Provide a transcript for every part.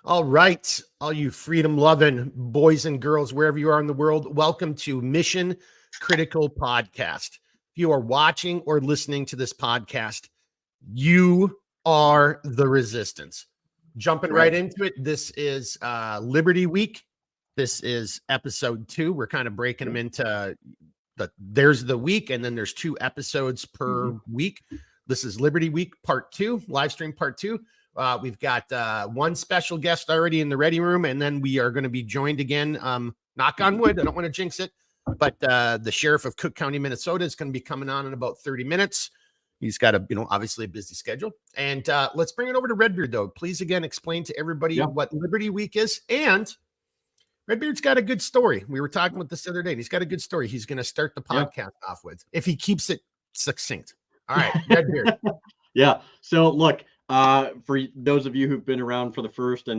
All right, all you freedom-loving boys and girls, wherever you are in the world, welcome to Mission Critical Podcast. If you are watching or listening to this podcast, you are the resistance. Jumping right into it, this is Liberty Week. This is episode 2. We're kind of breaking them into there's the week, and then there's 2 episodes per week. This is Liberty Week Part 2, live stream Part 2. We've got one special guest already in the ready room, and then we are going to be joined again. Knock on wood. I don't want to jinx it, but the sheriff of Cook County, Minnesota is going to be coming on in about 30 minutes. He's got obviously a busy schedule. And let's bring it over to Redbeard, though. Please, again, explain to everybody what Liberty Week is. And Redbeard's got a good story. We were talking about this the other day, and he's got a good story he's going to start the podcast off with, if he keeps it succinct. All right, Redbeard. So, look, for those of you who've been around for the first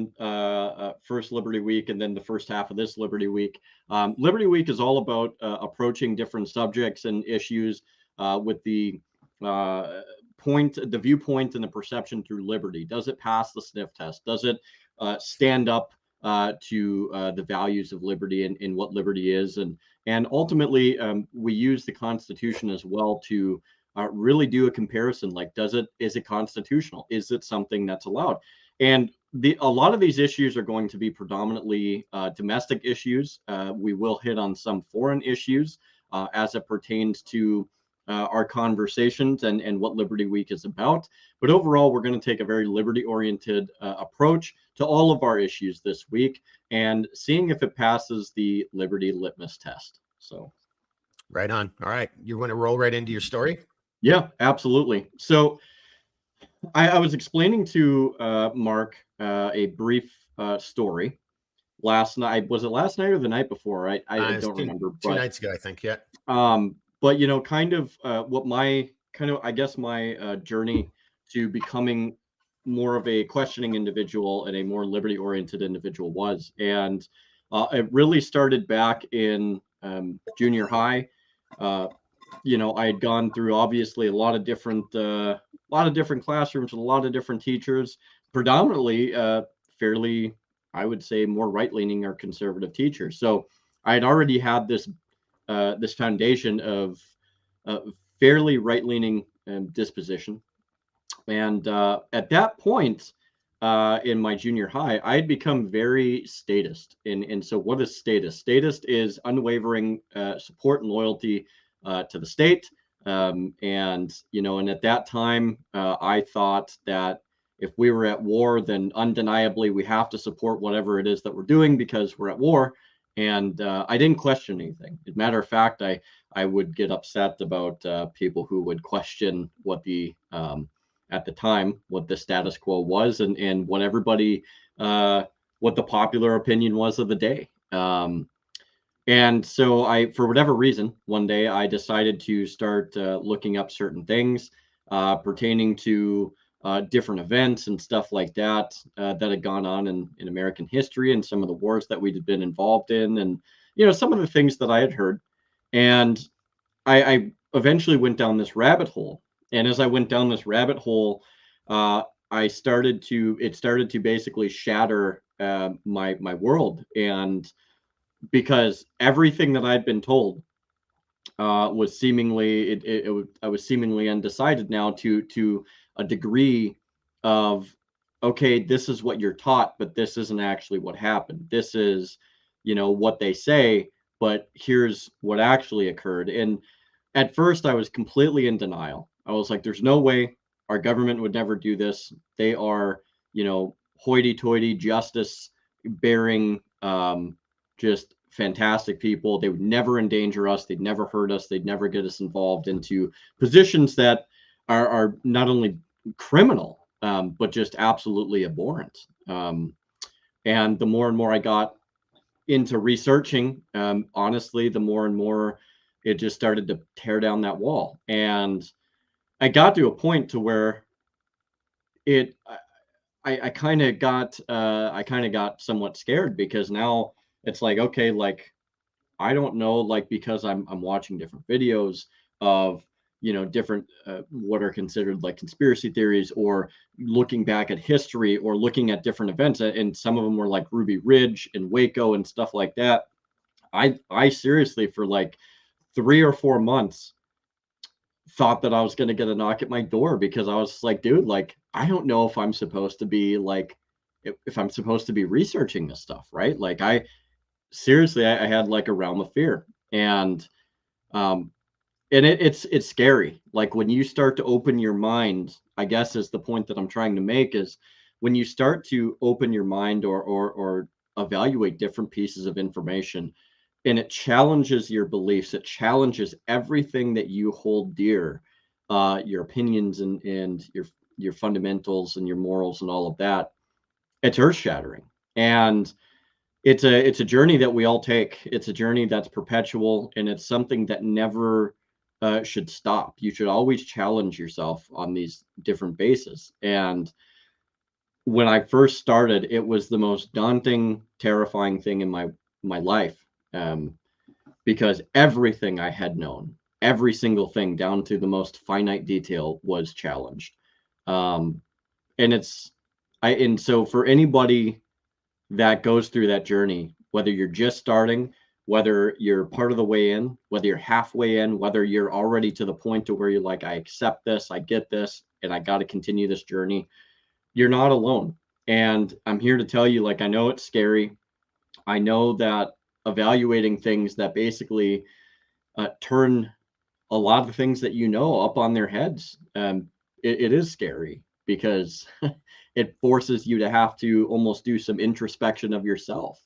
Liberty Week and then the first half of this Liberty Week, Liberty Week is all about approaching different subjects and issues with the viewpoint and the perception through liberty. Does it pass the sniff test? Does it stand up to the values of liberty and what liberty is? And ultimately, we use the Constitution as well to really do a comparison. Like, is it constitutional? Is it something that's allowed? And a lot of these issues are going to be predominantly domestic issues. We will hit on some foreign issues as it pertains to our conversations and what Liberty Week is about. But overall, we're going to take a very liberty-oriented approach to all of our issues this week and seeing if it passes the Liberty litmus test. So, right on. All right. You want to roll right into your story? Yeah, absolutely. So I was explaining to Mark a brief story last night. Was it last night or the night before? I don't remember. Two nights ago, I think. Yeah. But what my journey to becoming more of a questioning individual and a more liberty-oriented individual was, and it really started back in junior high. I had gone through obviously a lot of different classrooms with a lot of different teachers, predominantly fairly, I would say, more right-leaning or conservative teachers. So I had already had this foundation of fairly right-leaning disposition. And at that point in my junior high, I had become very statist. And so what is statist? Statist is unwavering support and loyalty to the state. And at that time, I thought that if we were at war, then undeniably we have to support whatever it is that we're doing because we're at war. And I didn't question anything. As a matter of fact, I would get upset about people who would question what at the time, what the status quo was and what everybody, what the popular opinion was of the day. And so for whatever reason, one day I decided to start looking up certain things pertaining to different events and stuff like that that had gone on in American history and some of the wars that we'd been involved in, and some of the things that I had heard. And I eventually went down this rabbit hole. And as I went down this rabbit hole, it started to basically shatter my world. And because everything that I'd been told was seemingly I was seemingly undecided now to a degree of, okay, this is what you're taught, but this isn't actually what happened. This is, what they say, but here's what actually occurred. And at first I was completely in denial. I was like, there's no way our government would never do this. They are, hoity-toity, justice bearing, just fantastic people. They would never endanger us. They'd never hurt us. They'd never get us involved into positions that are not only criminal, but just absolutely abhorrent. And the more and more I got into researching, honestly, the more and more it just started to tear down that wall. And I got to a point to where I kind of got somewhat scared, because now it's like, okay, like, I don't know, like, because I'm watching different videos of different what are considered like conspiracy theories, or looking back at history, or looking at different events. And some of them were like Ruby Ridge and Waco and stuff like that. I seriously, for like 3 or 4 months, thought that I was going to get a knock at my door, because I was like, dude, like, I don't know if I'm supposed to be like, if I'm supposed to be researching this stuff, right? Like, I seriously, I had like a realm of fear. Um, and it's scary. Like, when you start to open your mind, I guess is the point that I'm trying to make, is when you start to open your mind, or evaluate different pieces of information, and it challenges your beliefs, it challenges everything that you hold dear, your opinions, and your fundamentals and your morals and all of that. It's earth shattering. And it's a journey that we all take. It's a journey that's perpetual, and it's something that never should stop. You should always challenge yourself on these different bases. And when I first started, it was the most daunting, terrifying thing in my life, because everything I had known, every single thing down to the most finite detail, was challenged. Um, and so for anybody that goes through that journey, whether you're just starting, whether you're part of the way in, whether you're halfway in, whether you're already to the point to where you're like, I accept this, I get this, and I got to continue this journey, you're not alone. And I'm here to tell you, like, I know it's scary. I know that evaluating things that basically turn a lot of the things that up on their heads, it is scary, because it forces you to have to almost do some introspection of yourself.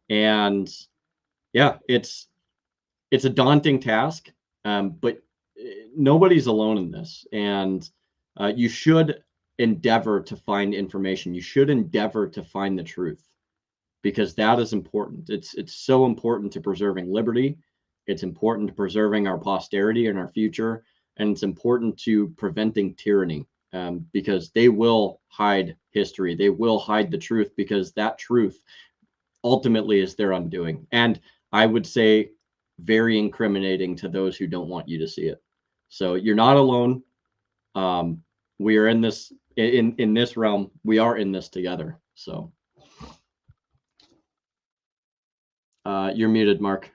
And yeah, it's a daunting task, but nobody's alone in this. And you should endeavor to find information. You should endeavor to find the truth, because that is important. It's so important to preserving liberty. It's important to preserving our posterity and our future, and it's important to preventing tyranny, because they will hide history. They will hide the truth, because that truth ultimately is their undoing. And I would say very incriminating to those who don't want you to see it. So you're not alone. We are in this in this realm. We are in this together. So you're muted, Mark.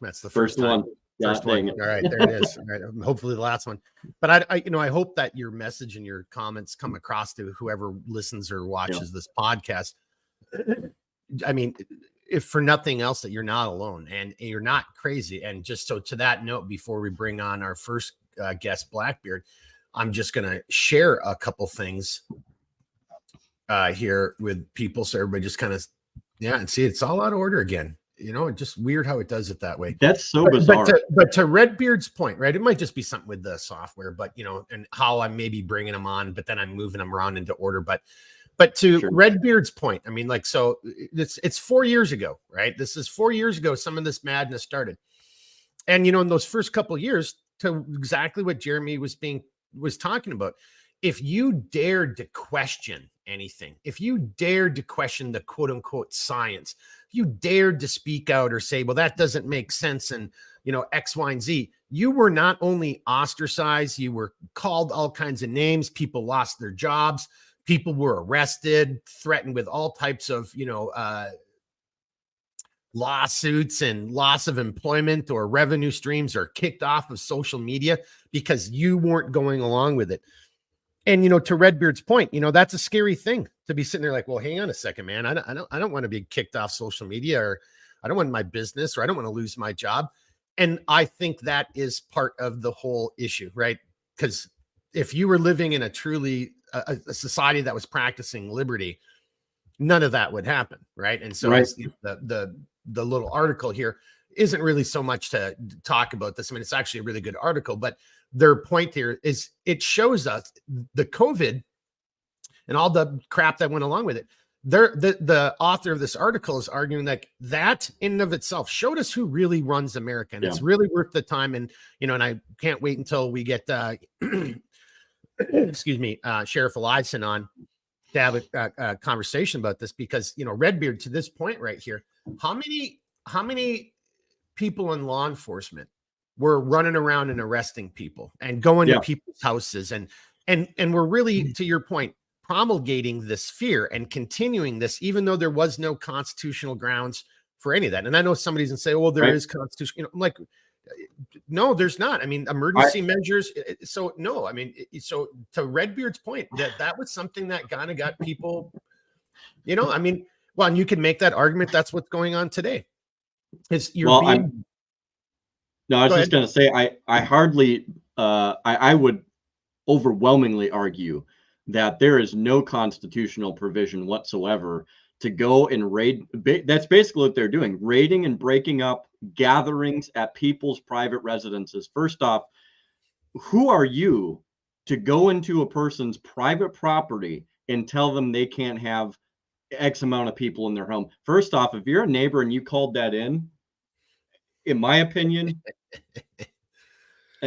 That's the first one. First one. All right, there it is. All right, hopefully the last one. But I hope that your message and your comments come across to whoever listens or watches this podcast. I mean, if for nothing else, that you're not alone and you're not crazy. And just so, to that note, before we bring on our first guest, Blackbeard, I'm just going to share a couple things here with people, so everybody just kind of, and see, it's all out of order again. Just weird how it does it that way. That's so bizarre. But to Redbeard's point, right? It might just be something with the software, but and how I'm maybe bringing them on, but then I'm moving them around into order. But to Redbeard's point, I mean, like, so it's 4 years ago, right? This is 4 years ago. Some of this madness started, and in those first couple of years, to exactly what Jeremy was talking about. If you dared to question anything, if you dared to question the quote unquote science, if you dared to speak out or say, well, that doesn't make sense, and X, Y, and Z, you were not only ostracized, you were called all kinds of names. People lost their jobs. People were arrested, threatened with all types of, lawsuits and loss of employment or revenue streams, or kicked off of social media because you weren't going along with it. And, to Redbeard's point, that's a scary thing to be sitting there like, well, hang on a second, man. I don't want to be kicked off social media, or I don't want my business, or I don't want to lose my job. And I think that is part of the whole issue, right? Because if you were living in a truly a society that was practicing liberty, none of that would happen, right? And so the little article here isn't really so much to talk about this. I mean, it's actually a really good article, but their point here is it shows us the COVID and all the crap that went along with it. The author of this article is arguing that in and of itself showed us who really runs America, and it's really worth the time. And and I can't wait until we get excuse me, Sheriff Eliason on to have a conversation about this, because Redbeard, to this point right here, how many people in law enforcement we're running around and arresting people and going to Yeah. people's houses and we're really, to your point, promulgating this fear and continuing this, even though there was no constitutional grounds for any of that. And I know somebody's gonna say, well, there Right. is constitution, you know, I'm like, no, there's not. I mean, emergency measures. So no, I mean, so to Redbeard's point, that was something that kind of got people, you know, I mean, well, and you can make that argument. That's what's going on today. Is you're Well, being. no, I was Go just ahead. going to say, I hardly, I would overwhelmingly argue that there is no constitutional provision whatsoever to go and raid. That's basically what they're doing, raiding and breaking up gatherings at people's private residences. First off, who are you to go into a person's private property and tell them they can't have X amount of people in their home? First off, if you're a neighbor and you called that in my opinion,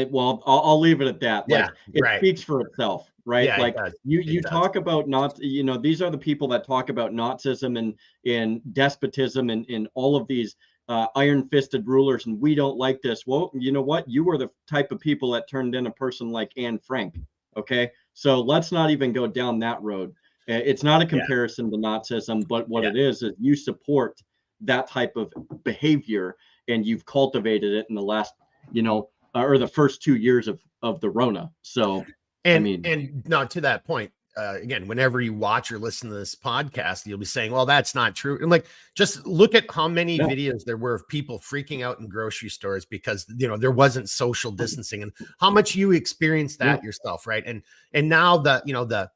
well, I'll leave it at that. Yeah, Like, it right. speaks for itself, right? Yeah, it Like, does. you It does. talk about not, you know, these are the people that talk about Nazism and despotism and all of these iron-fisted rulers, and we don't like this. Well, you know what? You were the type of people that turned in a person like Anne Frank. Okay, so let's not even go down that road. It's not a Yeah, comparison to Nazism, but what yeah. it is you support that type of behavior, and you've cultivated it in the last, you know, or the first 2 years of the Rona. So, I mean, And no, to that point, again, whenever you watch or listen to this podcast, you'll be saying, well, that's not true. And like, just look at how many yeah, videos there were of people freaking out in grocery stores because, you know, there wasn't social distancing and how much you experienced yeah, that yourself. Right. And now the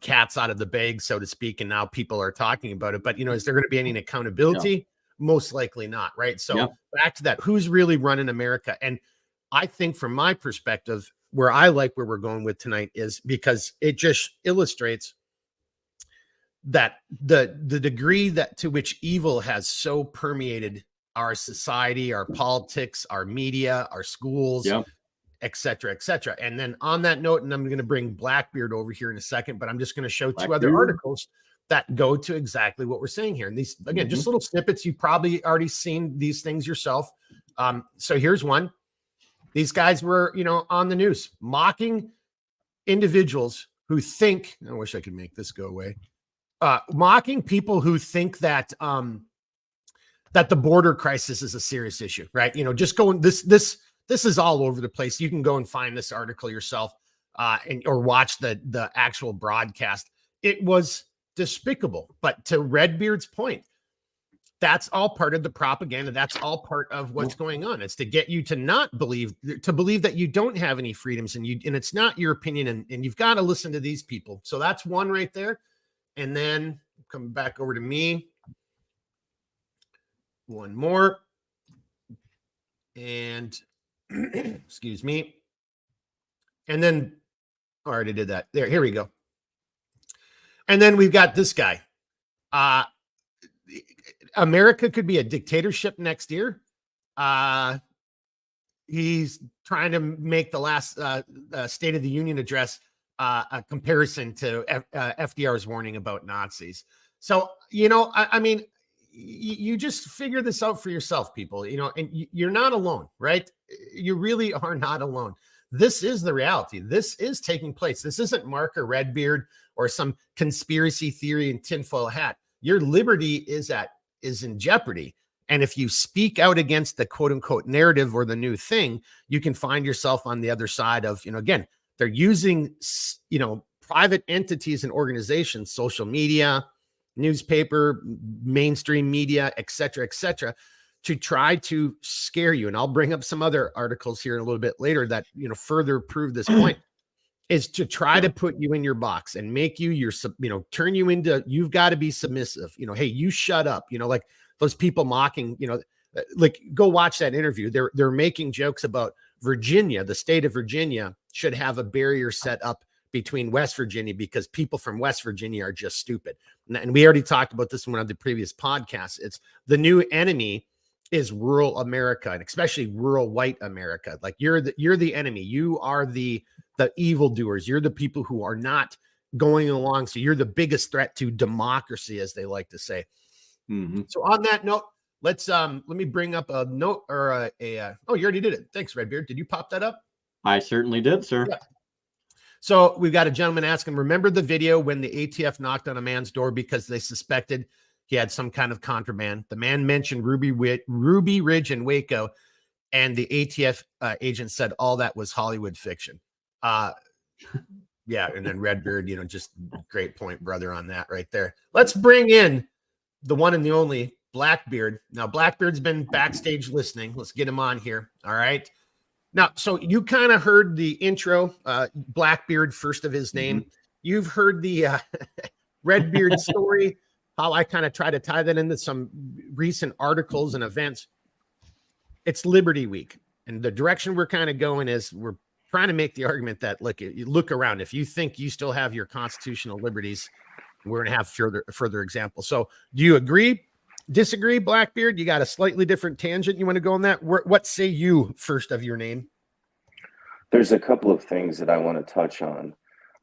cat's out of the bag, so to speak. And now people are talking about it, but is there going to be any accountability? Most likely not. Right. yeah, So back to that, who's really running America? And I think from my perspective, where I like where we're going with tonight is because it just illustrates that the degree that to which evil has so permeated our society, our politics, our media, our schools, yeah, et cetera, et cetera. And then on that note, and I'm going to bring Blackbeard over here in a second, but I'm just going to show two other Blackbeard. articles that go to exactly what we're saying here. And these, again, Mm-hmm. just little snippets. You've probably already seen these things yourself. So here's one. These guys were, on the news mocking individuals who think, I wish I could make this go away, mocking people who think that that the border crisis is a serious issue, right? Just going this is all over the place. You can go and find this article yourself or watch the actual broadcast. It was despicable. But to Redbeard's point, that's all part of the propaganda. That's all part of what's going on. It's to get you to not believe, to believe that you don't have any freedoms and it's not your opinion. And you've got to listen to these people. So that's one right there. And then come back over to me. One more. And excuse me. And then I already did that. There, here we go. And then we've got this guy. America could be a dictatorship next year. He's trying to make the last State of the Union address a comparison to FDR's warning about Nazis. So, I mean, you just figure this out for yourself, people, and you're not alone, right? You really are not alone. This is the reality. This is taking place. This isn't Mark or Redbeard or some conspiracy theory and tinfoil hat. Your liberty is in jeopardy. And if you speak out against the quote unquote narrative or the new thing, you can find yourself on the other side of, again, they're using, private entities and organizations, social media, newspaper, mainstream media, et cetera, to try to scare you. And I'll bring up some other articles here a little bit later that, further prove this point. Is to try to put you in your box and make you turn you into, you've got to be submissive. Hey, you shut up. Like those people mocking, like go watch that interview. They're making jokes about Virginia. The state of Virginia should have a barrier set up between West Virginia because people from West Virginia are just stupid. And we already talked about this in one of the previous podcasts. It's the new enemy is rural America, and especially rural white America. Like you're the enemy. You are the evildoers. You're the people who are not going along. So you're the biggest threat to democracy, as they like to say. Mm-hmm. So on that note, let me bring up a note or oh, you already did it. Thanks, Redbeard. Did you pop that up? I certainly did, sir. Yeah. So we've got a gentleman asking, remember the video when the ATF knocked on a man's door because they suspected he had some kind of contraband? The man mentioned Ruby Ridge and Waco, and the ATF agent said all that was Hollywood fiction. Yeah, and then Redbeard, just great point, brother, on that right there. Let's bring in the one and the only Blackbeard. Now, Blackbeard's been backstage listening. Let's get him on here. All right. Now, so you kind of heard the intro, Blackbeard, first of his name. You've heard the Redbeard story, how I kind of try to tie that into some recent articles and events. It's Liberty Week, and the direction we're kind of going is we're trying to make the argument that, look, you look around. If you think you still have your constitutional liberties, we're going to have further examples. So do you agree, disagree, Blackbeard? You got a slightly different tangent you want to go on that? What say you first of your name? There's a couple of things that I want to touch on.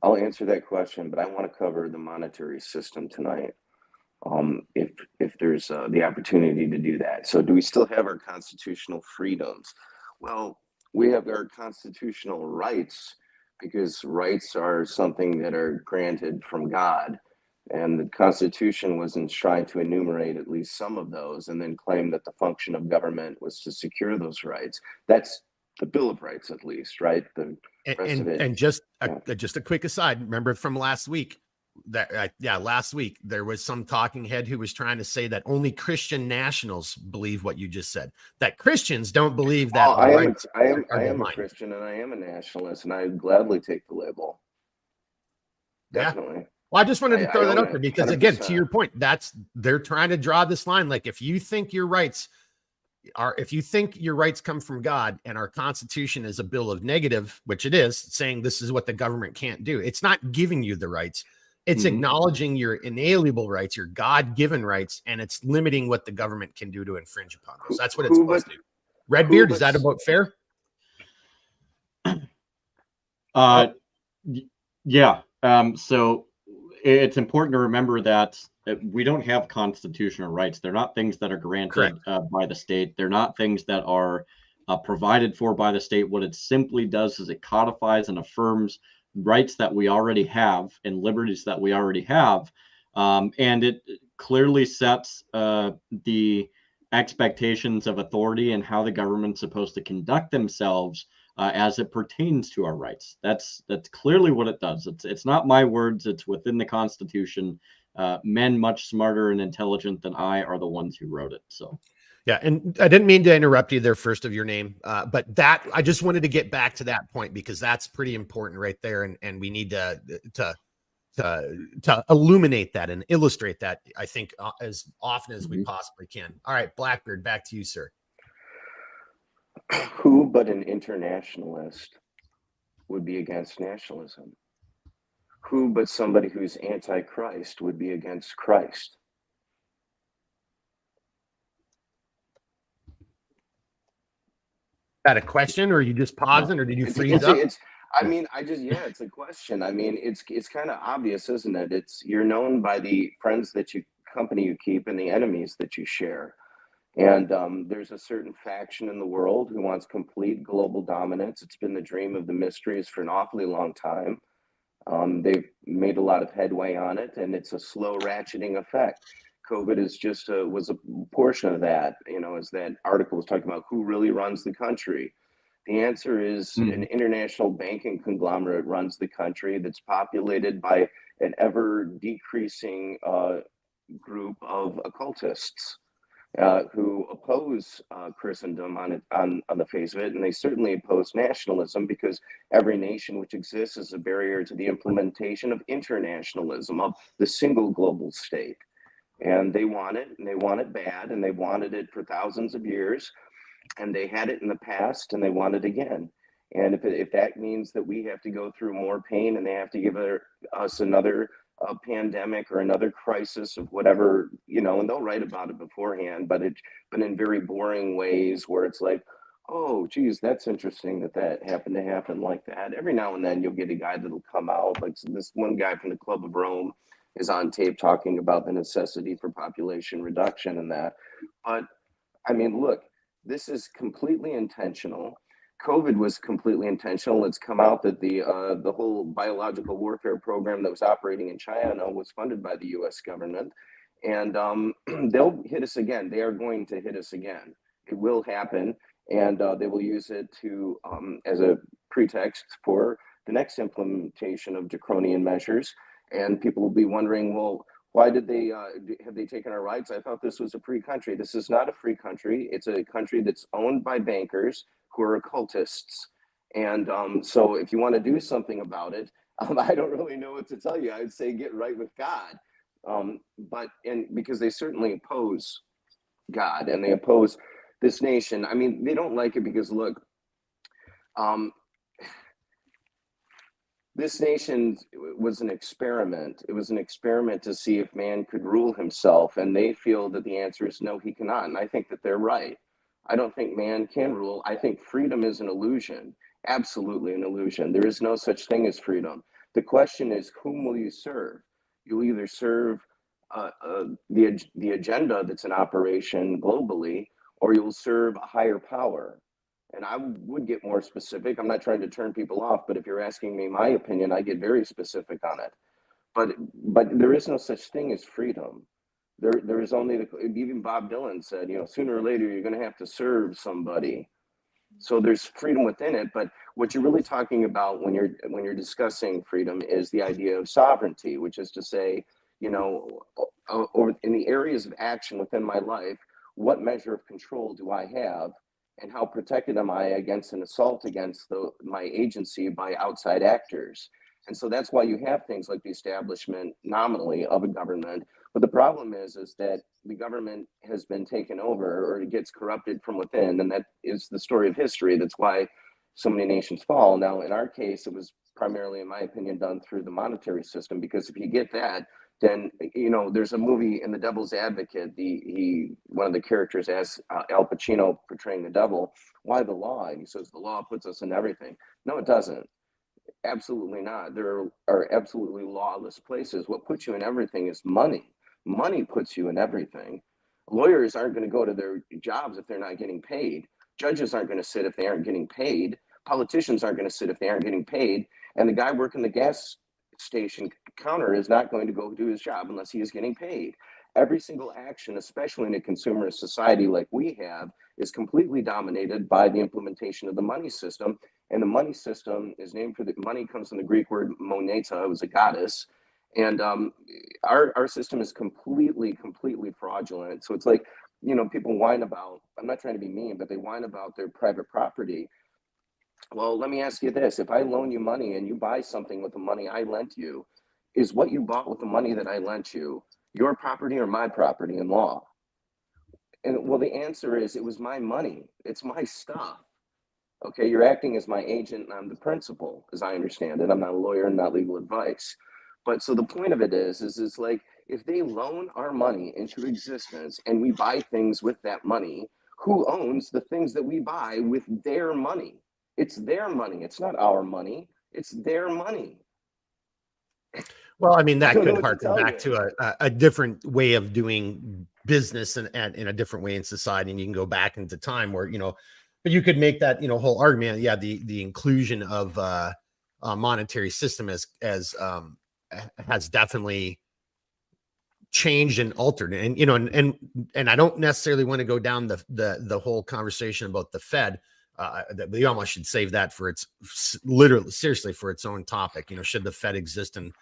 I'll answer that question, but I want to cover the monetary system tonight. If there's the opportunity to do that. So do we still have our constitutional freedoms? Well, we have our constitutional rights because rights are something that are granted from God. And the Constitution was enshrined to enumerate at least some of those and then claim that the function of government was to secure those rights. That's the Bill of Rights, at least, right? The rest of it. And just a quick aside, remember from last week, last week there was some talking head who was trying to say that only Christian nationals believe what you just said, that Christians don't believe that. I am a Christian and I am a nationalist, and I gladly take the label. Definitely. Yeah. Well, I just wanted to throw that out there because, 100%. Again, to your point, they're trying to draw this line. Like, if you think your rights come from God and our Constitution is a bill of negative, which it is, saying this is what the government can't do, it's not giving you the rights. It's acknowledging your inalienable rights, your God-given rights, and it's limiting what the government can do to infringe upon those. That's what it's supposed to do. Redbeard, is that about fair? Yeah. So it's important to remember that we don't have constitutional rights. They're not things that are granted by the state. They're not things that are provided for by the state. What it simply does is it codifies and affirms rights that we already have and liberties that we already have. And it clearly sets the expectations of authority and how the government's supposed to conduct themselves as it pertains to our rights. That's clearly what it does. It's not my words. It's within the Constitution. Men much smarter and intelligent than I are the ones who wrote it. So, yeah, and I didn't mean to interrupt you there, first of your name, but that I just wanted to get back to that point because that's pretty important right there, and we need to illuminate that and illustrate that, I think, as often as we possibly can. All right, Blackbeard, back to you, sir. Who but an internationalist would be against nationalism? Who but somebody who's anti-Christ would be against Christ? Is that a question, or are you just pausing, or did you freeze up? It's a question. I mean, it's kind of obvious, isn't it? You're known by the friends company you keep and the enemies that you share. And there's a certain faction in the world who wants complete global dominance. It's been the dream of the mysteries for an awfully long time. They've made a lot of headway on it, and it's a slow ratcheting effect. COVID is was a portion of that, as that article was talking about who really runs the country. The answer is an international banking conglomerate runs the country that's populated by an ever decreasing group of occultists who oppose Christendom on the face of it, and they certainly oppose nationalism because every nation which exists is a barrier to the implementation of internationalism, of the single global state. And they want it, and they want it bad, and they wanted it for thousands of years, and they had it in the past, and they want it again. And if that means that we have to go through more pain and they have to give us another pandemic or another crisis of whatever, and they'll write about it beforehand, but in very boring ways where it's like, oh, geez, that's interesting that happened to happen like that. Every now and then you'll get a guy that'll come out, like this one guy from the Club of Rome is on tape talking about the necessity for population reduction and that. But I mean, look, this is completely intentional. COVID was completely intentional. It's come out that the whole biological warfare program that was operating in China was funded by the U.S. government, and they'll hit us again. They are going to hit us again. It will happen, and they will use it to as a pretext for the next implementation of draconian measures. And people will be wondering, well, why did they have they taken our rights? I thought this was a free country. This is not a free country. It's a country that's owned by bankers who are occultists. And so if you want to do something about it, I don't really know what to tell you. I'd say get right with God. But because they certainly oppose God and they oppose this nation. I mean, they don't like it because look, this nation was an experiment. It was an experiment to see if man could rule himself, and they feel that the answer is no, he cannot. And I think that they're right. I don't think man can rule. I think freedom is an illusion, absolutely an illusion. There is no such thing as freedom. The question is, whom will you serve? You'll either serve the agenda that's in operation globally, or you'll serve a higher power. And I would get more specific. I'm not trying to turn people off, but if you're asking me my opinion, I get very specific on it. But there is no such thing as freedom. There is only even Bob Dylan said, sooner or later you're going to have to serve somebody. So there's freedom within it. But what you're really talking about when you're discussing freedom is the idea of sovereignty, which is to say, or in the areas of action within my life, what measure of control do I have? And how protected am I against an assault against my agency by outside actors? And so that's why you have things like the establishment nominally of a government. But the problem is that the government has been taken over or it gets corrupted from within. And that is the story of history. That's why so many nations fall. Now, in our case, it was primarily, in my opinion, done through the monetary system, because if you get that, then there's a movie in The Devil's Advocate. One of the characters asks Al Pacino, portraying the devil, why the law? And he says the law puts us in everything. No, it doesn't. Absolutely not. There are absolutely lawless places. What puts you in everything is money. Money puts you in everything. Lawyers aren't going to go to their jobs if they're not getting paid. Judges aren't going to sit if they aren't getting paid. Politicians aren't going to sit if they aren't getting paid. And the guy working the gas station counter is not going to go do his job unless he is getting paid. Every single action, especially in a consumerist society like we have, is completely dominated by the implementation of the money system. And the money system is named for money comes from the Greek word moneta, it was a goddess. And our system is completely fraudulent. So it's like, people whine about, I'm not trying to be mean, but they whine about their private property. Well, let me ask you this. If I loan you money and you buy something with the money I lent you, is what you bought with the money that I lent you your property or my property in law? And well, the answer is it was my money. It's my stuff. Okay, you're acting as my agent and I'm the principal, as I understand it. I'm not a lawyer and not legal advice. But so the point of it is like, if they loan our money into existence and we buy things with that money, who owns the things that we buy with their money? It's their money. It's not our money. It's their money. Well, I mean, that don't know could what to harken tell back you. to a different way of doing business and in a different way in society. And you can go back into time where, but you could make that, whole argument. Yeah. The inclusion of a monetary system has definitely changed and altered. And, and I don't necessarily want to go down the whole conversation about the Fed. That we almost should save that for literally, seriously, for its own topic. Should the Fed exist and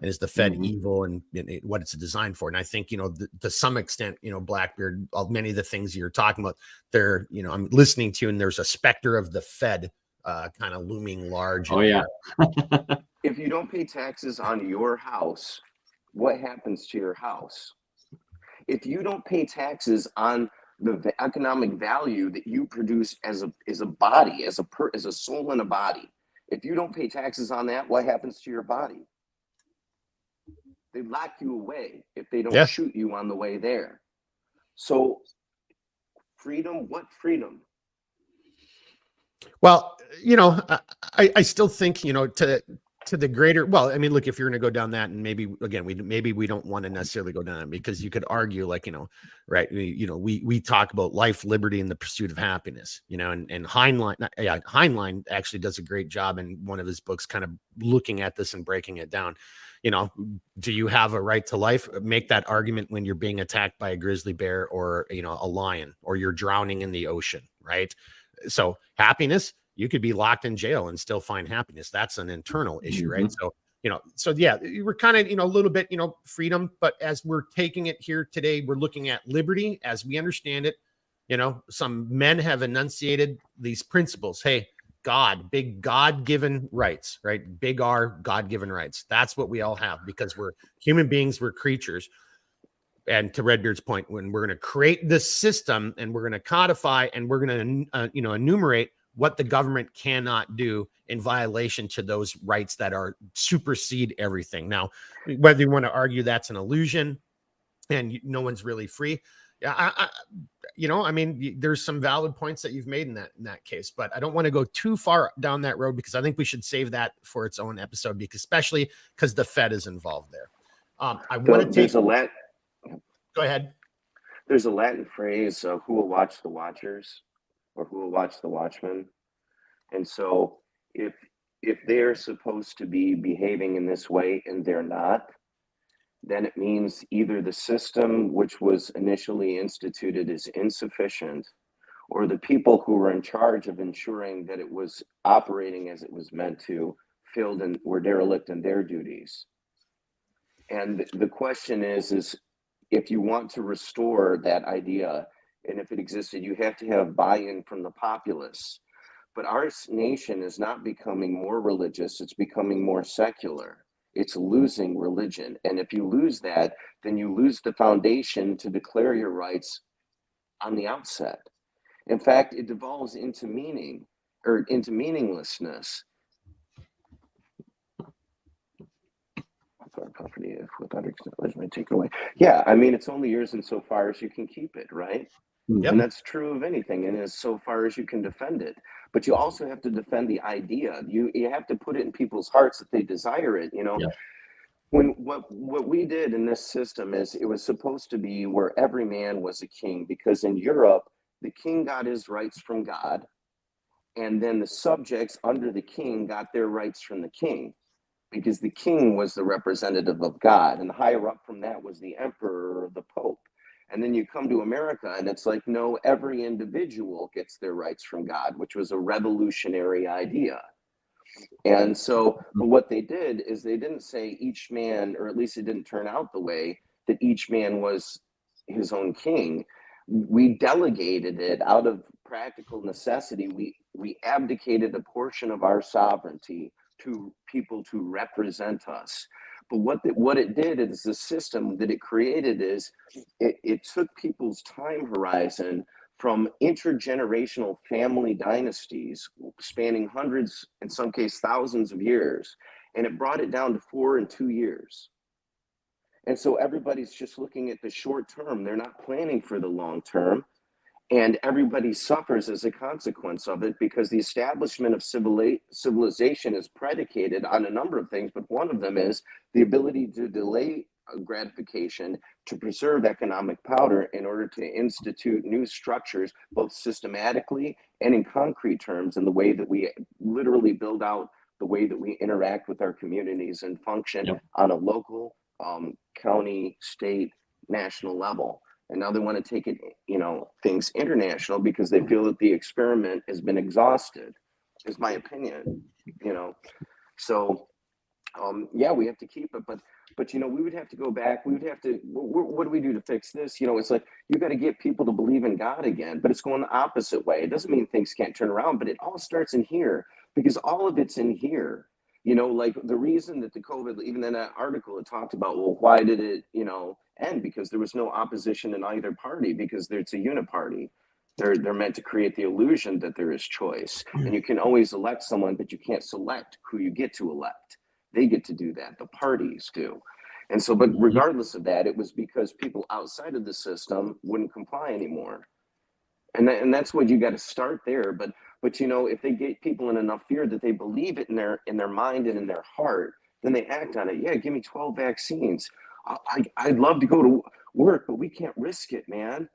is the Fed evil and what it's designed for? And I think, to some extent, Blackbeard, many of the things you're talking about there, I'm listening to you and there's a specter of the Fed kind of looming large. Oh, yeah. If you don't pay taxes on your house, what happens to your house? If you don't pay taxes on the economic value that you produce as a body, as a soul in a body, if you don't pay taxes on that, what happens to your body? They lock you away if they don't shoot you on the way there. So freedom, what freedom? Well, I still think, to the greater, well, I mean, look, if you're going to go down that, and maybe again, maybe we don't want to necessarily go down it, because you could argue, like, right, we talk about life, liberty, and the pursuit of happiness, and Heinlein actually does a great job in one of his books, kind of looking at this and breaking it down. Do you have a right to life? Make that argument when you're being attacked by a grizzly bear, or a lion, or you're drowning in the ocean, right? So happiness, you could be locked in jail and still find happiness. That's an internal issue, right? So yeah, we're kind of, a little bit, freedom, but as we're taking it here today, we're looking at liberty as we understand it. Some men have enunciated these principles. Hey, God, big God-given rights, right? Big R, God-given rights. That's what we all have, because we're human beings, we're creatures. And to Redbeard's point, when we're going to create this system and we're going to codify and we're going to, enumerate what the government cannot do in violation to those rights that are supersede everything. Now, whether you want to argue that's an illusion and no one's really free, I mean, there's some valid points that you've made in that case, but I don't want to go too far down that road, because I think we should save that for its own episode, especially because the Fed is involved there. I want to take. Go ahead. There's a Latin phrase, who will watch the watchers, or who will watch the watchmen. And so if they're supposed to be behaving in this way and they're not, then it means either the system which was initially instituted is insufficient, or the people who were in charge of ensuring that it was operating as it was meant to were derelict in their duties. And the question is if you want to restore that idea, and if it existed, you have to have buy-in from the populace. But our nation is not becoming more religious, it's becoming more secular. It's losing religion. And if you lose that, then you lose the foundation to declare your rights on the outset. In fact, it devolves into meaning, or into meaninglessness. Our property, if without acknowledgement, take it away. Yeah, I mean, it's only yours insofar as you can keep it, right? Yep. And that's true of anything, and as so far as you can defend it. But you also have to defend the idea. You have to put it in people's hearts that they desire it. Yeah. When what we did in this system is, it was supposed to be where every man was a king, because in Europe the king got his rights from God, and then the subjects under the king got their rights from the king, because the king was the representative of God, and higher up from that was the emperor or the pope. And then you come to America and it's like, no, every individual gets their rights from God, which was a revolutionary idea. And so, but what they did is they didn't say each man, or at least it didn't turn out the way that each man was his own king. We delegated it out of practical necessity. We abdicated a portion of our sovereignty to people to represent us. But what it did is, the system that it created is, it took people's time horizon from intergenerational family dynasties spanning hundreds, in some cases thousands of years, and it brought it down to 4 and 2 years. And so everybody's just looking at the short term. They're not planning for the long term. And everybody suffers as a consequence of it, because the establishment of civilization is predicated on a number of things, but one of them is the ability to delay gratification, to preserve economic power in order to institute new structures, both systematically and in concrete terms, in the way that we literally build out the way that we interact with our communities and function on a local, county, state, national level. And now they want to take it, things international, because they feel that the experiment has been exhausted, is my opinion, So, yeah, we have to keep it, but we would have to go back. We would have to, what do we do to fix this? It's like, you got to get people to believe in God again, but it's going the opposite way. It doesn't mean things can't turn around, but it all starts in here, because all of it's in here. Like the reason that the COVID, even in that article, it talked about, well, why did it, end? Because there was no opposition in either party, because it's a uniparty. They're meant to create the illusion that there is choice, and you can always elect someone, but you can't select who you get to elect. They get to do that. The parties do. And so, but regardless of that, it was because people outside of the system wouldn't comply anymore. And that's what you got to start there. But But you know, if they get people in enough fear that they believe it in their mind and in their heart, then they act on it. Yeah, give me 12 vaccines. I'd love to go to work, but we can't risk it, man,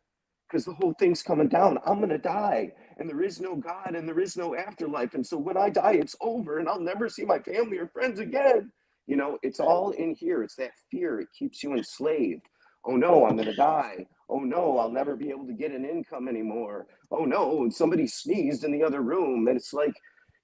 because the whole thing's coming down. I'm going to die, and there is no God, and there is no afterlife. And so when I die, it's over, and I'll never see my family or friends again. You know, it's all in here. It's that fear. It keeps you enslaved. Oh no, I'm going to die. Oh no, I'll never be able to get an income anymore. Oh no, somebody sneezed in the other room. And it's like,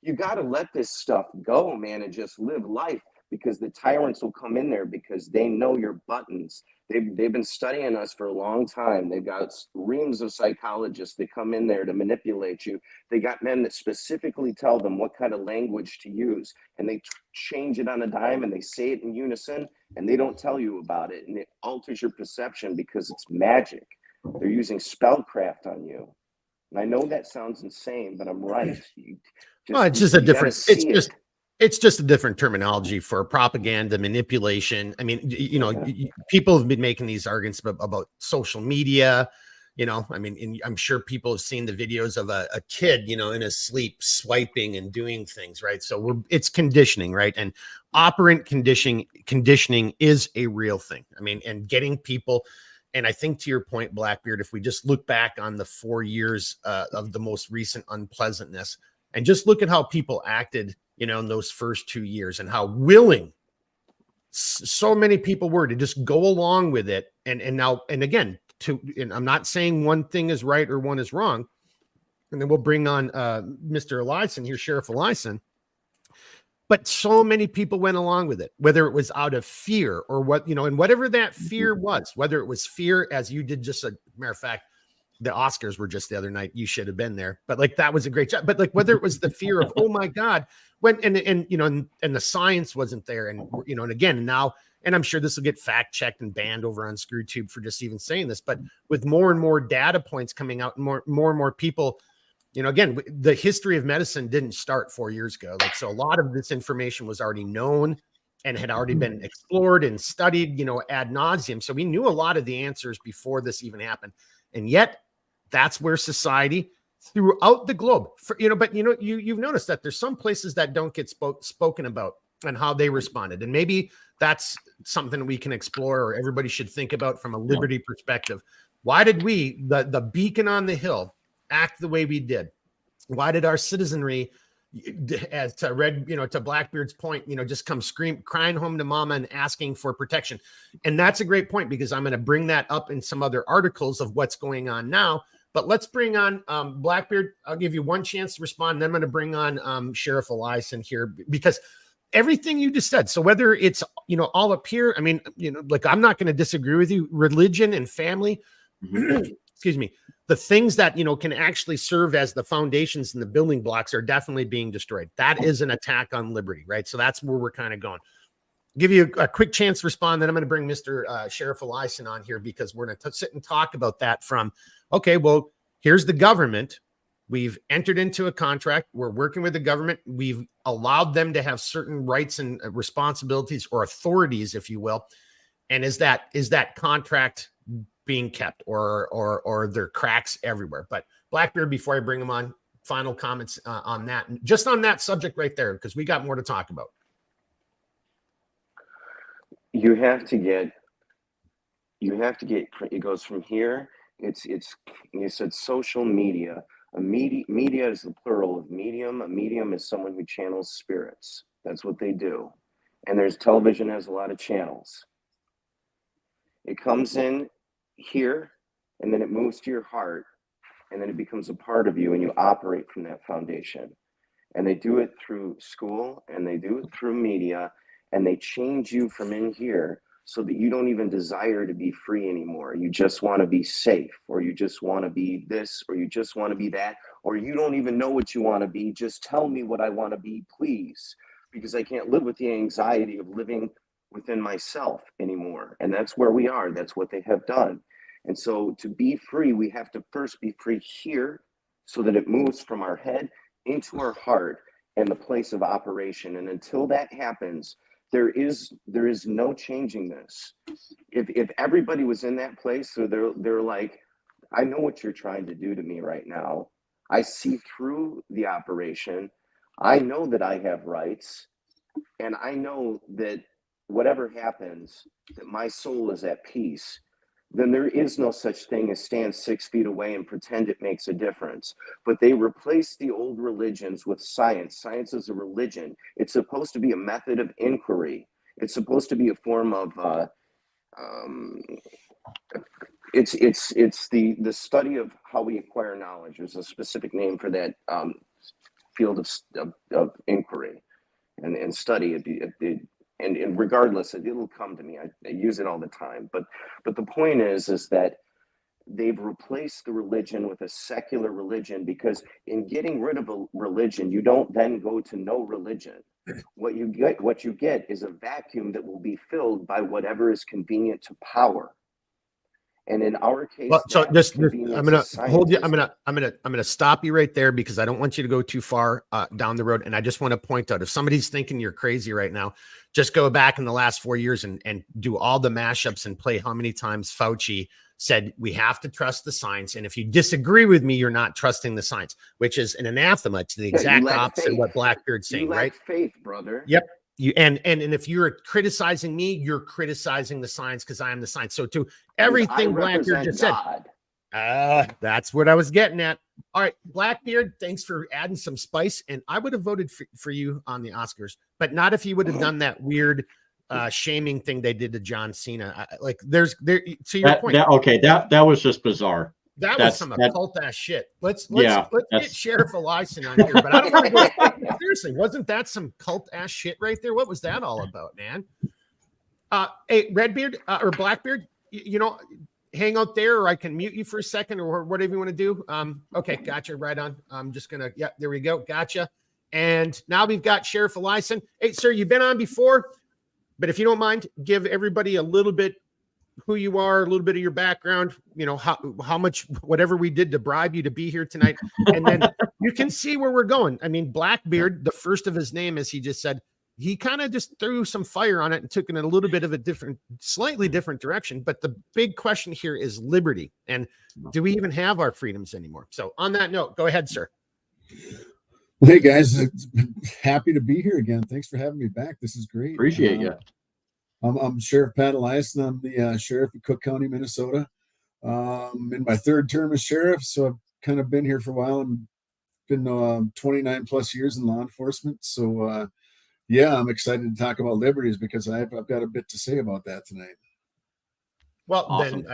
you got to let this stuff go, man, and just live life, because the tyrants will come in there because they know your buttons. They've been studying us for a long time. They've got reams of psychologists that come in there to manipulate you. They got men that specifically tell them what kind of language to use, and they change it on a dime, and they say it in unison, and they don't tell you about it, and it alters your perception because it's magic. They're using spellcraft on you. And I know that sounds insane, but I'm right. Well, it's just a different, it's just a different terminology for propaganda, manipulation. I mean, you know, people have been making these arguments about social media, you know, I mean, and I'm sure people have seen the videos of a kid, you know, in his sleep swiping and doing things, right? So it's conditioning, right? And operant conditioning is a real thing. I mean, and getting people, and I think to your point, Blackbeard, if we just look back on the 4 years of the most recent unpleasantness, and just look at how people acted, you know, in those first 2 years, and how willing so many people were to just go along with it. And now, and again, and I'm not saying one thing is right or one is wrong. And then we'll bring on Mr. Eliason here, Sheriff Eliason. But so many people went along with it, whether it was out of fear or what, you know, and whatever that fear was, whether it was fear, as you did, just a matter of fact, the Oscars were just the other night. You should have been there, but like, that was a great job. But like, whether it was the fear of, oh my God, when, and, you know, and the science wasn't there. And, you know, and again, now, and I'm sure this will get fact checked and banned over on ScrewTube for just even saying this, but with more and more data points coming out, and more and more people, you know, again, the history of medicine didn't start 4 years ago. Like, so a lot of this information was already known and had already been explored and studied, you know, ad nauseum. So we knew a lot of the answers before this even happened. And yet that's where society throughout the globe, you know, but you know, you've noticed that there's some places that don't get spoken about and how they responded. And maybe that's something we can explore, or everybody should think about from a liberty perspective. Why did we, the beacon on the hill, act the way we did? Why did our citizenry, as to Blackbeard's point, you know, just come crying home to mama and asking for protection? And that's a great point, because I'm going to bring that up in some other articles of what's going on now. But let's bring on Blackbeard. I'll give you one chance to respond. Then I'm going to bring on Sheriff Eliason here, because everything you just said. So whether it's, you know, all up here, I mean, you know, like, I'm not going to disagree with you. Religion and family, excuse me, the things that, you know, can actually serve as the foundations and the building blocks are definitely being destroyed. That is an attack on liberty, right? So that's where we're kind of going. Give you a quick chance to respond. Then I'm going to bring Mr. Sheriff Eliason on here, because we're going to sit and talk about that from, okay, well, here's the government. We've entered into a contract. We're working with the government. We've allowed them to have certain rights and responsibilities, or authorities, if you will. And is that contract being kept, or are there cracks everywhere? But Blackbeard, before I bring him on, final comments on that, just on that subject right there, because we got more to talk about. You have to get, it goes from here. It's you said social media. Media is the plural of medium. A medium is someone who channels spirits. That's what they do. And there's television has a lot of channels. It comes in here, and then it moves to your heart, and then it becomes a part of you, and you operate from that foundation. And they do it through school, and they do it through media, and they change you from in here, so that you don't even desire to be free anymore. You just want to be safe, or you just want to be this, or you just want to be that, or you don't even know what you want to be. Just tell me what I want to be, please, because I can't live with the anxiety of living within myself anymore. And that's where we are. That's what they have done. And so to be free, we have to first be free here, so that it moves from our head into our heart and the place of operation. And until that happens, there is no changing this. If everybody was in that place, so they're like, I know what you're trying to do to me right now. I see through the operation. I know that I have rights, and I know that whatever happens, that my soul is at peace. Then there is no such thing as stand 6 feet away and pretend it makes a difference. But they replace the old religions with science. Science is a religion. It's supposed to be a method of inquiry. It's supposed to be a form of um, it's the study of how we acquire knowledge. There's a specific name for that field of inquiry and study. And regardless, it'll come to me. I use it all the time. But the point is that they've replaced the religion with a secular religion, because in getting rid of a religion, you don't then go to no religion. What you get is a vacuum that will be filled by whatever is convenient to power. And in our case, well, so just I'm gonna hold you. scientism. I'm gonna stop you right there, because I don't want you to go too far down the road. And I just want to point out, if somebody's thinking you're crazy right now, just go back in the last 4 years and do all the mashups and play how many times Fauci said we have to trust the science. And if you disagree with me, you're not trusting the science, which is an anathema to the exact opposite of what Blackbeard's saying, right? Faith, brother. Yep. You and if you're criticizing me, you're criticizing the science, because I am the science. So to everything Blackbeard just said, that's what I was getting at. All right, Blackbeard, thanks for adding some spice. And I would have voted for you on the Oscars, but not if you would have done that weird shaming thing they did to John Cena. To your point. That was just bizarre. That's some occult ass shit. Let's get Sheriff Elyson on here, but I don't want to go. Seriously, wasn't that some cult ass shit right there? What was that all about, man? Hey, Redbeard or Blackbeard, hang out there, or I can mute you for a second, or whatever you want to do. Okay, gotcha. Right on. I'm just gonna. Yeah, there we go. Gotcha. And now we've got Sheriff Elyson. Hey, sir, you've been on before, but if you don't mind, give everybody a little bit who you are, a little bit of your background, how much, whatever we did to bribe you to be here tonight. And then you can see where we're going. I mean, Blackbeard, the first of his name, as he just said, he kind of just threw some fire on it and took it in a little bit of a slightly different direction. But the big question here is liberty. And do we even have our freedoms anymore? So on that note, go ahead, sir. Hey guys, happy to be here again. Thanks for having me back. This is great. Appreciate you. I'm Sheriff Pat Elyson. I'm the sheriff of Cook County, Minnesota. In my third term as sheriff, so I've kind of been here for a while and been 29 plus years in law enforcement. So yeah, I'm excited to talk about liberties, because I've got a bit to say about that tonight. Well, awesome.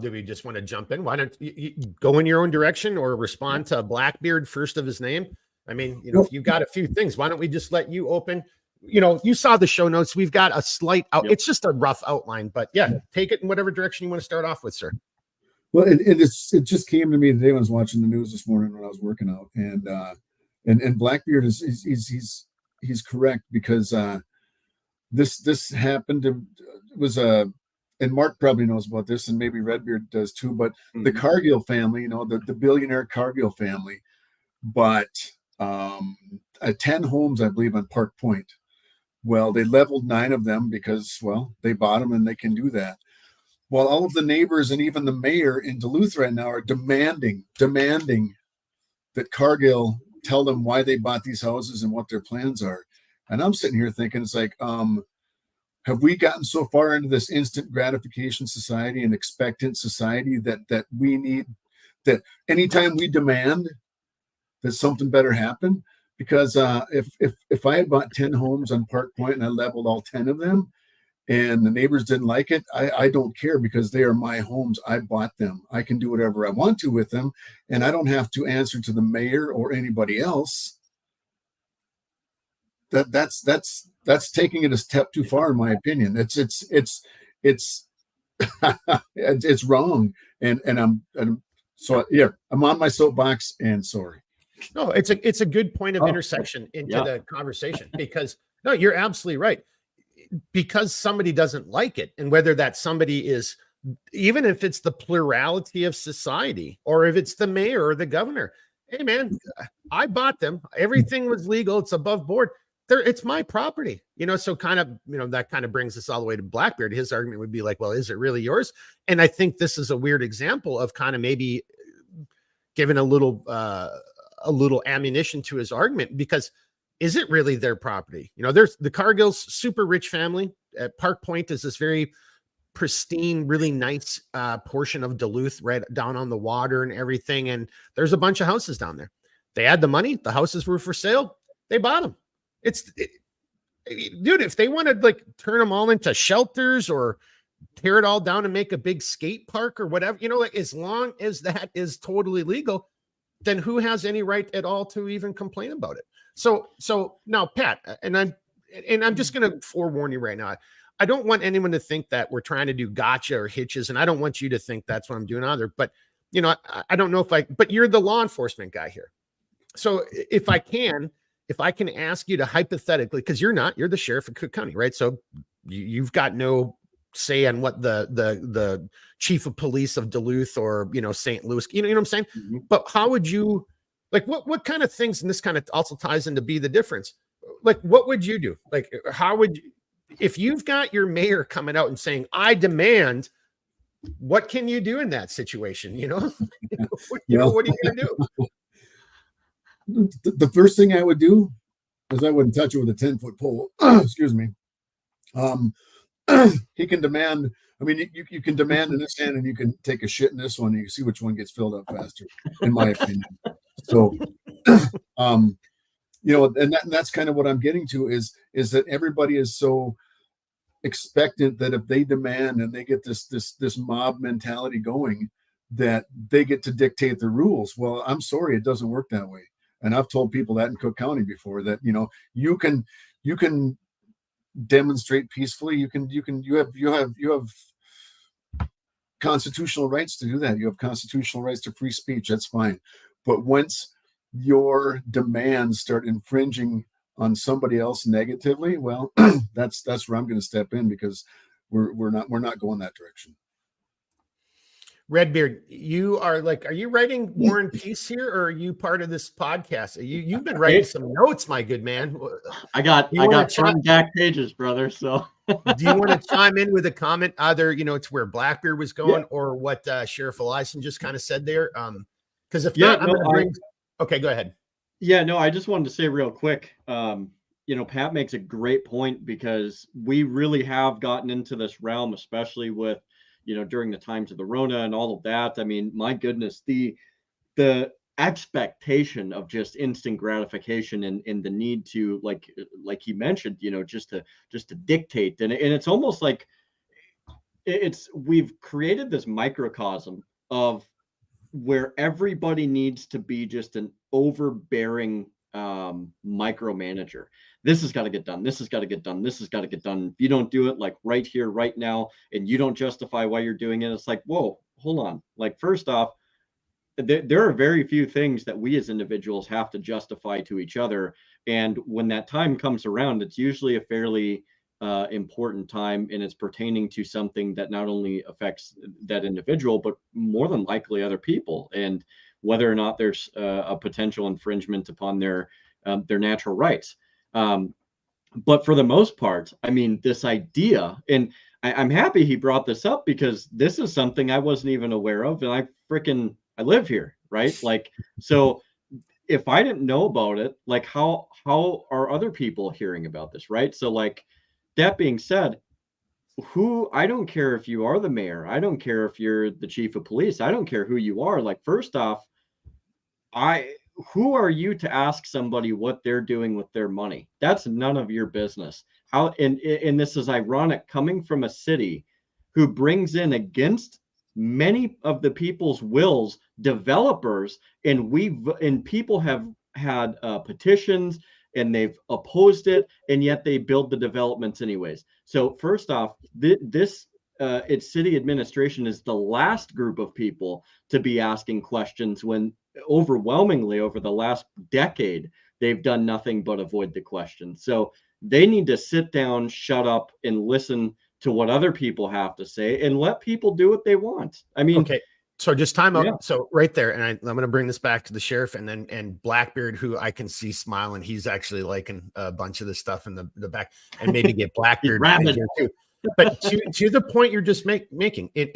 Do we just want to jump in? Why don't you go in your own direction or respond to Blackbeard first of his name? I mean, if you've got a few things, why don't we just let you open? You saw the show notes. We've got a slight out. Yep. It's just a rough outline, but yeah, take it in whatever direction you want to start off with, sir. Well, it just came to me today when I was watching the news this morning when I was working out, and Blackbeard he's correct, because this happened. It was and Mark probably knows about this, and maybe Redbeard does too. But the Cargill family, the billionaire Cargill family, bought 10 homes, I believe, on Park Point. Well, they leveled 9 of them because, well, they bought them and they can do that. Well, all of the neighbors and even the mayor in Duluth right now are demanding that Cargill tell them why they bought these houses and what their plans are. And I'm sitting here thinking, it's like, have we gotten so far into this instant gratification society and expectant society that we need, that anytime we demand that something better happen? Because if I had bought 10 homes on Park Point and I leveled all 10 of them and the neighbors didn't like it, I don't care, because they are my homes. I bought them. I can do whatever I want to with them, and I don't have to answer to the mayor or anybody else. That's taking it a step too far, in my opinion. It's it's wrong, and I'm on my soapbox, and sorry. No, it's a good point of intersection into the conversation, because no, you're absolutely right. Because somebody doesn't like it, and whether that somebody is, even if it's the plurality of society, or if it's the mayor or the governor, hey man, I bought them. Everything was legal. It's above board. It's my property, so kind of, that kind of brings us all the way to Blackbeard. His argument would be like, well, is it really yours? And I think this is a weird example of kind of maybe giving a little ammunition to his argument, because is it really their property? You know, there's the Cargill's super rich family. Park Point is this very pristine, really nice portion of Duluth, right down on the water and everything. And there's a bunch of houses down there. They had the money. The houses were for sale. They bought them. Dude, if they wanted like turn them all into shelters or tear it all down and make a big skate park or whatever, you know, like as long as that is totally legal, then who has any right at all to even complain about it? So now, Pat, and I'm just going to forewarn you right now. I don't want anyone to think that we're trying to do gotcha or hitches, and I don't want you to think that's what I'm doing either. But, you know, I don't know but you're the law enforcement guy here. So if I can ask you to hypothetically, because you're the sheriff of Cook County, right? So you've got no say on what the chief of police of Duluth or, you know, St. Louis, you know what I'm saying? Mm-hmm. But how would you, like, what kind of things, and this kind of also ties into Be the Difference. Like, what would you do? Like, how would you, if you've got your mayor coming out and saying, I demand, what can you do in that situation? You know, what are you going to do? The first thing I would do is I wouldn't touch it with a 10-foot pole. Excuse me. He can demand, I mean, you can demand in this hand and you can take a shit in this one and you see which one gets filled up faster, in my opinion. So, you know, and that's kind of what I'm getting to is that everybody is so expectant that if they demand and they get this mob mentality going, that they get to dictate the rules. Well, I'm sorry, it doesn't work that way. And I've told people that in Cook County before, that, you know, you can demonstrate peacefully. You have constitutional rights to do that. You have constitutional rights to free speech. That's fine. But once your demands start infringing on somebody else negatively, well, that's where I'm going to step in, because we're not going that direction. Redbeard, are you writing War and Peace here, or are you part of this podcast? You've been writing some notes, my good man. I got front back pages, brother. So do you want to chime in with a comment, either, you know, to where Blackbeard was going, or what Sheriff Eliason just kind of said there? Because if not, I'm going to bring. Okay, go ahead. Yeah, no, I just wanted to say real quick. You know, Pat makes a great point, because we really have gotten into this realm, especially with, you know, during the times of the Rona and all of that. I mean, my goodness, the expectation of just instant gratification and the need to, like he mentioned, you know, just to dictate. And it's almost like we've created this microcosm of where everybody needs to be just an overbearing micromanager. This has got to get done. This has got to get done. This has got to get done. If you don't do it like right here, right now, and you don't justify why you're doing it, it's like, whoa, hold on. Like, first off, there are very few things that we as individuals have to justify to each other. And when that time comes around, it's usually a fairly important time, and it's pertaining to something that not only affects that individual, but more than likely other people, and whether or not there's a potential infringement upon their natural rights. But for the most part, I mean, this idea, and I'm happy he brought this up, because this is something I wasn't even aware of, and I live here, right? Like, so if I didn't know about it, like, how are other people hearing about this, right? So, like, that being said, I don't care if you are the mayor, I don't care if you're the chief of police, I don't care who you are. Like, first off, who are you to ask somebody what they're doing with their money? That's none of your business. And this is ironic, coming from a city who brings in, against many of the people's wills, developers, and people have had petitions and they've opposed it, and yet they build the developments anyways. So first off, its city administration is the last group of people to be asking questions, when overwhelmingly over the last decade, they've done nothing but avoid the question. So they need to sit down, shut up, and listen to what other people have to say, and let people do what they want. I mean, okay. So just time out. Yeah. So right there, and I'm going to bring this back to the sheriff, and Blackbeard, who I can see smiling. He's actually liking a bunch of this stuff in the back, and maybe get Blackbeard in here too. but to the point you're just making it,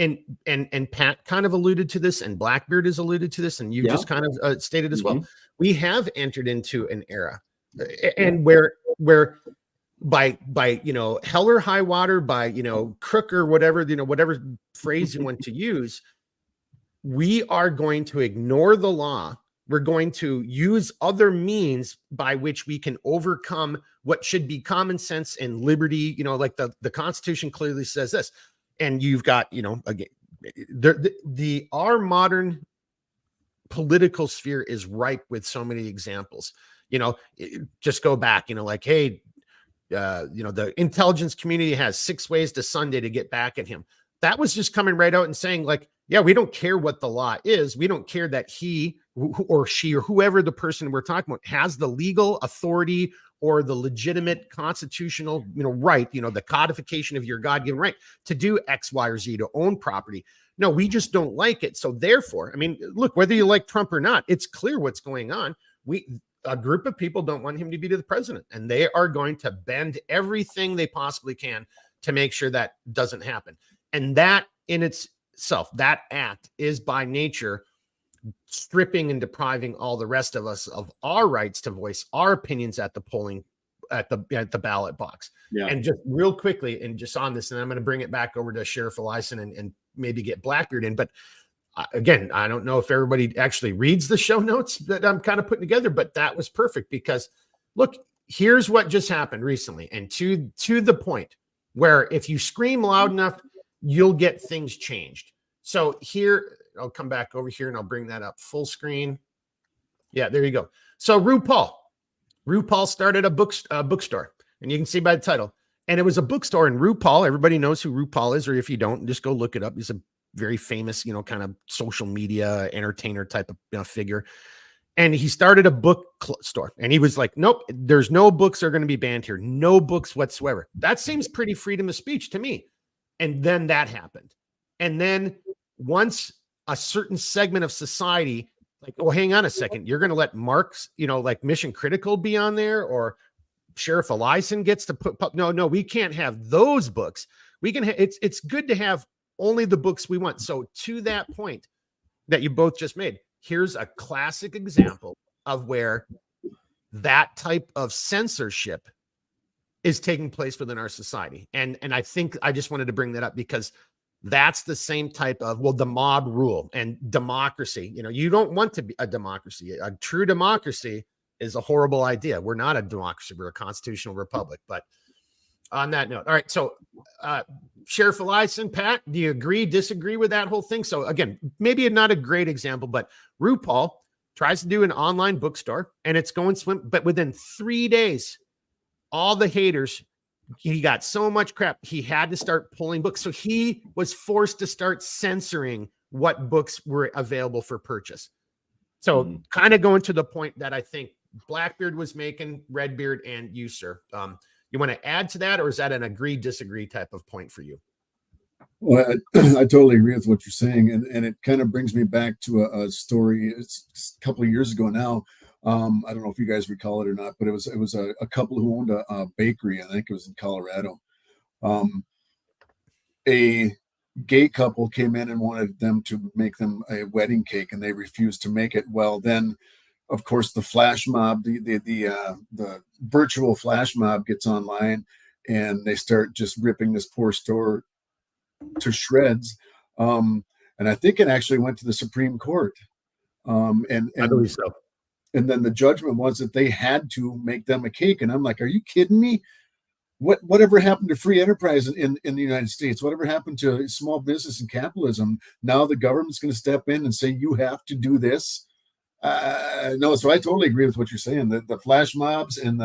and Pat kind of alluded to this, and Blackbeard has alluded to this, and you just kind of stated as well. We have entered into an era, and where by hell or high water, by crook or whatever, whatever phrase you want to use, we are going to ignore the law. We're going to use other means by which we can overcome what should be common sense and liberty. Like the Constitution clearly says this. And you've got, again, our modern political sphere is ripe with so many examples. Just go back, like, hey, the intelligence community has 6 ways to Sunday to get back at him. That was just coming right out and saying, like, yeah, we don't care what the law is. We don't care that he or she or whoever the person we're talking about has the legal authority or the legitimate constitutional, right, the codification of your God-given right to do X, Y, or Z, to own property. No, we just don't like it. So therefore, I mean, look, whether you like Trump or not, it's clear what's going on. A group of people don't want him to be the president, and they are going to bend everything they possibly can to make sure that doesn't happen. And that in itself, that act is by nature stripping and depriving all the rest of us of our rights to voice our opinions at the polling, at the ballot box. Yeah. And just real quickly, and just on this, and I'm going to bring it back over to Sheriff Eliason and maybe get Blackbeard in, but again, I don't know if everybody actually reads the show notes that I'm kind of putting together, but that was perfect because look, here's what just happened recently. And to the point where if you scream loud enough, you'll get things changed. So here, I'll come back over here and I'll bring that up full screen. Yeah, there you go. So RuPaul started a bookstore, and you can see by the title, and it was a bookstore in RuPaul. Everybody knows who RuPaul is, or if you don't, just go look it up. He's a very famous, kind of social media entertainer type of figure. And he started a book store, and he was like, nope, there's no books are going to be banned here. No books whatsoever. That seems pretty freedom of speech to me. And then that happened. And then once a certain segment of society, like, oh, hang on a second, you're going to let Mark's, like Mission Critical be on there, or Sheriff Eliason gets to put, no, we can't have those books. We can it's good to have only the books we want. So to that point that you both just made, here's a classic example of where that type of censorship is taking place within our society. And I think I just wanted to bring that up because that's the same type of, the mob rule and democracy. You don't want to be a democracy. A true democracy is a horrible idea. We're not a democracy. We're a constitutional republic. But on that note, all right. So Sheriff Eliason, Pat, do you agree, disagree with that whole thing? So again, maybe not a great example, but RuPaul tries to do an online bookstore and it's going swim. But within 3 days, all the haters, he got so much crap, he had to start pulling books. So he was forced to start censoring what books were available for purchase. So kind of going to the point that I think Blackbeard was making, Redbeard, and you, sir. You want to add to that, or is that an agree, disagree type of point for you? Well, I totally agree with what you're saying. And it kind of brings me back to a story. It's a couple of years ago now. I don't know if you guys recall it or not, but it was a couple who owned a bakery. I think it was in Colorado. A gay couple came in and wanted them to make them a wedding cake, and they refused to make it. Well, then, of course, the flash mob, the virtual flash mob gets online, and they start just ripping this poor store to shreds. And I think it actually went to the Supreme Court. And I believe so. And then the judgment was that they had to make them a cake. And I'm like, are you kidding me? Whatever happened to free enterprise in the United States? Whatever happened to small business and capitalism? Now the government's going to step in and say, you have to do this. No, so I totally agree with what you're saying. The flash mobs and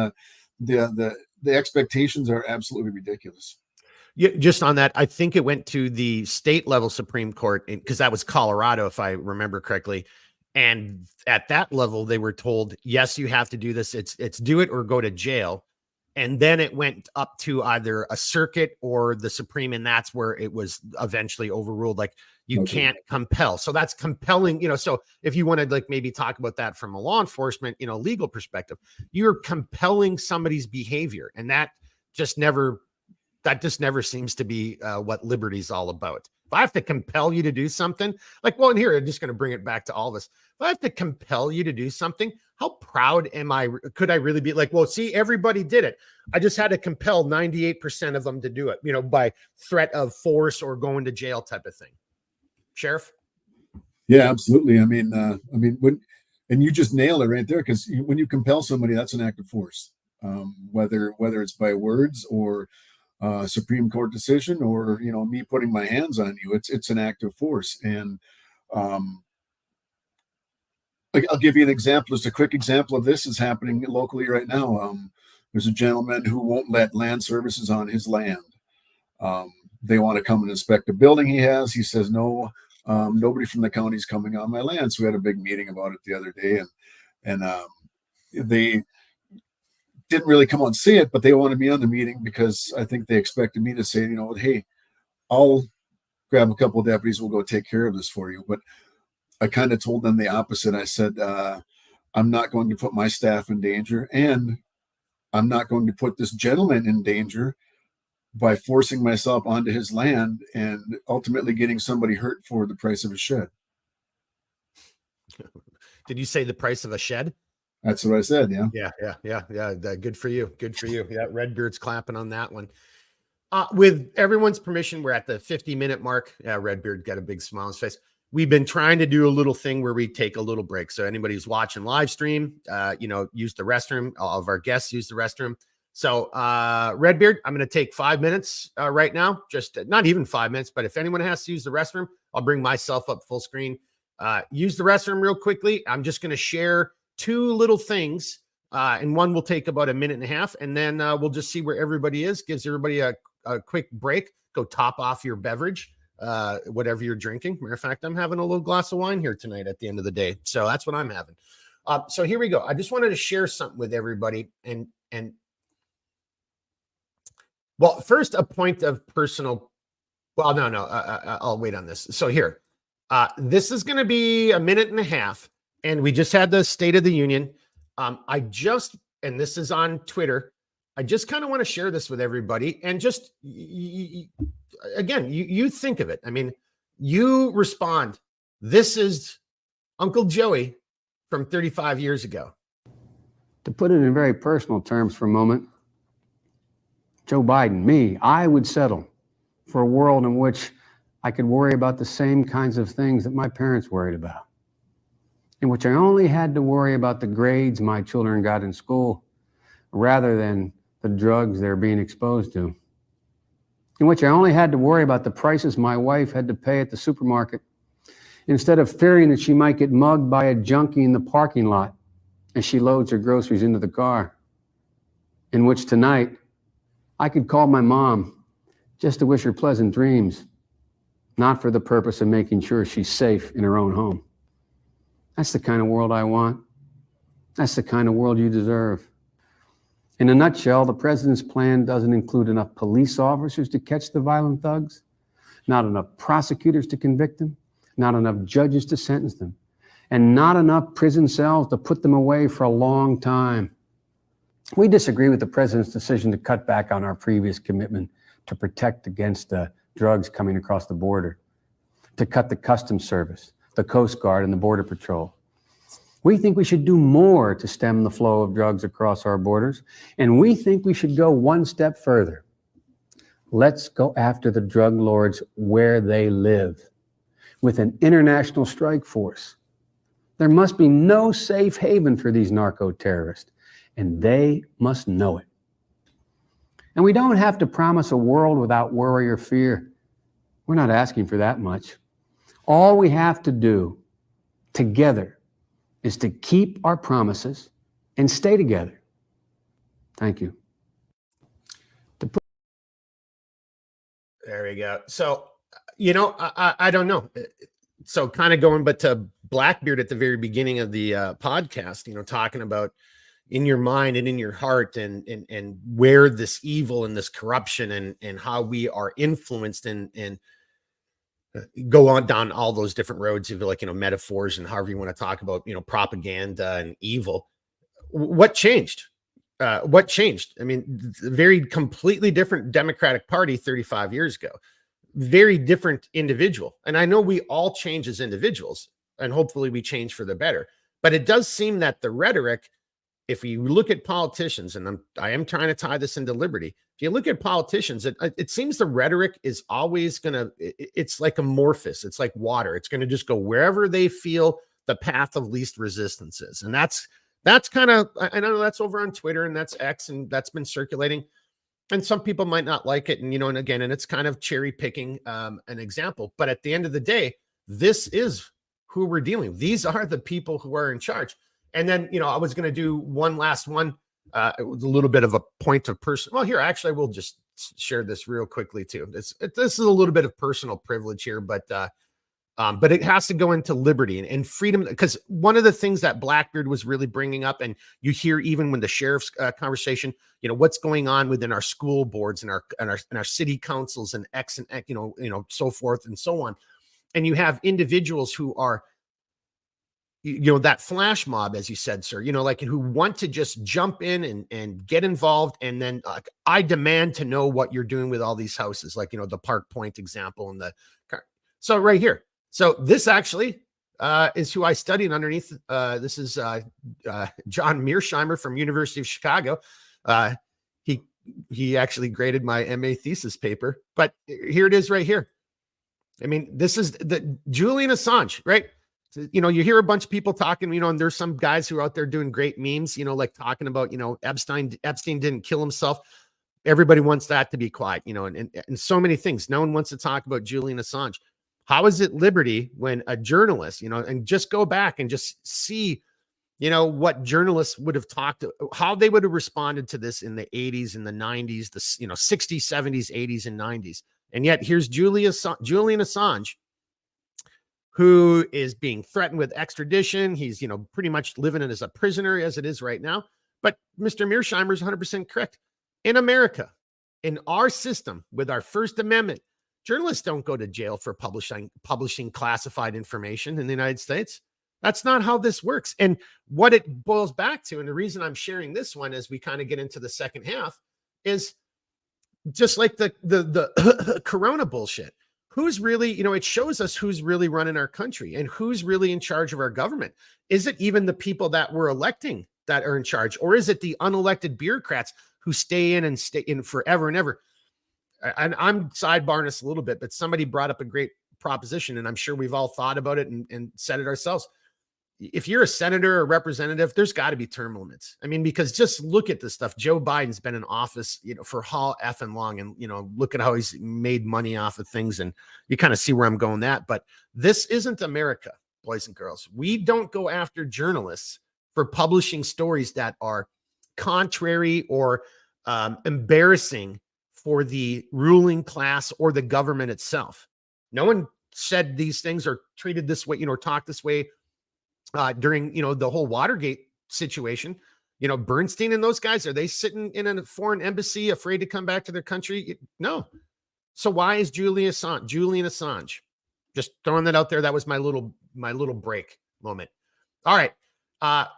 the expectations are absolutely ridiculous. Yeah, just on that, I think it went to the state level Supreme Court because that was Colorado, if I remember correctly. And at that level, they were told, yes, you have to do this. It's do it or go to jail. And then it went up to either a circuit or the Supreme, and that's where it was eventually overruled. Like you can't compel. So that's compelling, so if you want to like maybe talk about that from a law enforcement, legal perspective, you're compelling somebody's behavior, and that just never that just never seems to be what liberty's all about. If I have to compel you to do something, like, well, and here, I'm just going to bring it back to all of us. If I have to compel you to do something, how proud am I? Could I really be like, well, see, everybody did it. I just had to compel 98% of them to do it, by threat of force or going to jail type of thing. Sheriff? Yeah, absolutely. I mean, and you just nail it right there, because when you compel somebody, that's an act of force, whether it's by words or Supreme Court decision, or me putting my hands on you. It's an act of force. And I'll give you an example. Just a quick example of this is happening locally right now. There's a gentleman who won't let land services on his land. They want to come and inspect the building he has. He says, no, nobody from the county's coming on my land. So we had a big meeting about it the other day, and they didn't really come out and say it, but they wanted me on the meeting because I think they expected me to say, hey, I'll grab a couple of deputies. We'll go take care of this for you. But I kind of told them the opposite. I said, I'm not going to put my staff in danger, and I'm not going to put this gentleman in danger by forcing myself onto his land and ultimately getting somebody hurt for the price of a shed. Did you say the price of a shed? That's what I said. Yeah. Yeah. Good for you. Good for you. Yeah. Redbeard's clapping on that one. With everyone's permission, we're at the 50-minute mark. Yeah. Redbeard got a big smile on his face. We've been trying to do a little thing where we take a little break. So anybody who's watching live stream, use the restroom. All of our guests use the restroom. So Redbeard, I'm going to take 5 minutes right now. Just not even 5 minutes, but if anyone has to use the restroom, I'll bring myself up full screen. Use the restroom real quickly. I'm just going to share 2 little things, and one will take about a minute and a half, and then we'll just see where everybody is. Gives everybody a quick break. Go top off your beverage, whatever you're drinking. Matter of fact, I'm having a little glass of wine here tonight at the end of the day, so that's what I'm having. So here we go. I just wanted to share something with everybody, and well, first a point of personal. Well, no, I'll wait on this. So here, this is going to be a minute and a half. And we just had the State of the Union. And this is on Twitter. I just kind of want to share this with everybody. And just, again, you think of it. I mean, you respond. This is Uncle Joey from 35 years ago. To put it in very personal terms for a moment, Joe Biden, I would settle for a world in which I could worry about the same kinds of things that my parents worried about, in which I only had to worry about the grades my children got in school rather than the drugs they're being exposed to, in which I only had to worry about the prices my wife had to pay at the supermarket instead of fearing that she might get mugged by a junkie in the parking lot as she loads her groceries into the car, in which tonight I could call my mom just to wish her pleasant dreams, not for the purpose of making sure she's safe in her own home. That's the kind of world I want. That's the kind of world you deserve. In a nutshell, the president's plan doesn't include enough police officers to catch the violent thugs, not enough prosecutors to convict them, not enough judges to sentence them, and not enough prison cells to put them away for a long time. We disagree with the president's decision to cut back on our previous commitment to protect against drugs coming across the border, to cut the Customs Service, the Coast Guard, and the Border Patrol. We think we should do more to stem the flow of drugs across our borders, and we think we should go one step further. Let's go after the drug lords where they live, with an international strike force. There must be no safe haven for these narco-terrorists, and they must know it. And we don't have to promise a world without worry or fear. We're not asking for that much. All we have to do together is to keep our promises and stay together. Thank you. There we go. So, I don't know. So kind of going, but to Blackbeard at the very beginning of the podcast, talking about in your mind and in your heart and where this evil and this corruption and how we are influenced and go on down all those different roads of metaphors and however you want to talk about, propaganda and evil. What changed? what changed? I mean, very completely different Democratic Party 35 years ago, very different individual. And I know we all change as individuals, and hopefully we change for the better. But it does seem that the rhetoric, if you look at politicians, and I am trying to tie this into liberty. If you look at politicians, it seems the rhetoric is always going to, it's like amorphous. It's like water. It's going to just go wherever they feel the path of least resistance is. And that's kind of, I know that's over on Twitter and that's X and that's been circulating. And some people might not like it. And, and again, and it's kind of cherry picking an example. But at the end of the day, this is who we're dealing with. These are the people who are in charge. And then, I was going to do one last one. It was a little bit of a point of person. Well, here, actually, I will just share this real quickly too. This is a little bit of personal privilege here, but it has to go into liberty and freedom. Because one of the things that Blackbeard was really bringing up, and you hear even when the sheriff's conversation, what's going on within our school boards and our city councils and X and X, so forth and so on. And you have individuals who are, that flash mob, as you said, sir, like who want to just jump in and get involved. And then I demand to know what you're doing with all these houses, like, the Park Point example and so right here. So this actually is who I studied underneath. This is John Mearsheimer from University of Chicago. He actually graded my MA thesis paper, but here it is right here. I mean, this is the Julian Assange, right? You hear a bunch of people talking, and there's some guys who are out there doing great memes, like talking about, Epstein didn't kill himself. Everybody wants that to be quiet, and so many things. No one wants to talk about Julian Assange. How is it liberty when a journalist, and just go back and just see, what journalists would have talked, how they would have responded to this in the 80s and the 90s, the 60s, 70s, 80s, and 90s. And yet here's Julian Assange, who is being threatened with extradition. He's, pretty much living as a prisoner as it is right now. But Mr. Mearsheimer is 100% correct. In America, in our system, with our First Amendment, journalists don't go to jail for publishing classified information in the United States. That's not how this works. And what it boils back to, and the reason I'm sharing this one as we kind of get into the second half, is just like the Corona bullshit. Who's really, it shows us who's really running our country and who's really in charge of our government. Is it even the people that we're electing that are in charge? Or is it the unelected bureaucrats who stay in forever and ever? And I'm sidebarring this a little bit, but somebody brought up a great proposition, and I'm sure we've all thought about it and said it ourselves. If you're a senator or representative, there's got to be term limits. I mean, because just look at this stuff. Joe Biden's been in office, for how effing long, and, look at how he's made money off of things. And you kind of see where I'm going that, but this isn't America, boys and girls. We don't go after journalists for publishing stories that are contrary or embarrassing for the ruling class or the government itself. No one said these things or treated this way, or talked this way during, the whole Watergate situation. Bernstein and those guys, are they sitting in a foreign embassy afraid to come back to their country? No. So why is Julian Assange? Just throwing that out there. That was my little break moment. All right.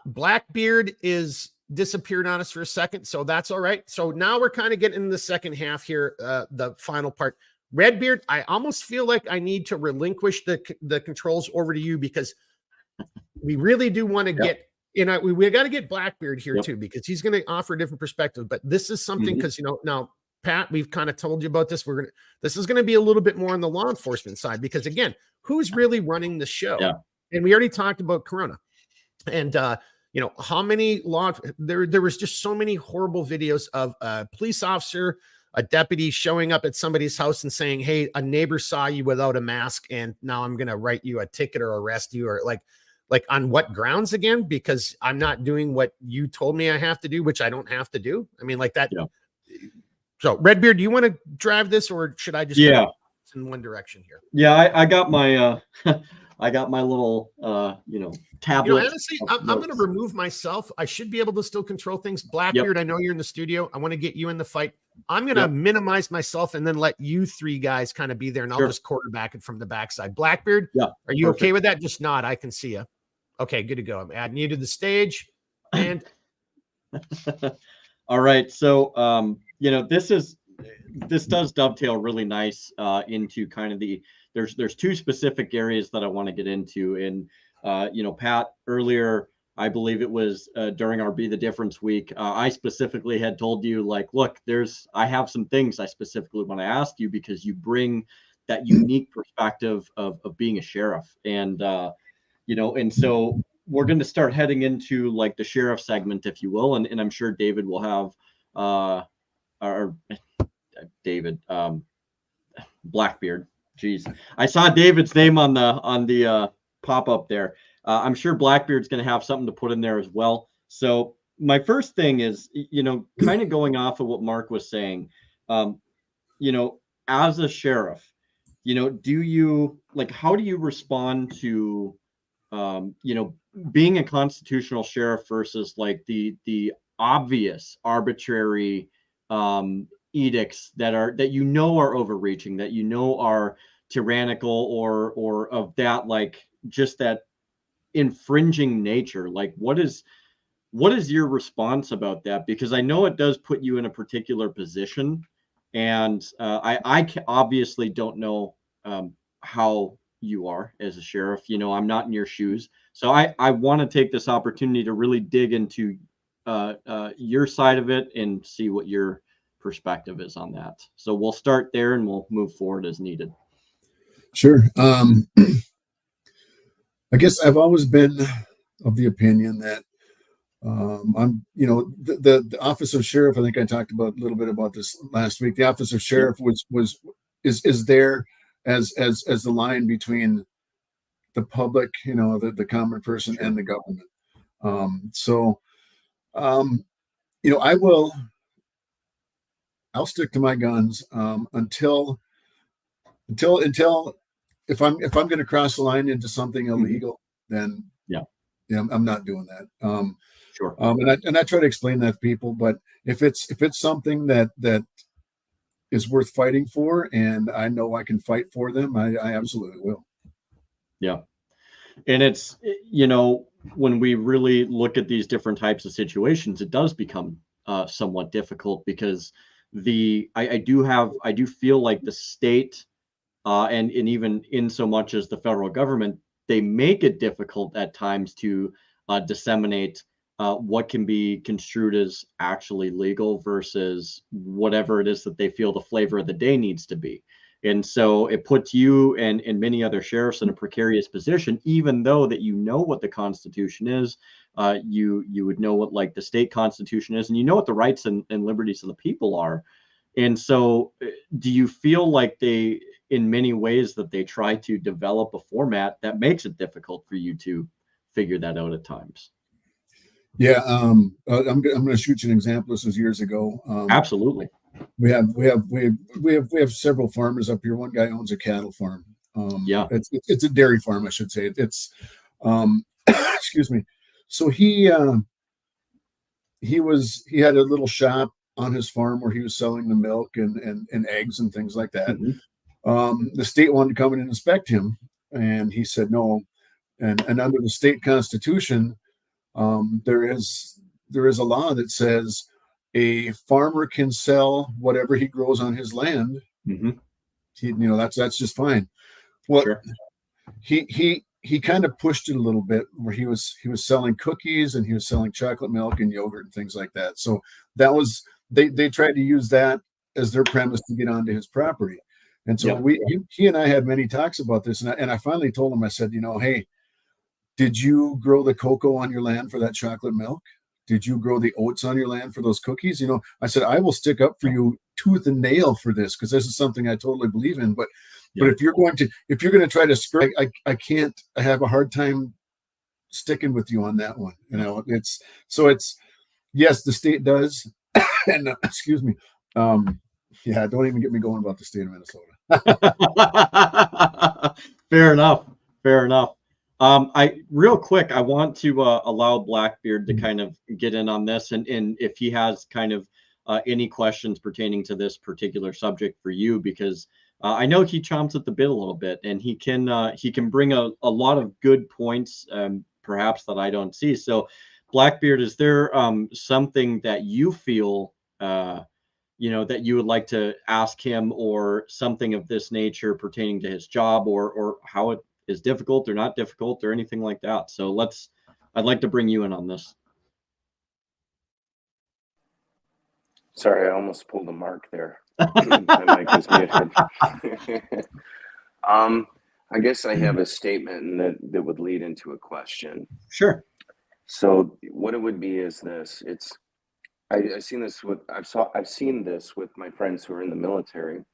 Blackbeard is disappeared on us for a second, so that's all right. So now we're kind of getting in the second half here, the final part. Redbeard, I almost feel like I need to relinquish the controls over to you, because we really do want to get, we got to get Blackbeard here too, because he's going to offer a different perspective. But this is something, because, now, Pat, we've kind of told you about this. This is going to be a little bit more on the law enforcement side, because again, who's really running the show? Yeah. And we already talked about Corona, and, how many there was just so many horrible videos of a police officer, a deputy showing up at somebody's house and saying, hey, a neighbor saw you without a mask, and now I'm going to write you a ticket or arrest you, or like on what grounds again? Because I'm not doing what you told me I have to do, which I don't have to do. I mean, like that. Yeah. So Redbeard, do you want to drive this, or should I just go in one direction here? Yeah, I got my I got my little tablet. Honestly, I'm going to remove myself. I should be able to still control things. Blackbeard, I know you're in the studio. I want to get you in the fight. I'm going to minimize myself and then let you three guys kind of be there, and I'll just quarterback it from the backside. Blackbeard, are you okay with that? Just nod. I can see you. Okay, good to go. I'm adding you to the stage. And All right. So, this does dovetail really nice into kind of there's two specific areas that I want to get into. And, Pat, earlier, I believe it was during our Be the Difference week, I specifically had told you, like, look, I have some things I specifically want to ask you because you bring that unique perspective of being a sheriff. And so we're going to start heading into like the sheriff segment, if you will. And I'm sure David will have, or David, Blackbeard. Geez, I saw David's name on the pop up there. I'm sure Blackbeard's going to have something to put in there as well. So my first thing is, kind of going off of what Mark was saying, as a sheriff, how do you respond to, being a constitutional sheriff versus like the obvious arbitrary edicts that are overreaching, that are tyrannical or of that, like, just that infringing nature? Like, what is your response about that? Because I know it does put you in a particular position, and I obviously don't know how you are as a sheriff. I'm not in your shoes, so I want to take this opportunity to really dig into your side of it and see what your perspective is on that. So we'll start there and we'll move forward as needed. Sure. I guess I've always been of the opinion that I'm, the office of sheriff. I think I talked about a little bit about this last week. The office of sheriff is there as the line between the public, the common person, and the government. I'll stick to my guns until if I'm going to cross the line into something illegal, then I'm not doing that. Sure. And I try to explain that to people, but if it's something that is worth fighting for, and I know I can fight for them, I absolutely will. Yeah. And it's, when we really look at these different types of situations, it does become somewhat difficult because I do feel like the state and even in so much as the federal government, they make it difficult at times to disseminate what can be construed as actually legal versus whatever it is that they feel the flavor of the day needs to be. And so it puts you and many other sheriffs in a precarious position, even though that what the Constitution is, you would know what like the state constitution is, and what the rights and liberties of the people are. And so do you feel like in many ways that they try to develop a format that makes it difficult for you to figure that out at times? Yeah, I'm going to shoot you an example. This was years ago. Absolutely. We have several farmers up here. One guy owns a cattle farm. It's a dairy farm, I should say. It's excuse me. So he had a little shop on his farm where he was selling the milk and eggs and things like that. Mm-hmm. The state wanted to come in and inspect him, and he said no. And under the state constitution, there is a law that says a farmer can sell whatever he grows on his land. Mm-hmm. That's just fine. Well, sure. He kind of pushed it a little bit where he was selling cookies and he was selling chocolate milk and yogurt and things like that. So that was they tried to use that as their premise to get onto his property. And so he and I had many talks about this, and I finally told him, I said, hey, did you grow the cocoa on your land for that chocolate milk? Did you grow the oats on your land for those cookies? I said, I will stick up for you tooth and nail for this, because this is something I totally believe in. But if you're going to try to skirt, I have a hard time sticking with you on that one. It's yes, the state does. And excuse me. Don't even get me going about the state of Minnesota. Fair enough. Real quick, I want to allow Blackbeard to kind of get in on this, and if he has kind of any questions pertaining to this particular subject for you, because I know he chomps at the bit a little bit, and he can bring a lot of good points, perhaps that I don't see. So, Blackbeard, is there something that you feel that you would like to ask him, or something of this nature pertaining to his job, or how it is difficult or not difficult or anything like that? So I'd like to bring you in on this. Sorry, I almost pulled a mark there. My mic was muted. I guess I have a statement that would lead into a question. Sure. So what it would be is this: I've seen this with my friends who are in the military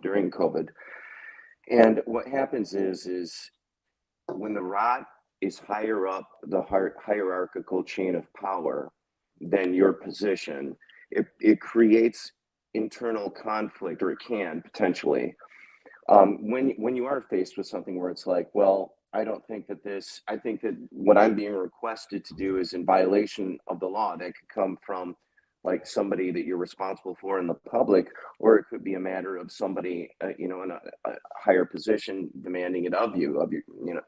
during COVID, and what happens is when the rot is higher up the hierarchical chain of power than your position, it creates internal conflict, or it can potentially. When you are faced with something where it's like, well, I think that what I'm being requested to do is in violation of the law, that could come from like somebody that you're responsible for in the public, or it could be a matter of somebody, in a higher position demanding it of you.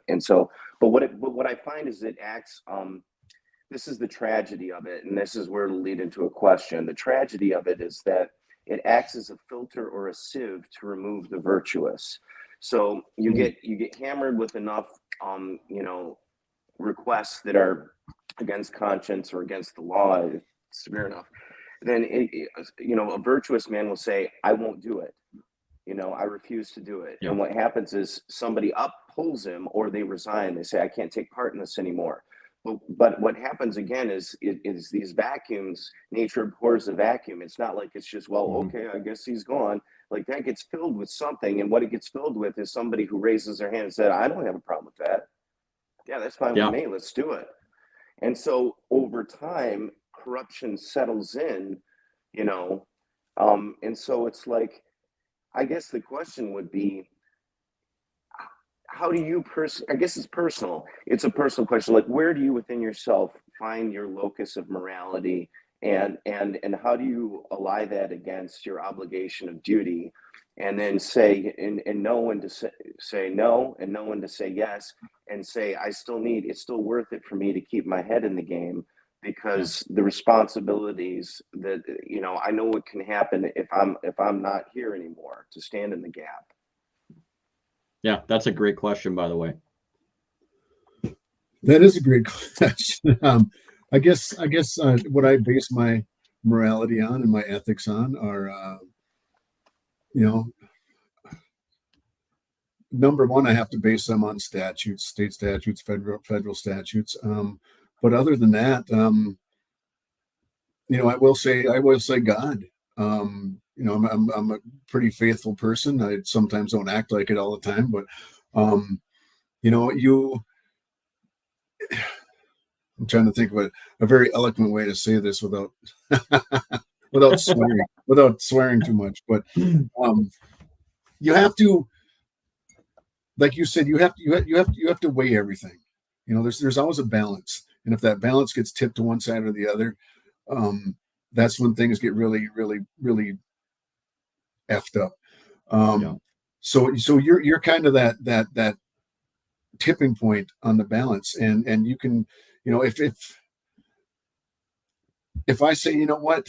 And so, but what I find is it acts, this is the tragedy of it, and this is where it'll lead into a question. The tragedy of it is that it acts as a filter or a sieve to remove the virtuous. So you get hammered with enough, requests that are against conscience or against the law, severe enough. Then a virtuous man will say, "I won't do it. I refuse to do it." Yeah. And what happens is somebody pulls him, or they resign. They say, "I can't take part in this anymore." But what happens again is these vacuums, nature abhors a vacuum. It's not like it's just, well, okay, I guess he's gone. Like, that gets filled with something. And what it gets filled with is somebody who raises their hand and said, "I don't have a problem with that. Yeah, that's fine with me. Let's do it." And so over time, corruption settles in, and so it's like, I guess the question would be, how do you I guess it's personal. It's a personal question. Like, where do you within yourself find your locus of morality, and how do you ally that against your obligation of duty, and then say and know when to say no, and know when to say yes, and say it's still worth it for me to keep my head in the game, because the responsibilities that I know what can happen if I'm not here anymore to stand in the gap. Yeah, that's a great question, by the way. That is a great question. I guess what I base my morality on and my ethics on are, number one, I have to base them on statutes, state statutes, federal statutes. But other than that, I will say God. I'm a pretty faithful person. I sometimes don't act like it all the time, but I'm trying to think of a very eloquent way to say this without swearing too much. But you have to, like you said, you have to weigh everything. There's always a balance, and if that balance gets tipped to one side or the other, that's when things get really, really, really effed up. So you're kind of that tipping point on the balance, and you can, if I say, what,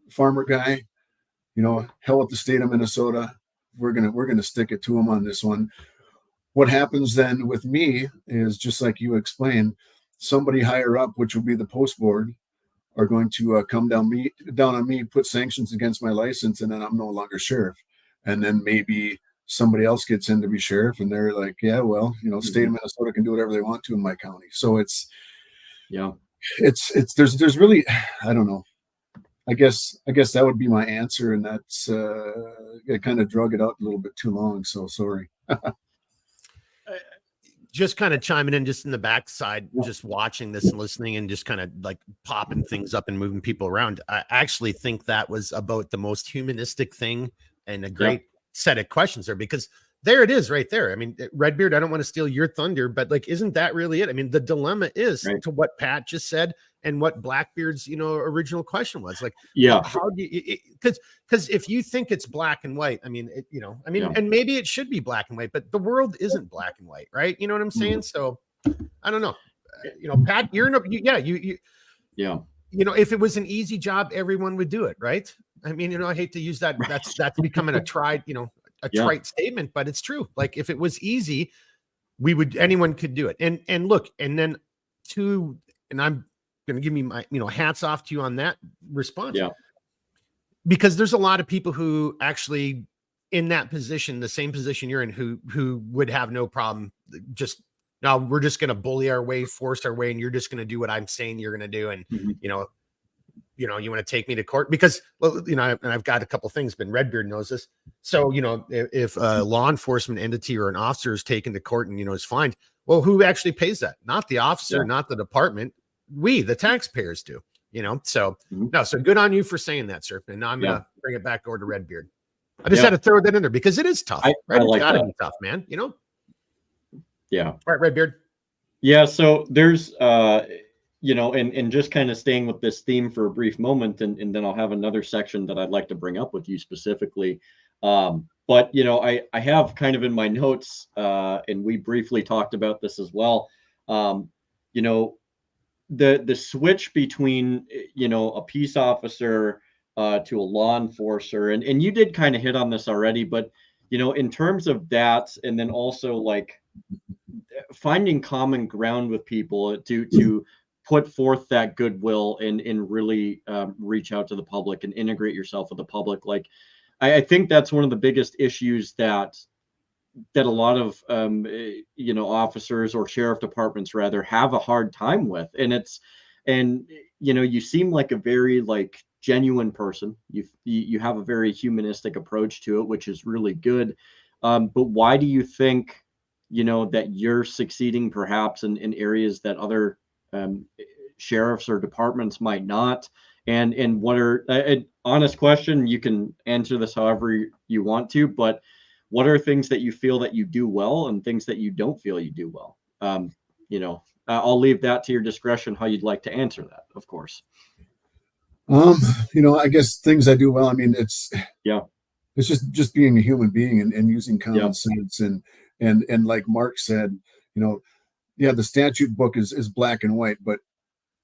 farmer guy, hell with the state of Minnesota, we're gonna stick it to him on this one. What happens then with me is, just like you explained, somebody higher up, which will be the post board, are going to come down on me, put sanctions against my license, and then I'm no longer sheriff. And then maybe somebody else gets in to be sheriff, and they're like, yeah, well, state of Minnesota can do whatever they want to in my county. So it's there's really, I don't know. I guess that would be my answer, and that's I kind of drug it out a little bit too long, so sorry. Just kind of chiming in just in the backside, just watching this and listening and just kind of like popping things up and moving people around. I actually think that was about the most humanistic thing and a great set of questions there, because there it is right there. I mean, Redbeard, I don't want to steal your thunder, but like, isn't that really it? I mean, the dilemma is to what Pat just said and what Blackbeard's, original question was like, how do you, because if you think it's black and white, I mean, and maybe it should be black and white, but the world isn't black and white, right? You know what I'm saying? So I don't know. Pat, you're in a, you Yeah. if it was an easy job, everyone would do it, right? I mean, I hate to use that. That's becoming a tried, trite statement, but it's true. Like if it was easy, anyone could do it. And look, and then and I'm going to give me my, hats off to you on that response. Yeah. Because there's a lot of people who actually in that position, the same position you're in, who would have no problem now we're just going to bully our way, force our way, and you're just going to do what I'm saying you're going to do. And, you want to take me to court because, and I've got a couple things, but Redbeard knows this. So, if a law enforcement entity or an officer is taken to court and, is fined, well, who actually pays that? Not the officer, not the department. We, the taxpayers do, so no, so good on you for saying that, sir. And now I'm going to bring it back over to Redbeard. I just had to throw that in there because it is tough, right? I like it's gotta that. be tough, man. Yeah. All right, Redbeard. Yeah. So there's, and just kind of staying with this theme for a brief moment, and then I'll have another section that I'd like to bring up with you specifically. But, I have kind of in my notes, and we briefly talked about this as well. The switch between, a peace officer to a law enforcer, and you did kind of hit on this already, but, in terms of that, and then also like finding common ground with people to put forth that goodwill and really reach out to the public and integrate yourself with the public. Like, I think that's one of the biggest issues that a lot of, officers or sheriff departments rather have a hard time with. And you seem like a very like genuine person. You have a very humanistic approach to it, which is really good. But why do you think, that you're succeeding perhaps in areas that other sheriffs or departments might not? And what are an honest question? You can answer this however you want to, but what are things that you feel that you do well and things that you don't feel you do well? I'll leave that to your discretion, how you'd like to answer that, of course. I guess things I do well. I mean, it's just being a human being and using common sense and like Mark said, the statute book is black and white, but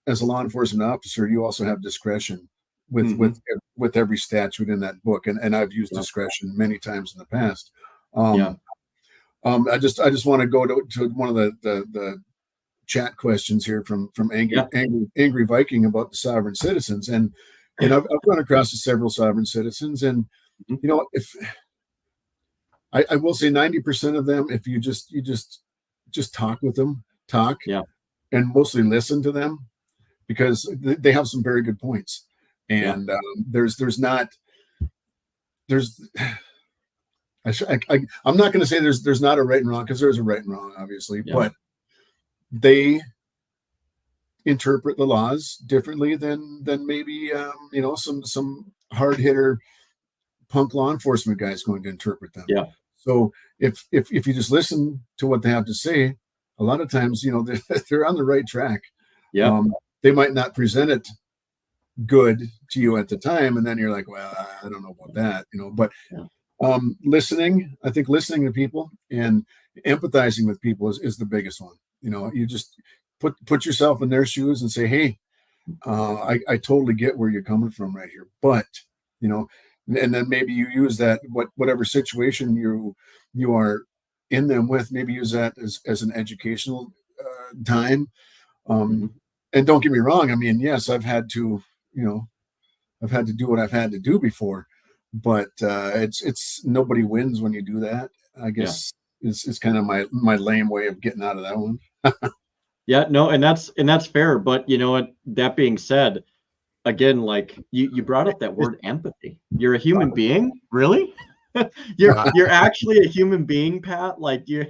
as a law enforcement officer, you also have discretion with every statute in that book, and I've used discretion many times in the past. I just want to go to one of the chat questions here from Angry Viking about the sovereign citizens, and I've run across several sovereign citizens, and if I will say 90% of them, if you just talk with them, and mostly listen to them, because they have some very good points. And I'm not going to say there's not a right and wrong, because there's a right and wrong, obviously, but they interpret the laws differently than maybe some hard hitter punk law enforcement guy is going to interpret them. Yeah. So if you just listen to what they have to say, a lot of times they're on the right track. Yeah. They might not present it good to you at the time, and then you're like, well, I don't know about that, but listening to people and empathizing with people is the biggest one. You just put yourself in their shoes and say, hey, I totally get where you're coming from right here, but and then maybe you use that whatever situation you are in them with, maybe use that as an educational time. And don't get me wrong, I mean, yes, I've had to do what I've had to do before, but it's nobody wins when you do that. I guess it's kind of my lame way of getting out of that one. And that's fair. But that being said, again, like you brought up that word empathy. You're a human being, really? You're actually a human being, Pat. Like you.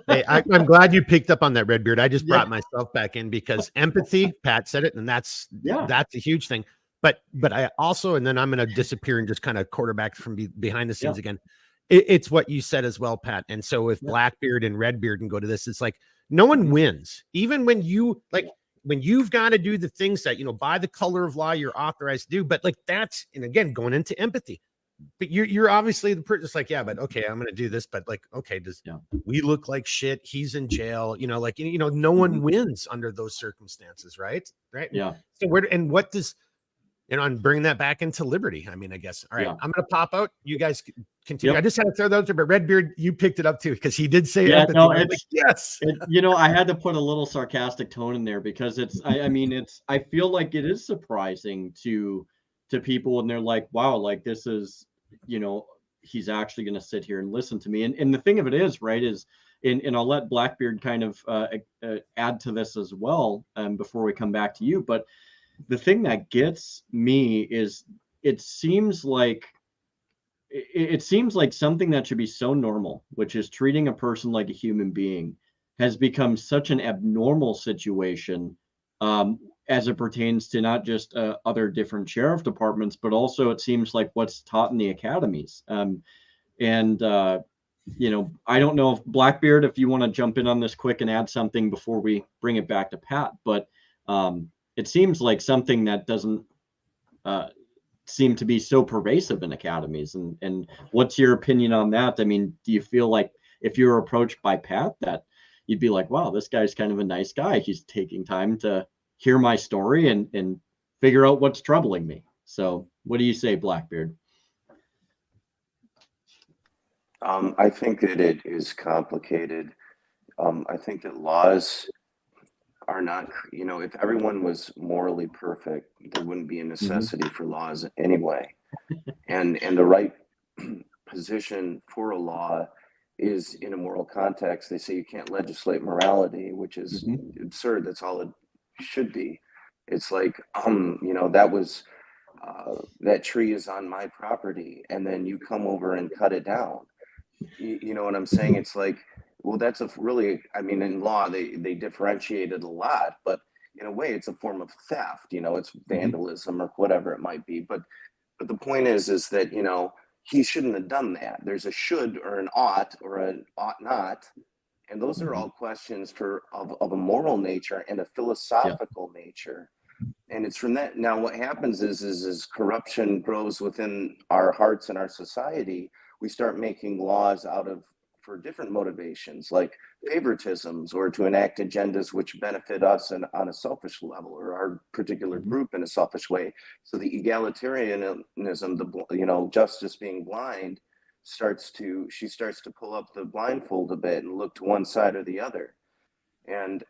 Hey, I'm glad you picked up on that, Redbeard. I just brought myself back in because empathy, Pat said it, and that's a huge thing. But I also, and then I'm going to disappear and just kind of quarterback from behind the scenes again. It's what you said as well, Pat. And so if Blackbeard and Redbeard can go to this, it's like no one wins. Even when when you've got to do the things that, by the color of law, you're authorized to do. But like and again, going into empathy, but you're obviously the person. It's like, yeah, but okay, I'm gonna do this, but like, okay, does Yeah. we look like shit? He's in jail, like no one Mhm. wins under those circumstances, right? Right. Yeah. So and what does and bring that back into liberty? I mean, I guess. All right, Yeah. I'm gonna pop out. You guys continue. Yep. I just had to throw those, but Redbeard, you picked it up too because he did say Yeah, empathy. no, I was like, yes. I had to put a little sarcastic tone in there because I mean, I feel like it is surprising to people when they're like, wow, like this is, he's actually going to sit here and listen to me. And the thing of it is, right, and I'll let Blackbeard kind of add to this as well before we come back to you. But the thing that gets me is it seems like something that should be so normal, which is treating a person like a human being, has become such an abnormal situation as it pertains to not just other different sheriff departments, but also it seems like what's taught in the academies. And I don't know if Blackbeard, if you want to jump in on this quick and add something before we bring it back to Pat, but it seems like something that doesn't seem to be so pervasive in academies. And what's your opinion on that? I mean, do you feel like if you were approached by Pat that you'd be like, wow, this guy's kind of a nice guy. He's taking time to hear my story and figure out what's troubling me. So what do you say, Blackbeard? I think that it is complicated. I think that laws are not, if everyone was morally perfect, there wouldn't be a necessity for laws anyway. And the right position for a law is in a moral context. They say you can't legislate morality, which is absurd. That's all it should be. It's like, that was, that tree is on my property, and then you come over and cut it down. You know what I'm saying? It's like, well, that's I mean, in law, they differentiate it a lot, but in a way, it's a form of theft. It's vandalism or whatever it might be. But the point is that, he shouldn't have done that. There's a should or an ought or an ought not. And those are all questions of a moral nature and a philosophical nature. And it's from that. Now, what happens is corruption grows within our hearts and our society. We start making laws for different motivations, like favoritisms, or to enact agendas which benefit us on a selfish level, or our particular group in a selfish way. So the egalitarianism, justice being blind, she starts to pull up the blindfold a bit and look to one side or the other. And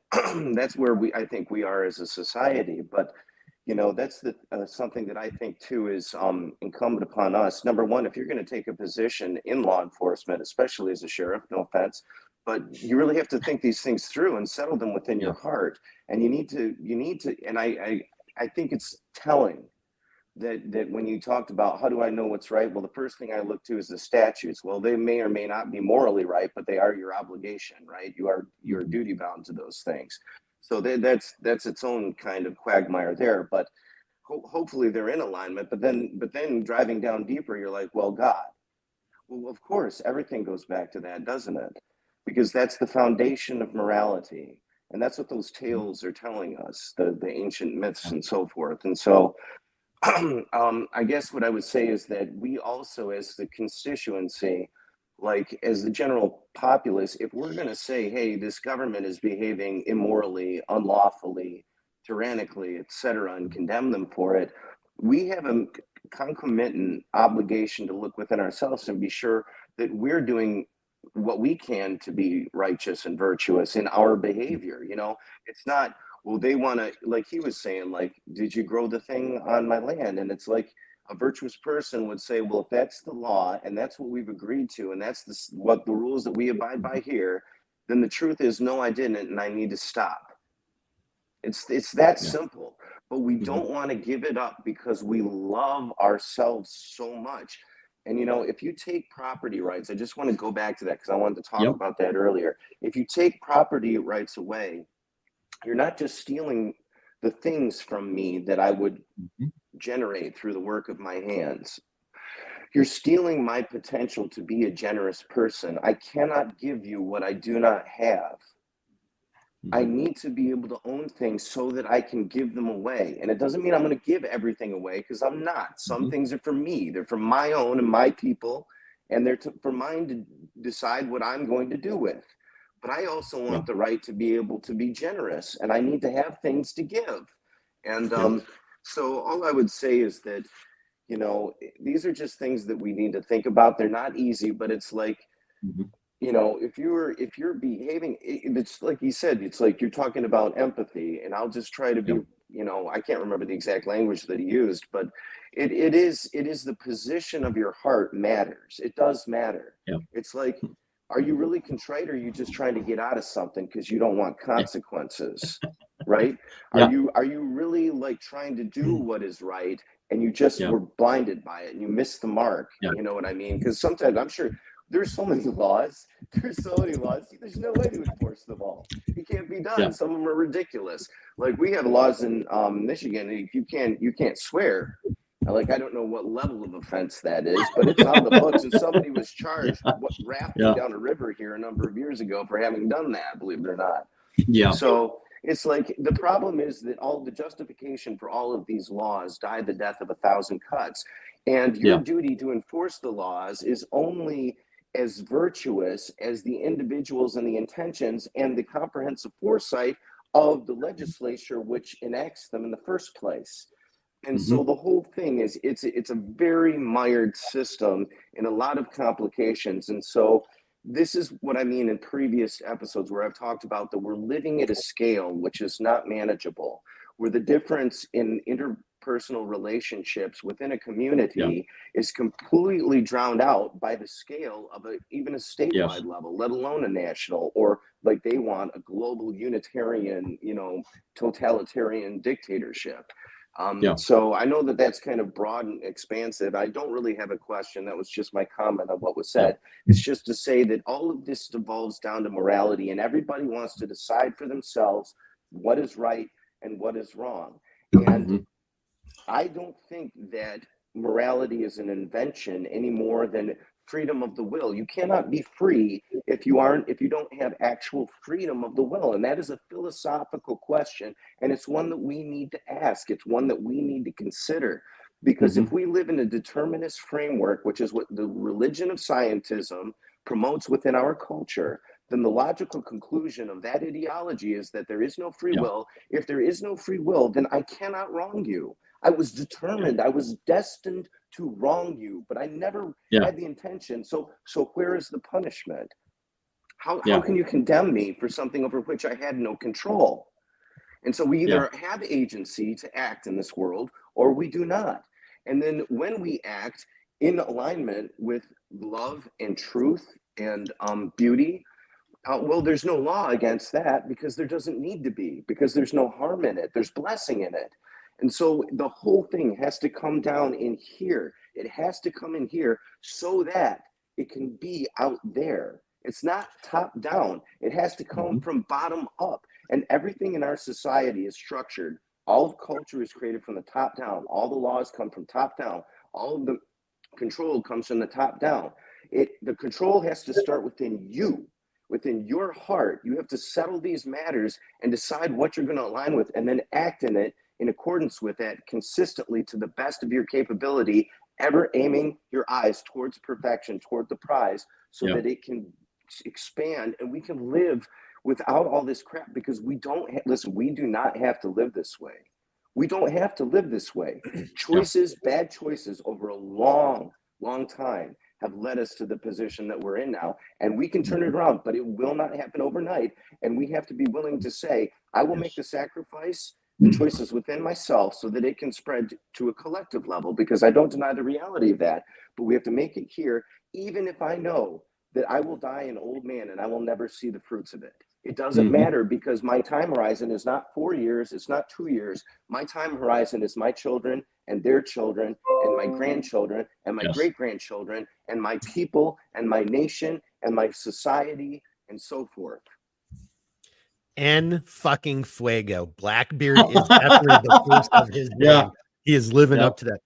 that's where I think we are as a society. But that's something that I think too is incumbent upon us. Number one, if you're going to take a position in law enforcement, especially as a sheriff, no offense, but you really have to think these things through and settle them within your heart. And you need to, and I think it's telling that when you talked about how do I know what's right? Well, the first thing I look to is the statutes. Well, they may or may not be morally right, but they are your obligation, right? You're duty bound to those things. So that's its own kind of quagmire there. But hopefully they're in alignment. But then driving down deeper, you're like, well, God. Well, of course, everything goes back to that, doesn't it? Because that's the foundation of morality. And that's what those tales are telling us, the ancient myths and so forth. And so I guess what I would say is that we also, as the constituency, like as the general populace, if we're going to say, hey, this government is behaving immorally, unlawfully, tyrannically, etc., and condemn them for it, we have a concomitant obligation to look within ourselves and be sure that we're doing what we can to be righteous and virtuous in our behavior. It's not, well, they want to, like he was saying, like, did you grow the thing on my land? And it's like a virtuous person would say, well, if that's the law and that's what we've agreed to, and that's what the rules that we abide by here, then the truth is, no, I didn't, and I need to stop. It's that simple. But we don't want to give it up because we love ourselves so much. And if you take property rights, I just want to go back to that because I wanted to talk about that earlier. If you take property rights away, you're not just stealing the things from me that I would generate through the work of my hands. You're stealing my potential to be a generous person. I cannot give you what I do not have. I need to be able to own things so that I can give them away. And it doesn't mean I'm going to give everything away, because I'm not. Some things are for me. They're for my own and my people, and they're for mine to decide what I'm going to do with. But I also want the right to be able to be generous, and I need to have things to give. And so all I would say is that, you know, these are just things that we need to think about. They're not easy, but it's like, you know, if you're behaving, it's like you said, it's like you're talking about empathy, and I'll just try to be, you know, I can't remember the exact language that he used, but it is the position of your heart matters. It does matter. It's like, are you really contrite, or are you just trying to get out of something because you don't want consequences, right? Are you really like trying to do what is right, and you just were blinded by it and you missed the mark? You know what I mean? Because sometimes I'm sure there's so many laws. There's no way to enforce them all. It can't be done. Some of them are ridiculous. Like, we have laws in Michigan. You can't swear. Like, I don't know what level of offense that is, but it's on the books, and somebody was charged rafting down a river here a number of years ago for having done that, believe it or not. So it's like, the problem is that all the justification for all of these laws died the death of 1,000 cuts. And your duty to enforce the laws is only as virtuous as the individuals and the intentions and the comprehensive foresight of the legislature which enacts them in the first place. And so the whole thing is, it's a very mired system and a lot of complications. And so this is what I mean in previous episodes where I've talked about that we're living at a scale which is not manageable, where the difference in interpersonal relationships within a community is completely drowned out by the scale of even a statewide level, let alone a national, or like they want a global unitarian, you know, totalitarian dictatorship. So I know that that's kind of broad and expansive. I don't really have a question. That was just my comment on what was said. It's just to say that all of this devolves down to morality, and everybody wants to decide for themselves what is right and what is wrong. And I don't think that morality is an invention any more than freedom of the will. You cannot be free if you don't have actual freedom of the will. And that is a philosophical question. And it's one that we need to ask. It's one that we need to consider. Because if we live in a determinist framework, which is what the religion of scientism promotes within our culture, then the logical conclusion of that ideology is that there is no free will. If there is no free will, then I cannot wrong you. I was determined, I was destined to wrong you, but I never had the intention. So where is the punishment? How can you condemn me for something over which I had no control? And so we either have agency to act in this world, or we do not. And then when we act in alignment with love and truth and beauty, well, there's no law against that, because there doesn't need to be, because there's no harm in it. There's blessing in it. And so the whole thing has to come down in here. It has to come in here so that it can be out there. It's not top down. It has to come from bottom up. And everything in our society is structured. All of culture is created from the top down. All the laws come from top down. All of the control comes from the top down. The control has to start within you. Within your heart, you have to settle these matters and decide what you're going to align with, and then act in it in accordance with that consistently to the best of your capability, ever aiming your eyes towards perfection, toward the prize, so that it can expand and we can live without all this crap, because we don't listen, we do not have to live this way. We don't have to live this way. Choices, bad choices over a long time have led us to the position that we're in now, and we can turn it around, but it will not happen overnight. And we have to be willing to say, I will make the sacrifice, the choices within myself, so that it can spread to a collective level, because I don't deny the reality of that, but we have to make it here, even if I know that I will die an old man and I will never see the fruits of it. It doesn't matter, because my time horizon is not 4 years, it's not 2 years. My time horizon is my children and their children and my grandchildren and my great-grandchildren and my people and my nation and my society and so forth. En fucking fuego. Blackbeard is definitely the first of his name. He is living up to that.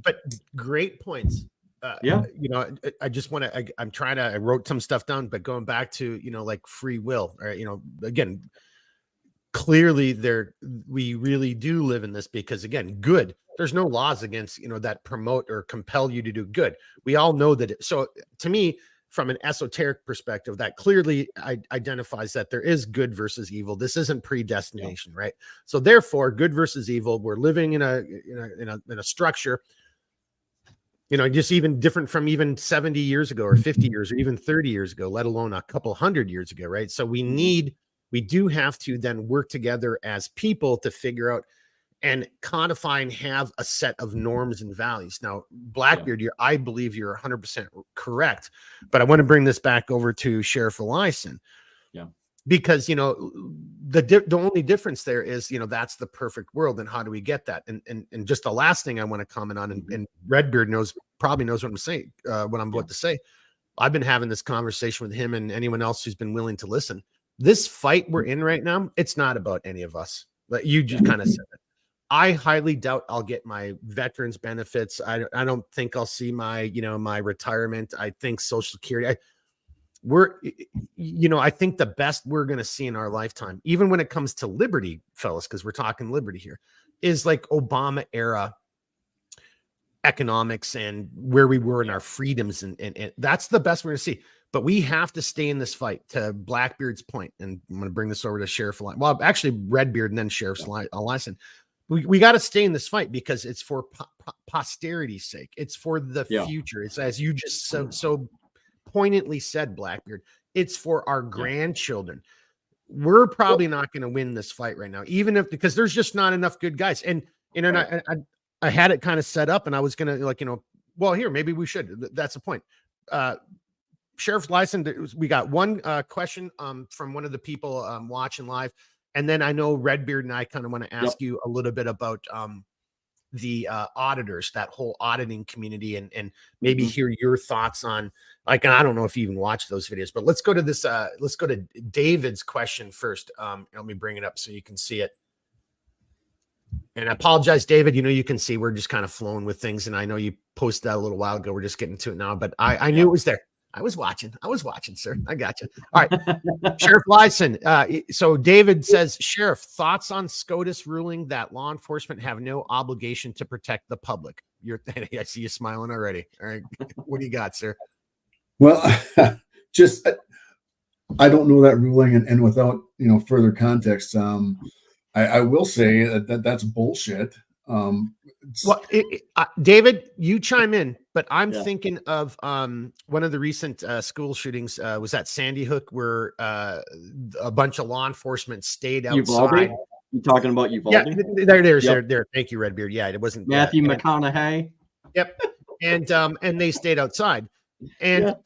But great points. You know, I just want to, I wrote some stuff down, but going back to, you know, like free will, or, you know, again, clearly we really do live in this, because again, good, there's no laws against, that promote or compel you to do good. We all know that. So to me, from an esoteric perspective, that clearly identifies that there is good versus evil. This isn't predestination, right? So therefore, good versus evil, we're living in a structure, just even different from even 70 years ago or 50 years or even 30 years ago, let alone a couple hundred years ago, right? So we do have to then work together as people to figure out and codify and have a set of norms and values. Now, Blackbeard, I believe you're 100% correct, but I want to bring this back over to Sheriff Eliason. Yeah. Because, the only difference there is, that's the perfect world. And how do we get that? And just the last thing I want to comment on, and Redbeard probably knows what I'm saying, what I'm about to say. I've been having this conversation with him and anyone else who's been willing to listen. This fight we're in right now, it's not about any of us. But you just kind of said it. I highly doubt I'll get my veterans benefits. I don't think I'll see my, my retirement. I think Social Security, I think the best we're going to see in our lifetime, even when it comes to liberty, fellas, because we're talking liberty here, is like Obama era economics and where we were in our freedoms. And that's the best we're going to see. But we have to stay in this fight, to Blackbeard's point. And I'm going to bring this over to Sheriff. Well, actually Redbeard and then Sheriff Eliason. We got to stay in this fight because it's for posterity's sake. It's for the future. It's, as you just so poignantly said, Blackbeard, it's for our grandchildren. We're probably not going to win this fight right now, because there's just not enough good guys. And I had it kind of set up, and I was going to here, maybe we should. That's the point. Sheriff Eliason, we got one question from one of the people watching live. And then I know Redbeard and I kind of want to ask you a little bit about the auditors, that whole auditing community, and maybe hear your thoughts on, I don't know if you even watch those videos, but let's go to this. Let's go to David's question first. Let me bring it up so you can see it. And I apologize, David. You can see we're just kind of flowing with things. And I know you posted that a little while ago. We're just getting to it now, but I knew it was there. I was watching, sir. I got you. All right. Sheriff Eliason. So David says, Sheriff, thoughts on SCOTUS ruling that law enforcement have no obligation to protect the public? I see you smiling already. All right. What do you got, sir? Well, I don't know that ruling, and without, further context, I will say that's bullshit. David, you chime in, but I'm thinking of one of the recent school shootings. Was that Sandy Hook, where a bunch of law enforcement stayed outside? Uvalde? You talking about Uvalde? Yeah, there. Thank you, Redbeard. Yeah, it wasn't Matthew McConaughey. Yep, and they stayed outside. And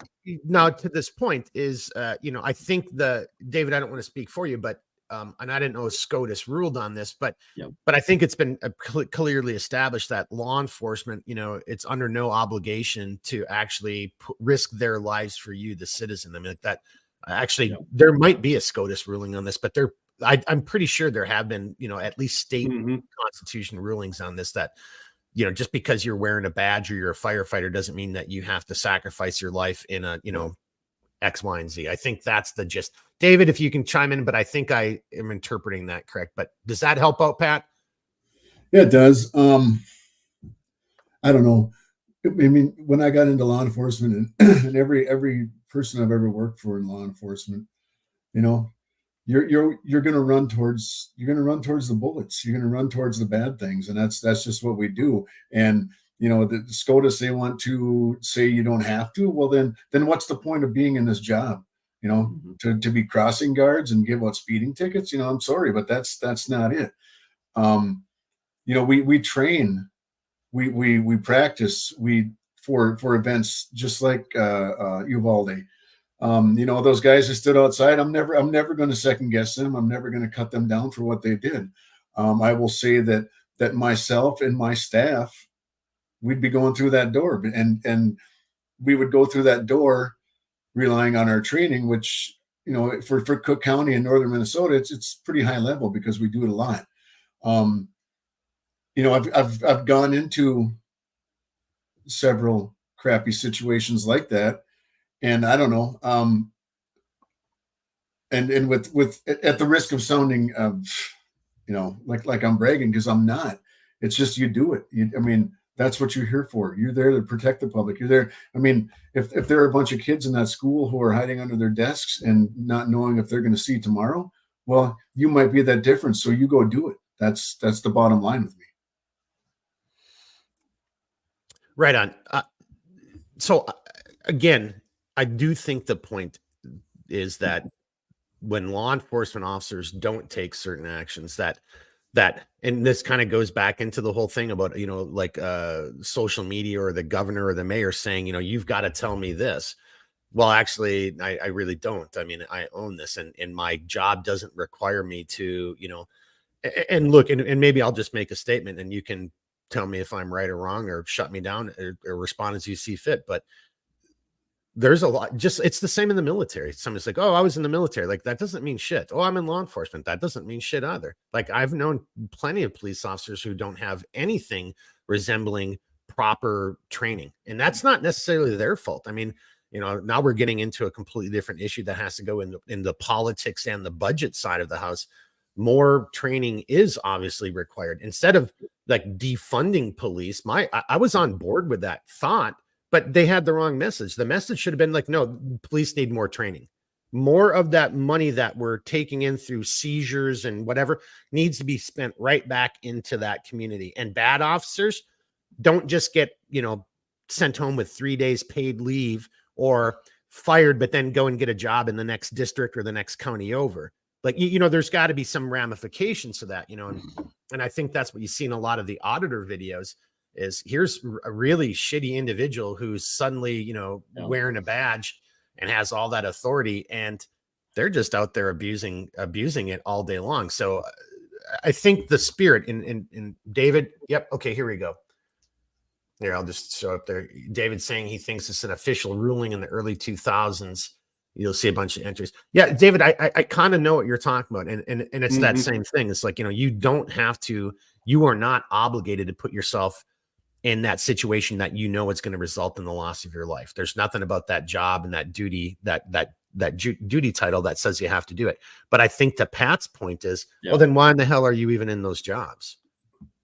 now to this point is, I think David, I don't want to speak for you, but. And I didn't know SCOTUS ruled on this, but I think it's been clearly established that law enforcement, it's under no obligation to actually risk their lives for you, the citizen. I mean, that actually there might be a SCOTUS ruling on this, but I'm pretty sure there have been, at least state constitution rulings on this, that, just because you're wearing a badge or you're a firefighter doesn't mean that you have to sacrifice your life in a, X, Y, and Z. I think that's the gist. David, if you can chime in, but I think I am interpreting that correct. But does that help out, Pat? Yeah, it does. I don't know. I mean, when I got into law enforcement, and every person I've ever worked for in law enforcement, you're going to run towards the bullets. You're going to run towards the bad things, and that's just what we do. And the SCOTUS, they want to say you don't have to. Well, then what's the point of being in this job? To be crossing guards and give out speeding tickets. I'm sorry, but that's not it. We train, we practice, for events just like Uvalde. Those guys who stood outside, I'm never going to second guess them. I'm never going to cut them down for what they did. I will say that myself and my staff, we'd be going through that door, and we would go through that door relying on our training, which, for Cook County in northern Minnesota, it's pretty high level because we do it a lot. I've gone into several crappy situations like that, and I don't know. and with at the risk of sounding, like I'm bragging, because I'm not. It's just you do it. I mean, that's what you're here for. You're there to protect the public. You're there. I mean, if there are a bunch of kids in that school who are hiding under their desks and not knowing if they're going to see tomorrow, well, you might be that difference. So you go do it. That's the bottom line with me. Right on. So again, I do think the point is that when law enforcement officers don't take certain actions, that and this kind of goes back into the whole thing about, like social media or the governor or the mayor saying, you've got to tell me this. Well, actually, I really don't. I mean, I own this, and my job doesn't require me to, and look, and maybe I'll just make a statement and you can tell me if I'm right or wrong, or shut me down, or respond as you see fit. But there's a lot, it's the same in the military. Somebody's like, oh, I was in the military. Like, that doesn't mean shit. Oh, I'm in law enforcement. That doesn't mean shit either. Like, I've known plenty of police officers who don't have anything resembling proper training. And that's not necessarily their fault. I mean, now we're getting into a completely different issue that has to go in the politics and the budget side of the house. More training is obviously required. Instead of like defunding police, I was on board with that thought, but they had the wrong message. The message should have been like, no, police need more training. More of that money that we're taking in through seizures and whatever needs to be spent right back into that community. And bad officers don't just get, sent home with 3 days paid leave or fired, but then go and get a job in the next district or the next county over. Like, there's got to be some ramifications to that, and I think that's what you see in a lot of the auditor videos is here's a really shitty individual who's suddenly, wearing a badge and has all that authority, and they're just out there abusing it all day long. So I think the spirit in David. Yep. Okay. Here we go. Here, I'll just show up there. David saying he thinks it's an official ruling in the early 2000s. You'll see a bunch of entries. Yeah, David, I kind of know what you're talking about. And it's that same thing. It's like, you don't have to, you are not obligated to put yourself in that situation that it's going to result in the loss of your life. There's nothing about that job and that duty, that duty title that says you have to do it. But I think to Pat's point is, well, then why in the hell are you even in those jobs?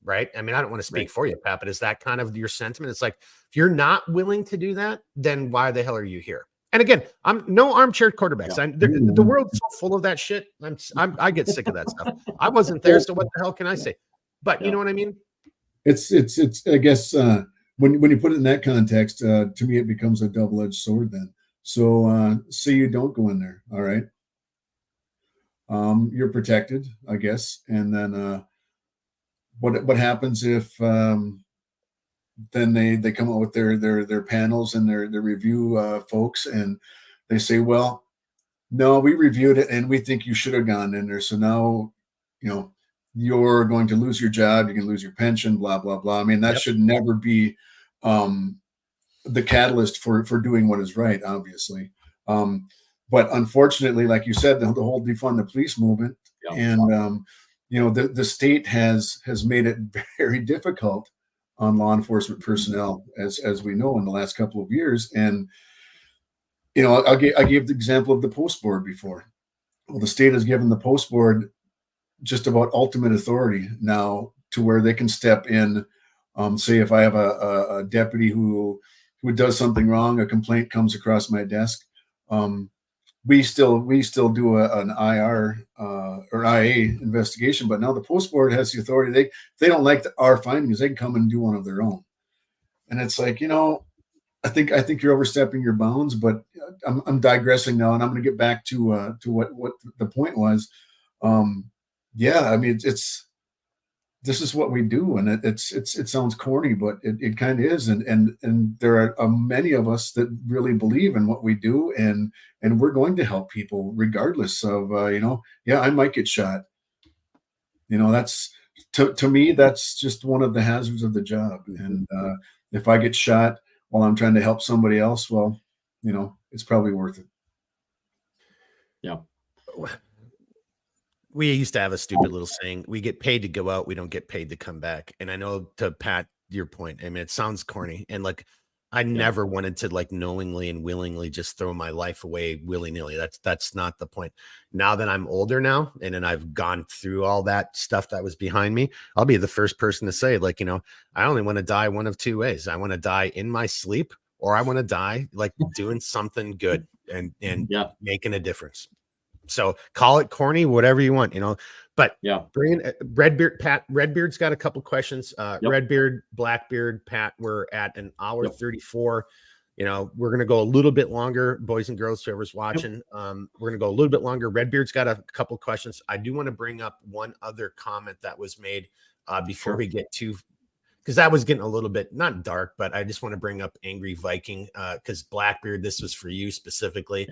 Right. I mean, I don't want to speak for you, Pat, but is that kind of your sentiment? It's like, if you're not willing to do that, then why the hell are you here? And again, I'm no armchair quarterbacks. The world's so full of that shit. I get sick of that stuff. I wasn't there, so what the hell can I say? But you know what I mean? It's I guess when you put it in that context, to me it becomes a double-edged sword then. So say you don't go in there, all right. You're protected, I guess. And then what happens if then they come out with their panels and their review folks, and they say, well, no, we reviewed it and we think you should have gone in there. So now, you're going to lose your job. You can lose your pension, blah, blah, blah. I mean, that should never be the catalyst for doing what is right, obviously. But unfortunately, like you said, the whole defund the police movement and, the state has made it very difficult on law enforcement personnel, as we know, in the last couple of years. And, I gave the example of the post board before. Well, the state has given the post board just about ultimate authority now to where they can step in. Say if I have a deputy who does something wrong, a complaint comes across my desk. We still do an IR or IA investigation, but now the post board has the authority. If they don't like our findings, they can come and do one of their own. And it's like, I think you're overstepping your bounds, but I'm digressing now, and I'm going to get back to what the point was. I mean, this is what we do, and it sounds corny, but it kind of is, and there are many of us that really believe in what we do, and we're going to help people regardless of I might get shot. That's to me, that's just one of the hazards of the job, and if I get shot while I'm trying to help somebody else, well, it's probably worth it. Yeah. We used to have a stupid little saying, we get paid to go out, we don't get paid to come back. And I know, to Pat, your point, I mean, it sounds corny. And like, I never wanted to like knowingly and willingly just throw my life away willy-nilly. That's not the point. Now that I'm older now, and then I've gone through all that stuff that was behind me, I'll be the first person to say, like, you know, I only want to die one of two ways. I want to die in my sleep, or I want to die like doing something good and making a difference. So call it corny, whatever you want, you know. But bring in Redbeard. Pat, Redbeard's got a couple questions. Redbeard, Blackbeard, Pat, we're at an hour 34. You know, we're gonna go a little bit longer, boys and girls, whoever's watching. We're gonna go a little bit longer. Redbeard's got a couple questions. I do want to bring up one other comment that was made before we get to, because that was getting a little bit not dark, but I just want to bring up Angry Viking because Blackbeard, this was for you specifically.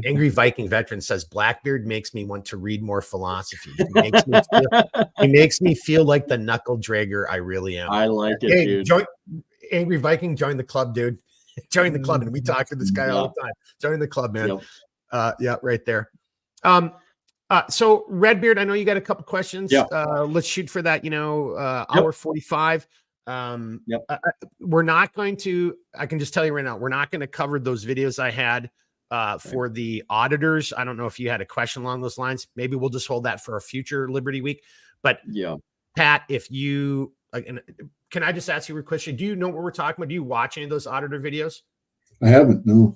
Angry Viking veteran says Blackbeard makes me want to read more philosophy. He makes me feel like the knuckle dragger I really am. I like it, dude. Angry Viking, join the club, dude. Join the club, and we talk to this guy all the time. Join the club, man. Right there. So Redbeard, I know you got a couple questions. Let's shoot for that. You know, hour 45. We're not going to, I can just tell you right now, we're not going to cover those videos I had for the auditors. I don't know if you had a question along those lines. Maybe we'll just hold that for a future Liberty Week. But Pat, if you, can I just ask you a question? Do you know what we're talking about? Do you watch any of those auditor videos? I haven't, no.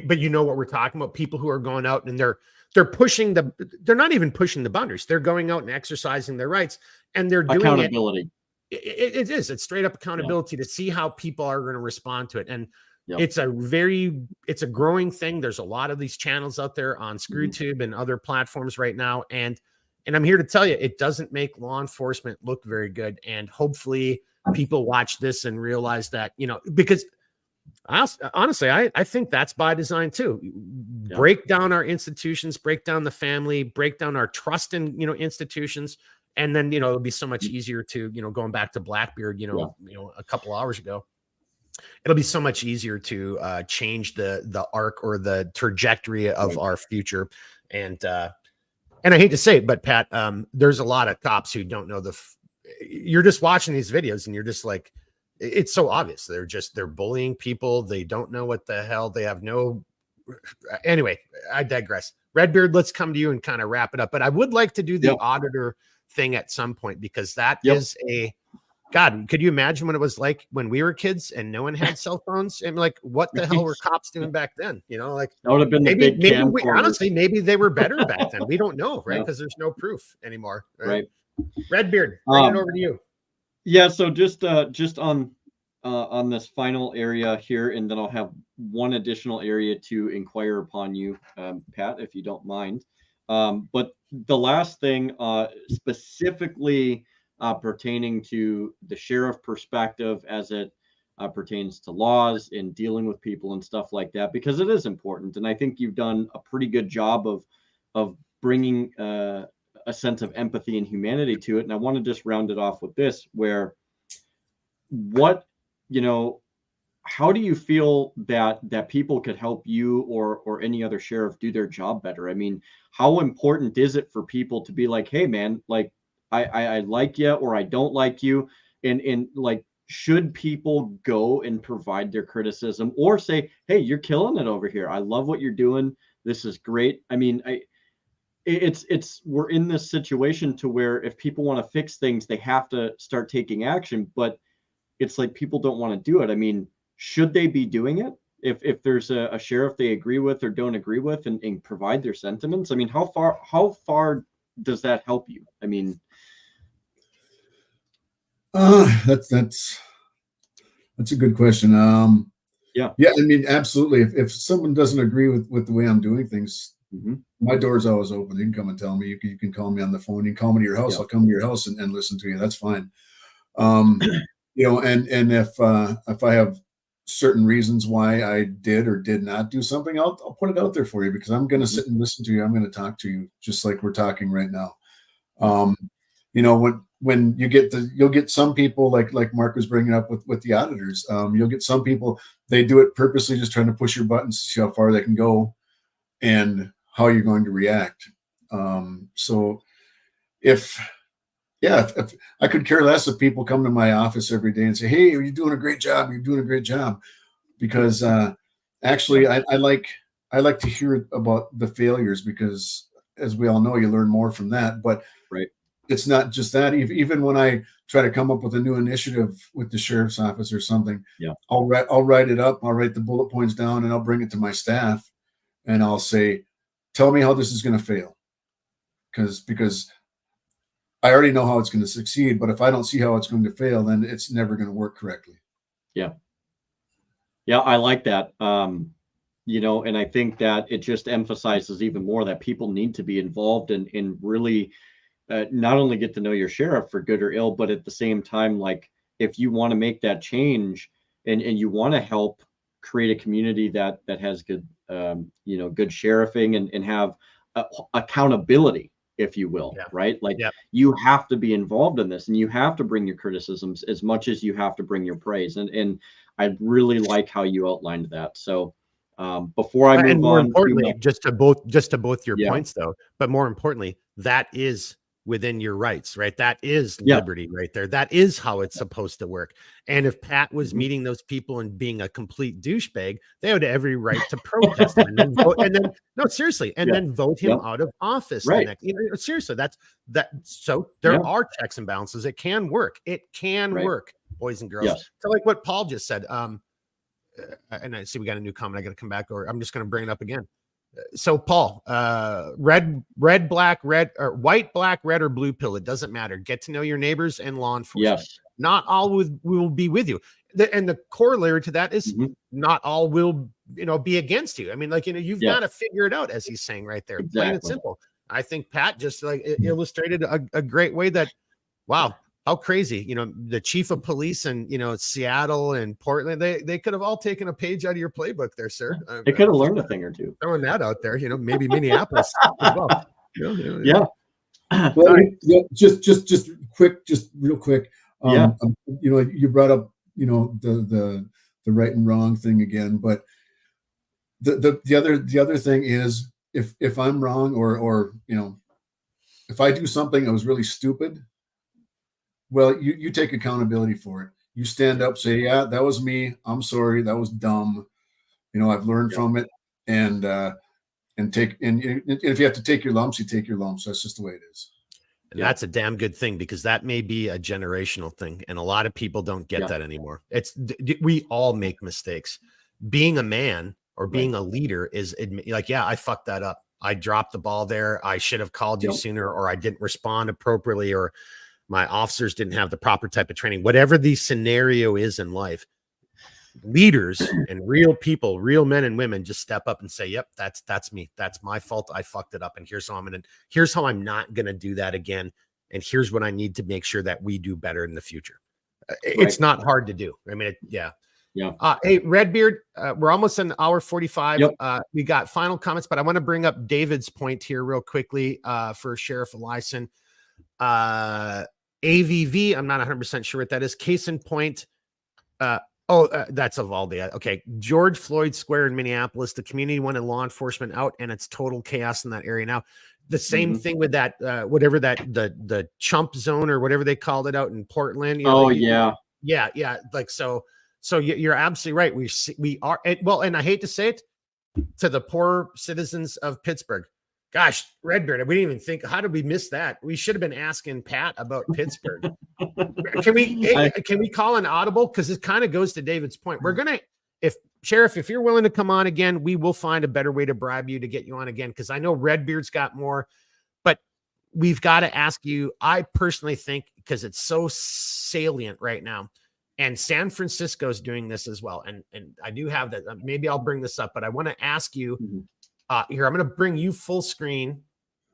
But you know what we're talking about? People who are going out and they're pushing they're not even pushing the boundaries. They're going out and exercising their rights, and they're doing accountability. It's straight up accountability to see how people are going to respond to it. And it's a growing thing. There's a lot of these channels out there on ScrewTube and other platforms right now. And I'm here to tell you, it doesn't make law enforcement look very good. And hopefully people watch this and realize that, you know, because honestly, I think that's by design too. Break down our institutions, break down the family, break down our trust in, you know, institutions. And then, you know, it'll be so much easier to, you know, going back to Blackbeard, you know, a couple hours ago, it'll be so much easier to change the arc or the trajectory of our future. And I hate to say it, but Pat, there's a lot of cops who don't know you're just watching these videos and you're just like, it's so obvious. They're bullying people. They don't know what the hell they have. Anyway, I digress. Redbeard, let's come to you and kind of wrap it up. But I would like to do the auditor thing at some point, because that is God, could you imagine what it was like when we were kids and no one had cell phones? And like, what the hell were cops doing back then? You know, like that would have been maybe honestly, maybe they were better back then. We don't know, right? Because there's no proof anymore. Right. Redbeard, bring it over to you. Yeah. So just on this final area here, and then I'll have one additional area to inquire upon you, Pat, if you don't mind. But the last thing, specifically pertaining to the sheriff perspective as it pertains to laws and dealing with people and stuff like that, because it is important. And I think you've done a pretty good job of bringing a sense of empathy and humanity to it. And I want to just round it off with this, where how do you feel that people could help you or any other sheriff do their job better? I mean, how important is it for people to be like, hey man, like I like you or I don't like you, and like, should people go and provide their criticism or say, hey, you're killing it over here, I love what you're doing, this is great? I mean, we're in this situation to where if people want to fix things, they have to start taking action, but it's like people don't want to do it. I mean, should they be doing it if there's a sheriff they agree with or don't agree with, and provide their sentiments? I mean, how far does that help you? I mean, that's a good question. I mean, absolutely. If someone doesn't agree with the way I'm doing things, my door's always open. You can come and tell me. You can call me on the phone. You can call me to your house. I'll come to your house and listen to you. That's fine. You know, and if I have certain reasons why I did or did not do something, I'll put it out there for you, because I'm going to sit and listen to you. I'm going to talk to you just like we're talking right now. You know, when you'll get some people like Mark was bringing up with the auditors. You'll get some people, they do it purposely, just trying to push your buttons to see how far they can go and how you're going to react. So if yeah, if I could care less if people come to my office every day and say, "Hey, you're doing a great job. You're doing a great job," because actually, I like to hear about the failures because, as we all know, you learn more from that. But Right. it's not just that. Even when I try to come up with a new initiative with the sheriff's office or something, Yeah. I'll write it up. I'll write the bullet points down, and I'll bring it to my staff, and I'll say, "Tell me how this is going to fail," because I already know how it's going to succeed. But if I don't see how it's going to fail, then it's never going to work correctly. Yeah. Yeah, I like that. And I think that it just emphasizes even more that people need to be involved in really not only get to know your sheriff for good or ill, but at the same time, like if you want to make that change and you want to help create a community that has good, good sheriffing and have accountability, if you will, Yeah. right? Like Yeah. you have to be involved in this and you have to bring your criticisms as much as you have to bring your praise. And I really like how you outlined that. So before I And move more on, importantly, just to both your Yeah. points though, but more importantly, that is within your rights, right? That is Yeah. liberty right there. That is how it's supposed to work. And if Pat was Mhm. meeting those people and being a complete douchebag, they had every right to protest him and then vote, no, seriously, and Yeah. then vote him Yep. out of office the Right. next. Seriously, that's that. So there Yeah. are checks and balances. It can work. It can Right. work, boys and girls. Yes. So like what Paul just said. And I see we got a new comment. I got to come back, or I'm just going to bring it up again. So Paul, red, black, red, or white, black, red, or blue pill. It doesn't matter. Get to know your neighbors and law enforcement. Yes. Not all will be with you. And the corollary to that is Mhm. not all will, be against you. I mean, like, you've Yeah. got to figure it out, as he's saying right there. Plain and Exactly. simple. I think Pat just like illustrated a great way that, wow, how crazy, the chief of police in, Seattle and Portland, they could have all taken a page out of your playbook there, sir. They could have learned a thing or two. Throwing that out there, maybe Minneapolis as well. Yeah. Well, just real quick. Yeah. You brought up, the right and wrong thing again, but the other thing is if I'm wrong or if I do something that was really stupid, well, you take accountability for it. You stand up, say, yeah, that was me. I'm sorry. That was dumb. I've learned Yeah. from it, and if you have to take your lumps, you take your lumps. That's just the way it is. And that's a damn good thing, because that may be a generational thing. And a lot of people don't get that anymore. We all make mistakes. Being a man or being a leader is like, yeah, I fucked that up. I dropped the ball there. I should have called you sooner, or I didn't respond appropriately, or my officers didn't have the proper type of training. Whatever the scenario is in life, leaders and real people, real men and women, just step up and say, yep, that's me. That's my fault. I fucked it up. And here's how I'm not going to do that again. And here's what I need to make sure that we do better in the future. It's not hard to do. I mean, Yeah. Hey, Redbeard, we're almost an hour 45. Yep. We got final comments, but I want to bring up David's point here real quickly for Sheriff Eliason. AVV, I'm not 100% sure what that is. Case in point, that's Uvalde. Okay. George Floyd Square in Minneapolis. The community wanted law enforcement out, and it's total chaos in that area now. The same thing with that, whatever the chump zone or whatever they called it out in Portland. Yeah. Like, so you're absolutely right. We are, and I hate to say it to the poor citizens of Pittsburgh. Gosh, Redbeard, we didn't even think, how did we miss that? We should have been asking Pat about Pittsburgh. Can we call an audible? Because it kind of goes to David's point. We're going to, Sheriff, if you're willing to come on again, we will find a better way to bribe you to get you on again. Because I know Redbeard's got more, but we've got to ask you. I personally think, because it's so salient right now, and San Francisco's doing this as well. And I do have that. Maybe I'll bring this up, but I want to ask you here. I'm going to bring you full screen.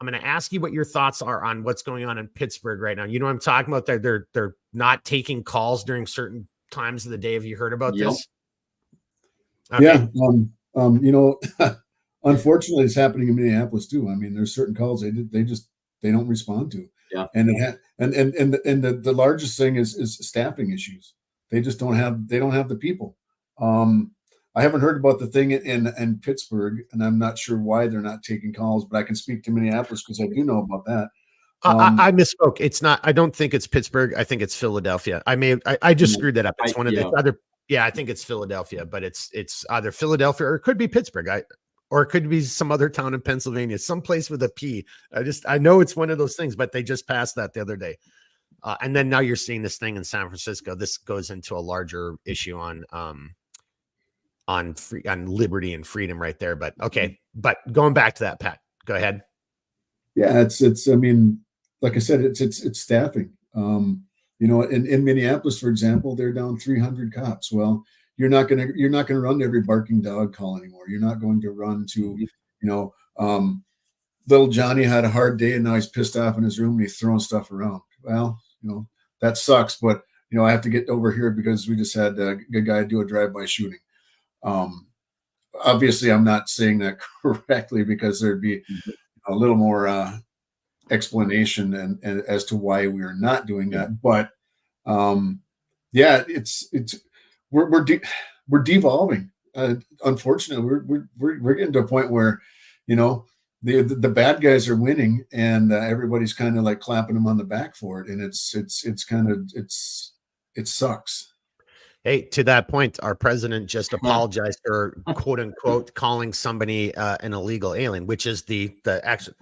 I'm going to ask you what your thoughts are on what's going on in Pittsburgh right now. You know what I'm talking about? They're not taking calls during certain times of the day. Have you heard about this? Okay. Yeah. Unfortunately, it's happening in Minneapolis too. I mean, there's certain calls they don't respond to. Yeah. And the largest thing is staffing issues. They just don't have the people. I haven't heard about the thing in Pittsburgh, and I'm not sure why they're not taking calls, but I can speak to Minneapolis because I do know about that. I misspoke. It's not. I don't think it's Pittsburgh. I think it's Philadelphia. I just screwed that up. It's one of the other. Yeah, I think it's Philadelphia, but it's either Philadelphia or it could be Pittsburgh. Or it could be some other town in Pennsylvania, someplace with a P. I know it's one of those things, but they just passed that the other day. And then now you're seeing this thing in San Francisco. This goes into a larger issue on liberty and freedom right there. But okay, but going back to that, Pat, go ahead. Yeah, it's. I mean, like I said, it's staffing. In Minneapolis, for example, they're down 300 cops. Well, you're not gonna run to every barking dog call anymore. You're not going to run to, little Johnny had a hard day and now he's pissed off in his room and he's throwing stuff around. Well, that sucks, but I have to get over here because we just had a good guy do a drive-by shooting. Obviously, I'm not saying that correctly because there'd be a little more explanation and as to why we are not doing that. But we're devolving. Unfortunately, we're getting to a point where the bad guys are winning and everybody's kind of like clapping them on the back for it, and it sucks. Hey, to that point, our president just apologized for quote unquote calling somebody an illegal alien, which is the actual.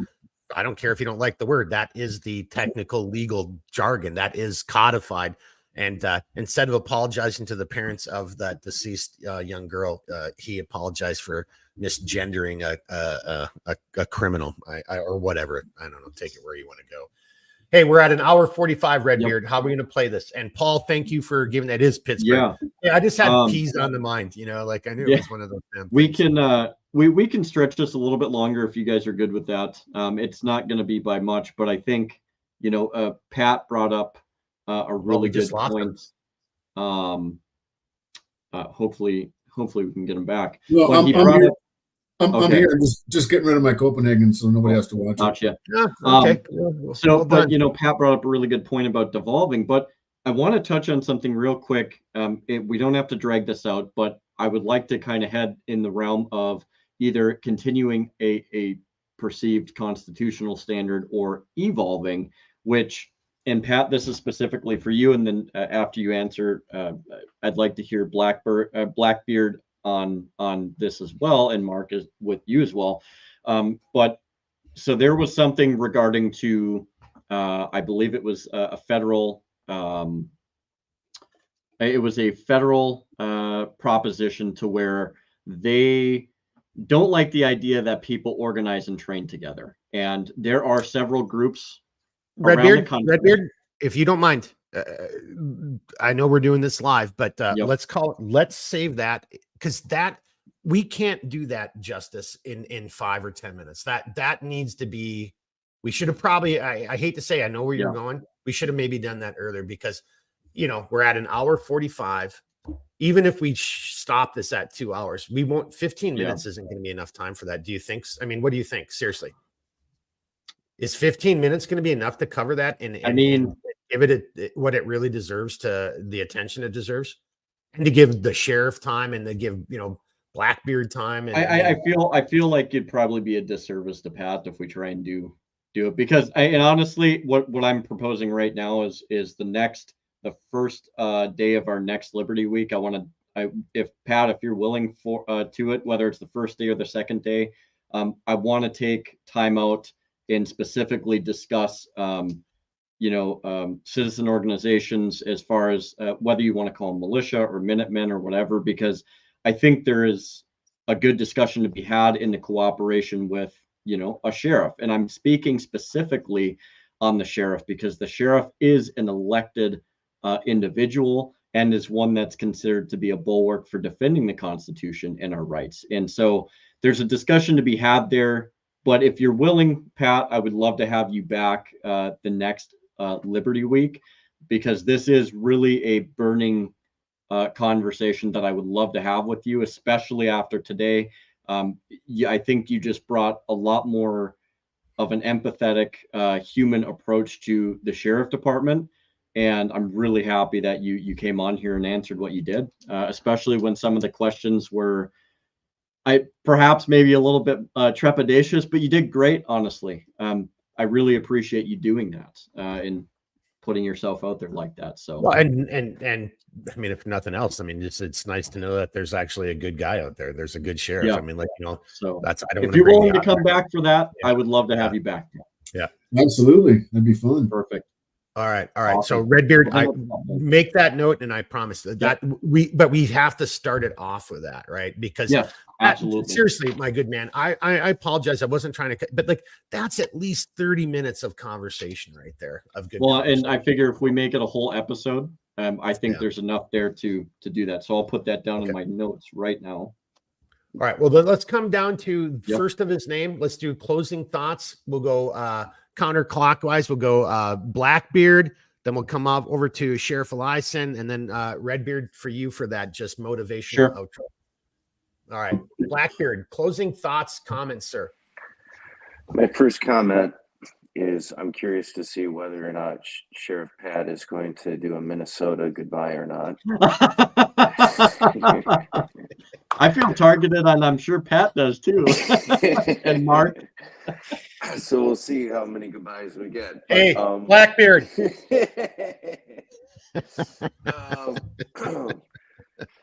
I don't care if you don't like the word. That is the technical legal jargon that is codified. And instead of apologizing to the parents of that deceased young girl, he apologized for misgendering a criminal or whatever. I don't know. Take it where you want to go. Hey, we're at an hour 45, Redbeard. Yep. How are we going to play this? And Paul, thank you for giving that. It is Pittsburgh. Yeah, I just had peas on the mind. Like I knew it was one of those. We can we can stretch this a little bit longer if you guys are good with that. It's not going to be by much, but I think Pat brought up a really good point. Hopefully we can get him back. Well, I'm here, just getting rid of my Copenhagen, so nobody has to watch it. Yeah, okay. But Pat brought up a really good point about devolving. But I want to touch on something real quick. We don't have to drag this out, but I would like to kind of head in the realm of either continuing a perceived constitutional standard or evolving. Which, and Pat, this is specifically for you. And then after you answer, I'd like to hear Blackbeard on this as well, and Mark is with you as well. But so there was something regarding to I believe it was a federal proposition to where they don't like the idea that people organize and train together, and there are several groups Redbeard, if you don't mind, I know we're doing this live, but let's save that, because we can't do that justice in 5 or 10 minutes. That needs to be, we should have probably, I hate to say, I know where you're going. We should have maybe done that earlier, because we're at an hour 45. Even if we stop this at 2 hours, we won't, 15 minutes isn't going to be enough time for that. Do you think? I mean, what do you think? Seriously, is 15 minutes going to be enough to cover that? And give it what it really deserves, to the attention it deserves, and to give the sheriff time, and to give Blackbeard time. And I feel like it'd probably be a disservice to Pat if we try and do it, because and honestly, what I'm proposing right now is the first day of our next Liberty Week. If Pat, if you're willing to it, whether it's the first day or the second day, I want to take time out and specifically discuss citizen organizations, as far as whether you want to call them militia or Minutemen or whatever, because I think there is a good discussion to be had in the cooperation with, a sheriff. And I'm speaking specifically on the sheriff, because the sheriff is an elected individual and is one that's considered to be a bulwark for defending the Constitution and our rights. And so there's a discussion to be had there. But if you're willing, Pat, I would love to have you back the next Liberty Week, because this is really a burning conversation that I would love to have with you, especially after today. I think you just brought a lot more of an empathetic human approach to the sheriff department. And I'm really happy that you came on here and answered what you did, especially when some of the questions were perhaps maybe a little bit trepidatious, but you did great, honestly. I really appreciate you doing that and putting yourself out there like that. So, well, and I mean, if nothing else, I mean, it's nice to know that there's actually a good guy out there. There's a good sheriff. Yeah. I mean, like, you know, so that's, I don't if want to you're bring willing the to come opposite. back for that, Yeah. I would love to have you back. Absolutely, that'd be fun. Perfect. All right. All right. So Awesome. Redbeard, Well, I hang up. make that note, and I promise that we have to start it off with that, right? Because Yes, absolutely. seriously, my good man, I apologize. I wasn't trying to, but like, that's at least 30 minutes of conversation right there of good. Well, and I figure if we make it a whole episode, I think there's enough there to do that. So I'll put that down in my notes right now. All right. Well, then let's come down to Yep. first of his name. Let's do closing thoughts. We'll go counterclockwise. We'll go Blackbeard. Then we'll come up over to Sheriff Eliason, and then Redbeard for you for that just motivational outro. All right. Blackbeard, closing thoughts, comments, sir. My first comment is I'm curious to see whether or not Sheriff Pat is going to do a Minnesota goodbye or not. I feel targeted, and I'm sure Pat does too. And Mark. So we'll see how many goodbyes we get. But, Hey, Blackbeard.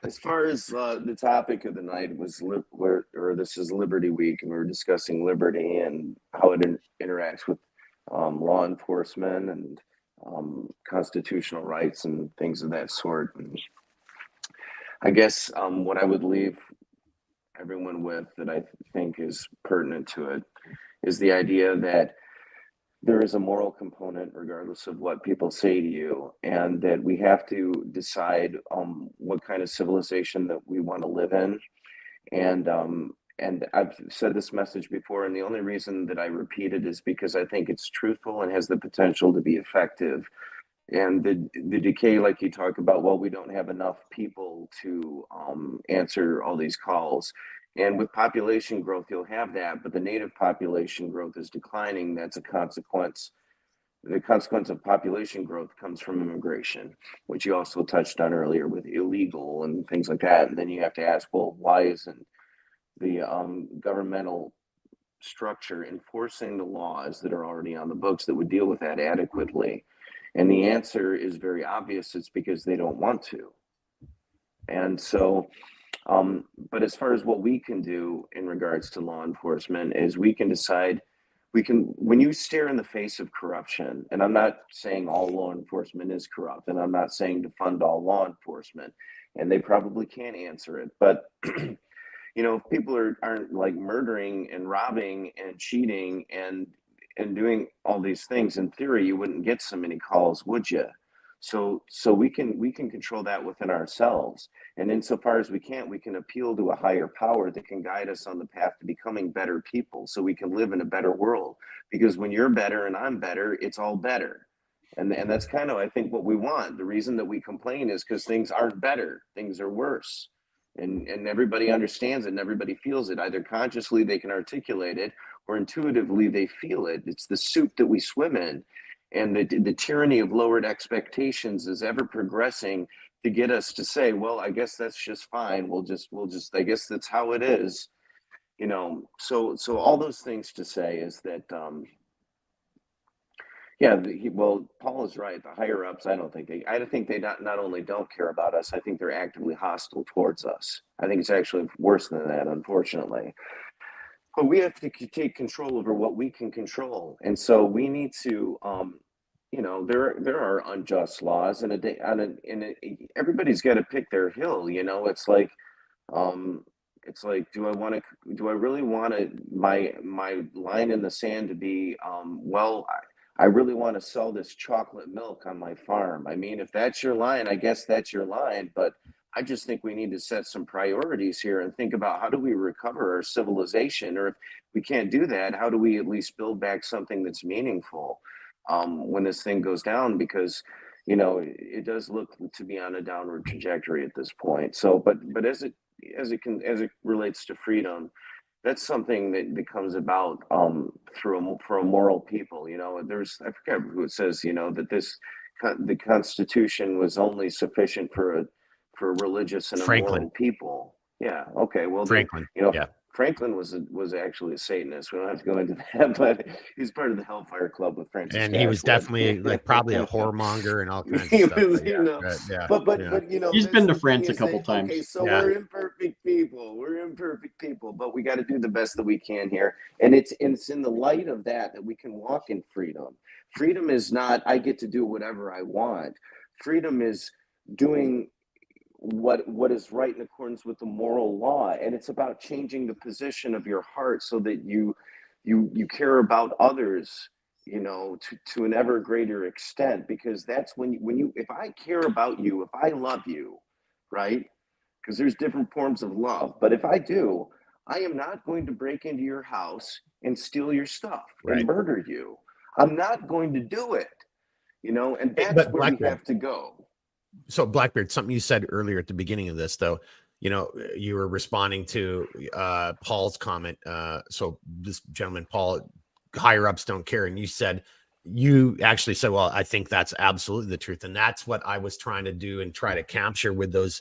As far as the topic of the night was, this is Liberty Week, and we were discussing liberty and how it interacts with law enforcement and constitutional rights and things of that sort. And I guess what I would leave everyone with that I think is pertinent to it is the idea that there is a moral component regardless of what people say to you, and that we have to decide what kind of civilization that we want to live in. And I've said this message before, and the only reason that I repeat it is because I think it's truthful and has the potential to be effective. And the decay, like you talk about, well, we don't have enough people to answer all these calls. And with population growth, you'll have that, but the native population growth is declining. That's a consequence. The consequence of population growth comes from immigration, which you also touched on earlier with illegal and things like that. And then you have to ask, well, why isn't the governmental structure enforcing the laws that are already on the books that would deal with that adequately? And the answer is very obvious. It's because they don't want to. And so, but as far as what we can do in regards to law enforcement is we can decide, when you stare in the face of corruption, and I'm not saying all law enforcement is corrupt, and I'm not saying to fund all law enforcement, and they probably can't answer it, but you know, if people aren't like murdering and robbing and cheating and doing all these things, in theory, you wouldn't get so many calls, would you? So we can control that within ourselves. And insofar as we can appeal to a higher power that can guide us on the path to becoming better people so we can live in a better world. Because when you're better and I'm better, it's all better. And that's kind of, I think, what we want. The reason that we complain is because things aren't better, things are worse. And everybody understands it and everybody feels it. Either consciously they can articulate it or intuitively they feel it. It's the soup that we swim in. And the tyranny of lowered expectations is ever progressing to get us to say, well, I guess that's just fine. We'll just, I guess that's how it is, you know? So all those things to say is that, well, Paul is right. The higher ups, I think they not only don't care about us, I think they're actively hostile towards us. I think it's actually worse than that, unfortunately. But we have to take control over what we can control. And so we need to, you know, there are unjust laws, and everybody's got to pick their hill. You know, it's like, do I really want my line in the sand to be, well, I really want to sell this chocolate milk on my farm. I mean, if that's your line, I guess that's your line. But I just think we need to set some priorities here and think about how do we recover our civilization? Or if we can't do that, how do we at least build back something that's meaningful when this thing goes down? Because, you know, it does look to be on a downward trajectory at this point. So, but as it relates to freedom, that's something that comes about for a moral people. You know, I forget who it says, you know, that the Constitution was only sufficient for religious and Franklin. immoral people. Yeah. Okay. Well, Franklin. you know, yeah. Franklin was actually a Satanist. We don't have to go into that, but he's part of the Hellfire Club with Francis. And he was Cashwood. definitely like probably a whoremonger and all kinds He of stuff. was, But you know, yeah. but you know, He's been to the thing France a is couple that, times. Okay, so Yeah. we're imperfect people. We're imperfect people, but we got to do the best that we can here. And it's in the light of that we can walk in freedom. Freedom is not I get to do whatever I want. Freedom is doing what is right in accordance with the moral law, and it's about changing the position of your heart so that you care about others, you know, to an ever greater extent, because that's when you if I care about you, if I love you, right, because there's different forms of love, but if I do, I am not going to break into your house and steal your stuff Right. and murder you. I'm not going to do it, you know, and that's But where we Blackbeard, have to go. so Blackbeard, something you said earlier at the beginning of this, though, you know, you were responding to Paul's comment. So this gentleman, Paul, higher ups don't care. And you actually said, well, I think that's absolutely the truth. And that's what I was trying to do and try to capture with those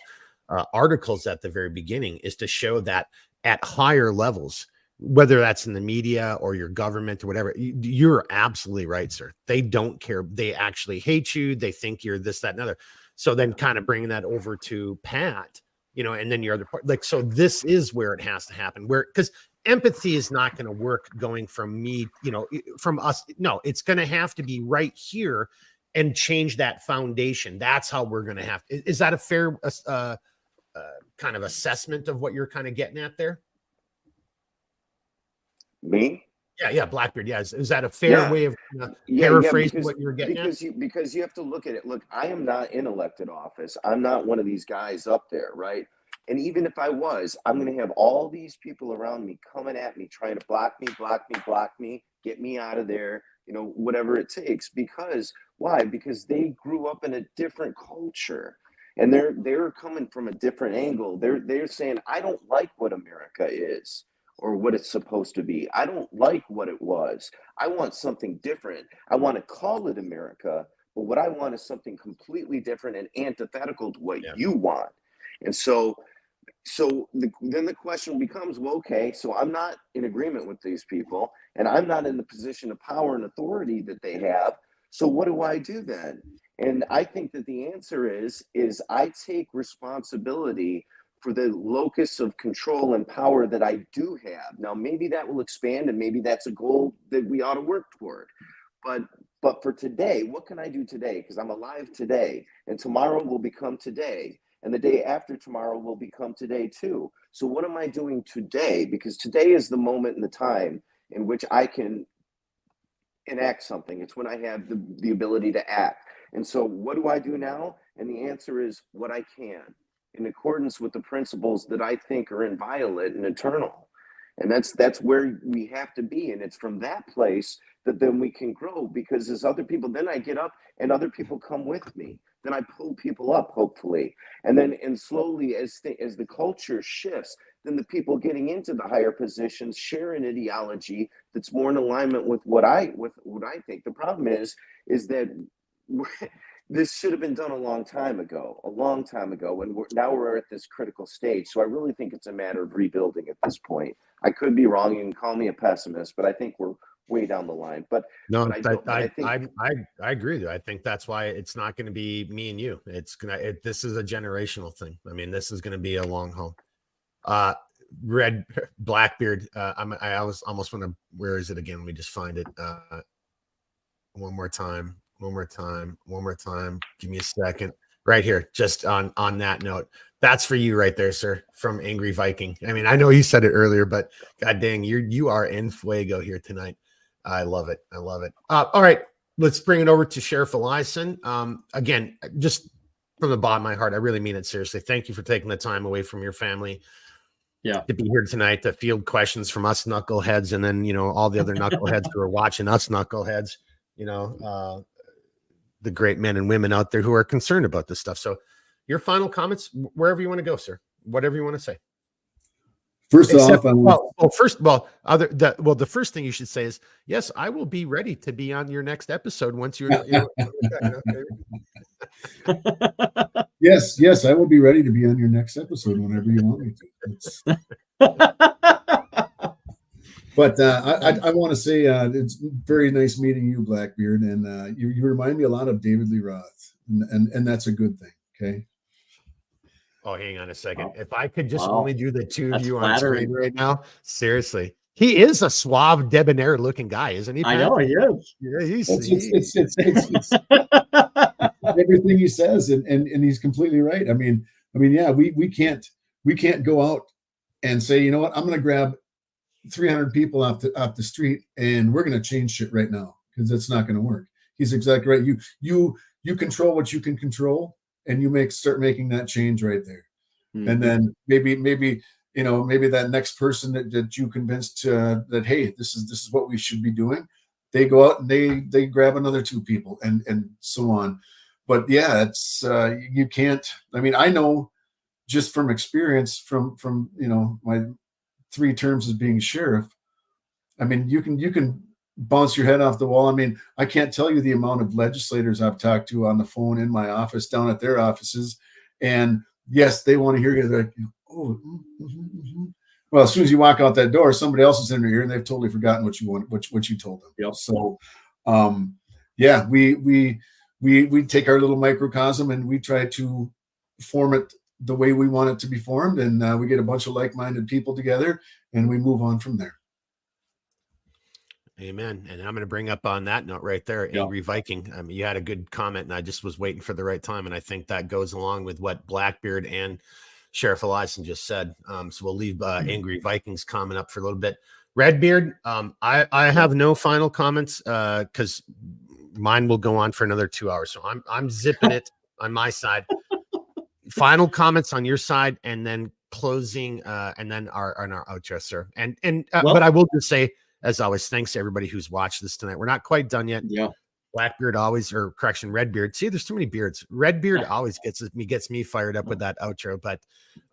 articles at the very beginning, is to show that at higher levels, whether that's in the media or your government or whatever, you're absolutely right, sir. They don't care. They actually hate you. They think you're this, that, and other. So then kind of bringing that over to Pat, you know, and then your other part, like, so this is where it has to happen, where, because empathy is not going to work going from me, you know, from us. No, it's going to have to be right here and change that foundation. That's how we're going to have. Is that a fair kind of assessment of what you're kind of getting at there? Me? Yeah, Blackbeard. Yeah, is that a fair way of paraphrasing what you're getting at? Because you have to look at it. Look, I am not in elected office. I'm not one of these guys up there, right? And even if I was, I'm going to have all these people around me coming at me, trying to block me, get me out of there, you know, whatever it takes. Because why? Because they grew up in a different culture, and they're coming from a different angle. They're saying, I don't like what America is, or what it's supposed to be. I don't like what it was. I want something different. I want to call it America, but what I want is something completely different and antithetical to what you want. And then the question becomes, well, okay, so I'm not in agreement with these people, and I'm not in the position of power and authority that they have. So what do I do then? And I think that the answer is I take responsibility for the locus of control and power that I do have. Now, maybe that will expand, and maybe that's a goal that we ought to work toward. But for today, what can I do today? Because I'm alive today, and tomorrow will become today, and the day after tomorrow will become today too. So what am I doing today? Because today is the moment and the time in which I can enact something. It's when I have the ability to act. And so what do I do now? And the answer is what I can, in accordance with the principles that I think are inviolate and eternal. And that's where we have to be. And it's from that place that then we can grow, because as other people, then I get up and other people come with me. Then I pull people up, hopefully. And slowly as the culture shifts, then the people getting into the higher positions share an ideology that's more in alignment with what I think. The problem is that this should have been done a long time ago, and now we're at this critical stage. So I really think it's a matter of rebuilding at this point. I could be wrong. You can call me a pessimist, but I think we're way down the line. But no, I agree with you. I think that's why it's not going to be me and you. This is a generational thing. I mean, this is going to be a long haul. Red Blackbeard. I almost want to. Where is it again? Let me just find it. One more time. Give me a second. Right here, just on that note. That's for you right there, sir, from Angry Viking. I mean, I know you said it earlier, but god dang, you are in fuego here tonight. I love it. All right, let's bring it over to Sheriff Eliason. Again, just from the bottom of my heart, I really mean it seriously. Thank you for taking the time away from your family. Yeah. To be here tonight to field questions from us knuckleheads, and then, you know, all the other knuckleheads who are watching us knuckleheads, you know, the great men and women out there who are concerned about this stuff. So your final comments, wherever you want to go, sir, whatever you want to say. First off, the first thing you should say is, yes, I will be ready to be on your next episode once you're Yes, I will be ready to be on your next episode whenever you want me to. But I want to say it's very nice meeting you, Blackbeard, and you remind me a lot of David Lee Roth, and that's a good thing. Okay. Oh, hang on a second. Wow. If I could just Wow. only do the two of That's you on flattering. screen right now, seriously. He is a suave, debonair looking guy, isn't he, I Pat? know he is. Yeah, he's It's everything he says, and he's completely right. I mean, yeah, we can't go out and say, you know what, I'm going to grab 300 people off the street and we're going to change shit right now, because that's not going to work. He's exactly right. You control what you can control, and you start making that change right there. Mhm. And then maybe that next person that you convinced that, hey, this is what we should be doing, they go out and they grab another 2 people and so on. But yeah, it's you can't. I mean, I know just from experience from my 3 terms as being sheriff. I mean, you can bounce your head off the wall. I mean, I can't tell you the amount of legislators I've talked to on the phone in my office, down at their offices, and yes, they want to hear you. They're like, oh, well, as soon as you walk out that door, somebody else is in their ear, and they've totally forgotten what you told them. Yep. So, yeah, we take our little microcosm and we try to form it the way we want it to be formed, and we get a bunch of like-minded people together, and we move on from there. Amen. And I'm going to bring up on that note right there, Yeah. Angry Viking. I mean, you had a good comment, and I just was waiting for the right time. And I think that goes along with what Blackbeard and Sheriff Eliason just said. So we'll leave Angry Vikings comment up for a little bit. Redbeard, I have no final comments because mine will go on for another 2 hours. So I'm zipping it on my side. Final comments on your side, and then closing, and then our outro, sir. But I will just say, as always, thanks to everybody who's watched this tonight. We're not quite done yet. Yeah. Blackbeard always, or correction, Redbeard. See, there's too many beards. Redbeard always gets me fired up with that outro. But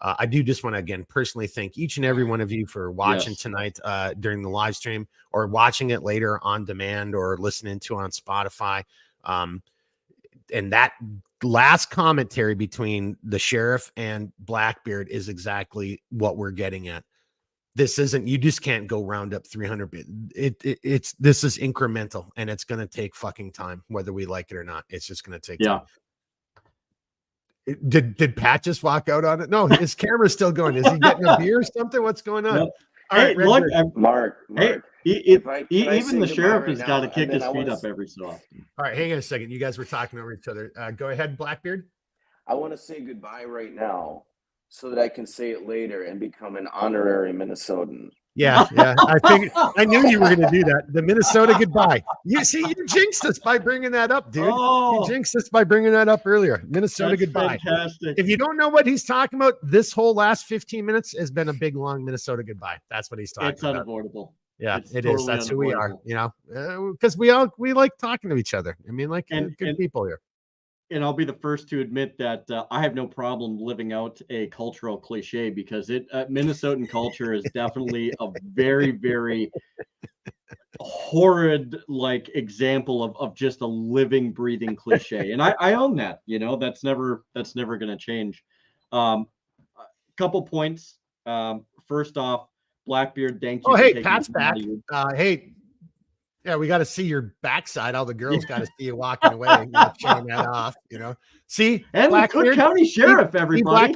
I do just want to again personally thank each and every one of you for watching tonight during the live stream, or watching it later on demand, or listening to it on Spotify. And that last commentary between the sheriff and Blackbeard is exactly what we're getting at. This isn't, you just can't go round up 300. This is incremental, and it's going to take fucking time, whether we like it or not. It's just going to take time. Did Pat just walk out on it? No, his camera's still going. Is he getting a beer or something? What's going on? No. All right, look, Mark. Hey, even the sheriff has got to kick his feet up every so often. All right, hang on a second. You guys were talking over each other. Go ahead, Blackbeard. I want to say goodbye right now, so that I can say it later and become an honorary Minnesotan. Yeah. I knew you were going to do that. The Minnesota goodbye. You see, you jinxed us by bringing that up, dude. You jinxed us by bringing that up earlier. Minnesota goodbye. Fantastic. If you don't know what he's talking about, this whole last 15 minutes has been a big, long Minnesota goodbye. That's what he's talking about. It's unavoidable. Yeah, It's it totally is. That's who we are, unavoidable. because we like talking to each other. I mean, like good people here. And I'll be the first to admit that I have no problem living out a cultural cliche, because Minnesotan culture is definitely a very, very horrid example of just a living, breathing cliche. And I own that. That's never going to change. Couple points. First off, Blackbeard, thank you. Oh, hey, Pat's back. Hey. Yeah, we got to see your backside. All the girls got to see you walking away, showing that off. See, and Blackbeard, Cook County Sheriff, everybody.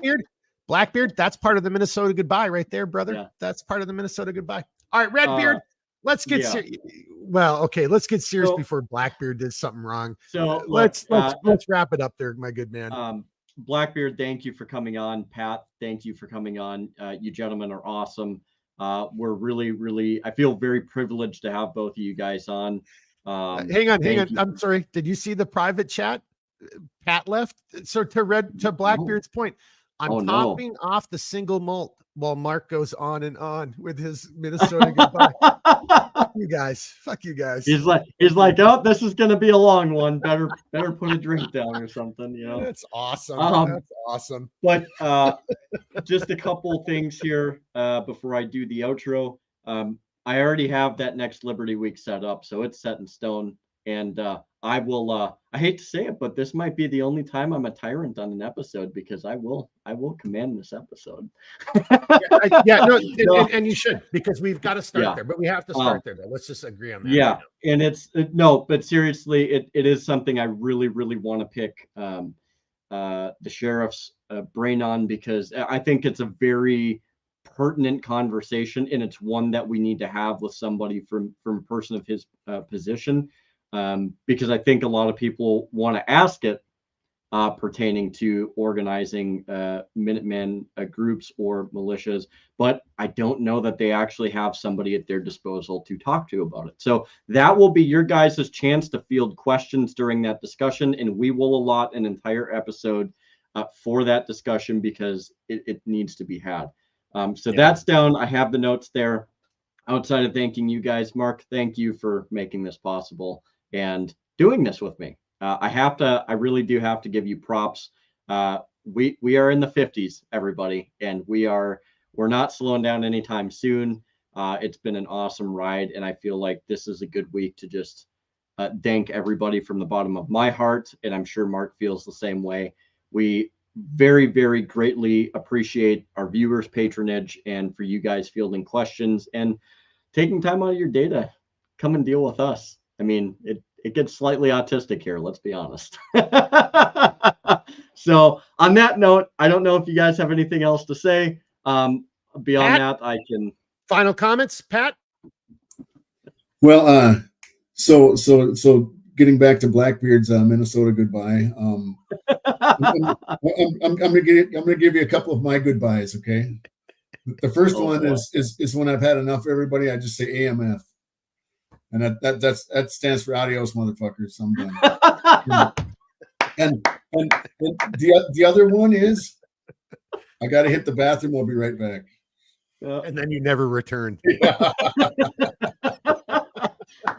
Blackbeard, that's part of the Minnesota goodbye right there, brother. Yeah. That's part of the Minnesota goodbye. All right, Redbeard, let's get serious. Well, okay, let's get serious before Blackbeard did something wrong. So let's wrap it up there, my good man. Blackbeard, thank you for coming on. Pat, thank you for coming on. You gentlemen are awesome. We're really, really, I feel very privileged to have both of you guys on. Hang on. I'm sorry. Did you see the private chat? Pat left. So to Blackbeard's point, I'm topping off the single malt while Mark goes on and on with his Minnesota goodbye. Fuck you guys. He's like, oh, this is gonna be a long one. Better put a drink down or something. That's awesome. That's awesome. But just a couple things here before I do the outro. I already have that next Liberty Week set up, so it's set in stone. And I will. I hate to say it, but this might be the only time I'm a tyrant on an episode, because I will command this episode. No, No. and you should, because we've got to start Yeah. there. But we have to start there, though. Let's just agree on that. Yeah, right now. and no, but seriously, it is something I really, really want to pick the sheriff's brain on, because I think it's a very pertinent conversation, and it's one that we need to have with somebody from a person of his position, because I think a lot of people want to ask it pertaining to organizing Minutemen groups or militias, but I don't know that they actually have somebody at their disposal to talk to about it. So that will be your guys' chance to field questions during that discussion, and we will allot an entire episode for that discussion, because it needs to be had. So that's down. I have the notes there. Outside of thanking you guys, Mark, thank you for making this possible and doing this with me. I really do have to give you props. We are in the 50s, everybody, and we're not slowing down anytime soon. It's been an awesome ride, and I feel like this is a good week to just thank everybody from the bottom of my heart, and I'm sure Mark feels the same way. We very, very greatly appreciate our viewers' patronage, and for you guys fielding questions and taking time out of your day to come and deal with us. I mean, it gets slightly autistic here, let's be honest. So on that note, I don't know if you guys have anything else to say. Beyond Pat? that, I can. Final comments, Pat? Well, so getting back to Blackbeard's Minnesota goodbye. I'm gonna give you a couple of my goodbyes. Okay. The first one is when I've had enough of everybody, I just say AMF. And that stands for adios, motherfuckers. I'm done. and the other one is I got to hit the bathroom. I'll be right back. And then you never returned.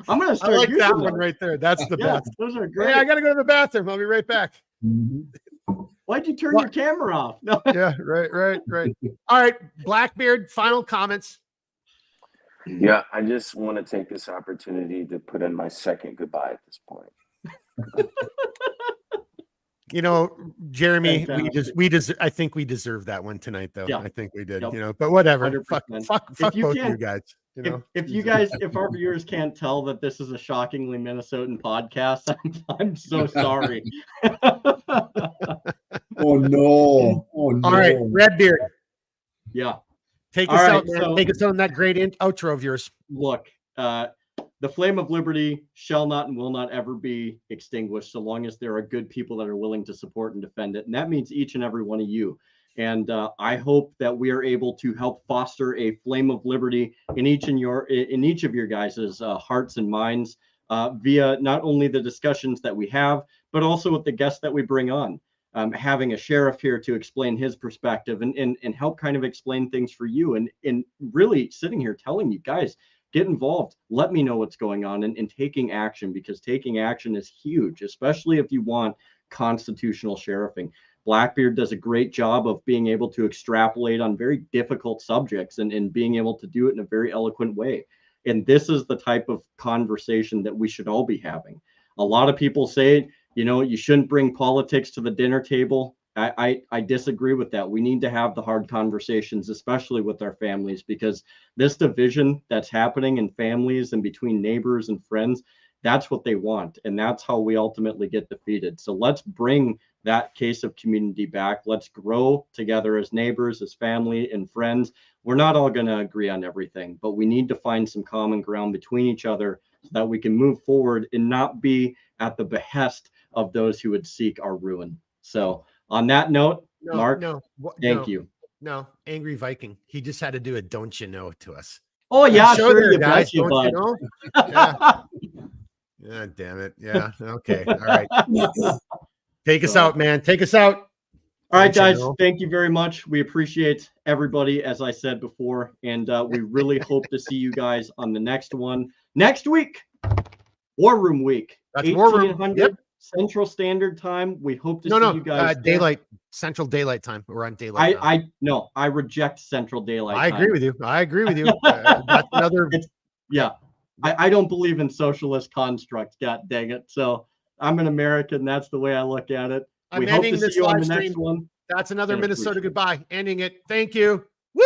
I'm gonna start. I like that one right there. That's the best. Those are great. Hey, I got to go to the bathroom. I'll be right back. Why'd you turn your camera off? No. Yeah, right. All right, Blackbeard, final comments. Yeah, I just want to take this opportunity to put in my second goodbye at this point. You know, Jeremy, Fantastic. I think we deserve that one tonight, though. Yeah. I think we did. Yep. You know, but whatever. 100%. Fuck both of you guys. You know, if our viewers can't tell that this is a shockingly Minnesotan podcast, I'm so sorry. Oh no! All right, Redbeard. Yeah. Take us out, man. Take us on that great outro of yours. Look, the flame of liberty shall not and will not ever be extinguished so long as there are good people that are willing to support and defend it. And that means each and every one of you. And I hope that we are able to help foster a flame of liberty in each of your guys' hearts and minds via not only the discussions that we have, but also with the guests that we bring on. Having a sheriff here to explain his perspective and help kind of explain things for you, and really sitting here telling you guys, get involved, let me know what's going on, and taking action, because taking action is huge, especially if you want constitutional sheriffing. Blackbeard does a great job of being able to extrapolate on very difficult subjects and being able to do it in a very eloquent way. And this is the type of conversation that we should all be having. A lot of people say, you know, you shouldn't bring politics to the dinner table. I disagree with that. We need to have the hard conversations, especially with our families, because this division that's happening in families and between neighbors and friends, that's what they want. And that's how we ultimately get defeated. So let's bring that case of community back. Let's grow together as neighbors, as family and friends. We're not all going to agree on everything, but we need to find some common ground between each other so that we can move forward and not be at the behest of those who would seek our ruin. So on that note, Mark, thank you. No, Angry Viking. He just had to do a don't you know to us. Oh, yeah, sure you guys. you, Don't bud. you know? Yeah. Yeah, damn it. Yeah. Okay. All right. Take us out, man. Take us out. All right, guys. Thank you very much. We appreciate everybody, as I said before, and we really hope to see you guys on the next one next week. War Room Week. That's War Room. Yep. Central Standard Time. We hope to see you guys. Daylight, Central Daylight Time. We're on daylight. I reject Central Daylight Time. I agree with you. That's another. Yeah. I don't believe in socialist constructs. God dang it! So I'm an American. That's the way I look at it. I'm We hope ending to see this you on live the stream. next one. That's another And Minnesota appreciate it. goodbye. Ending it. Thank you. Woo!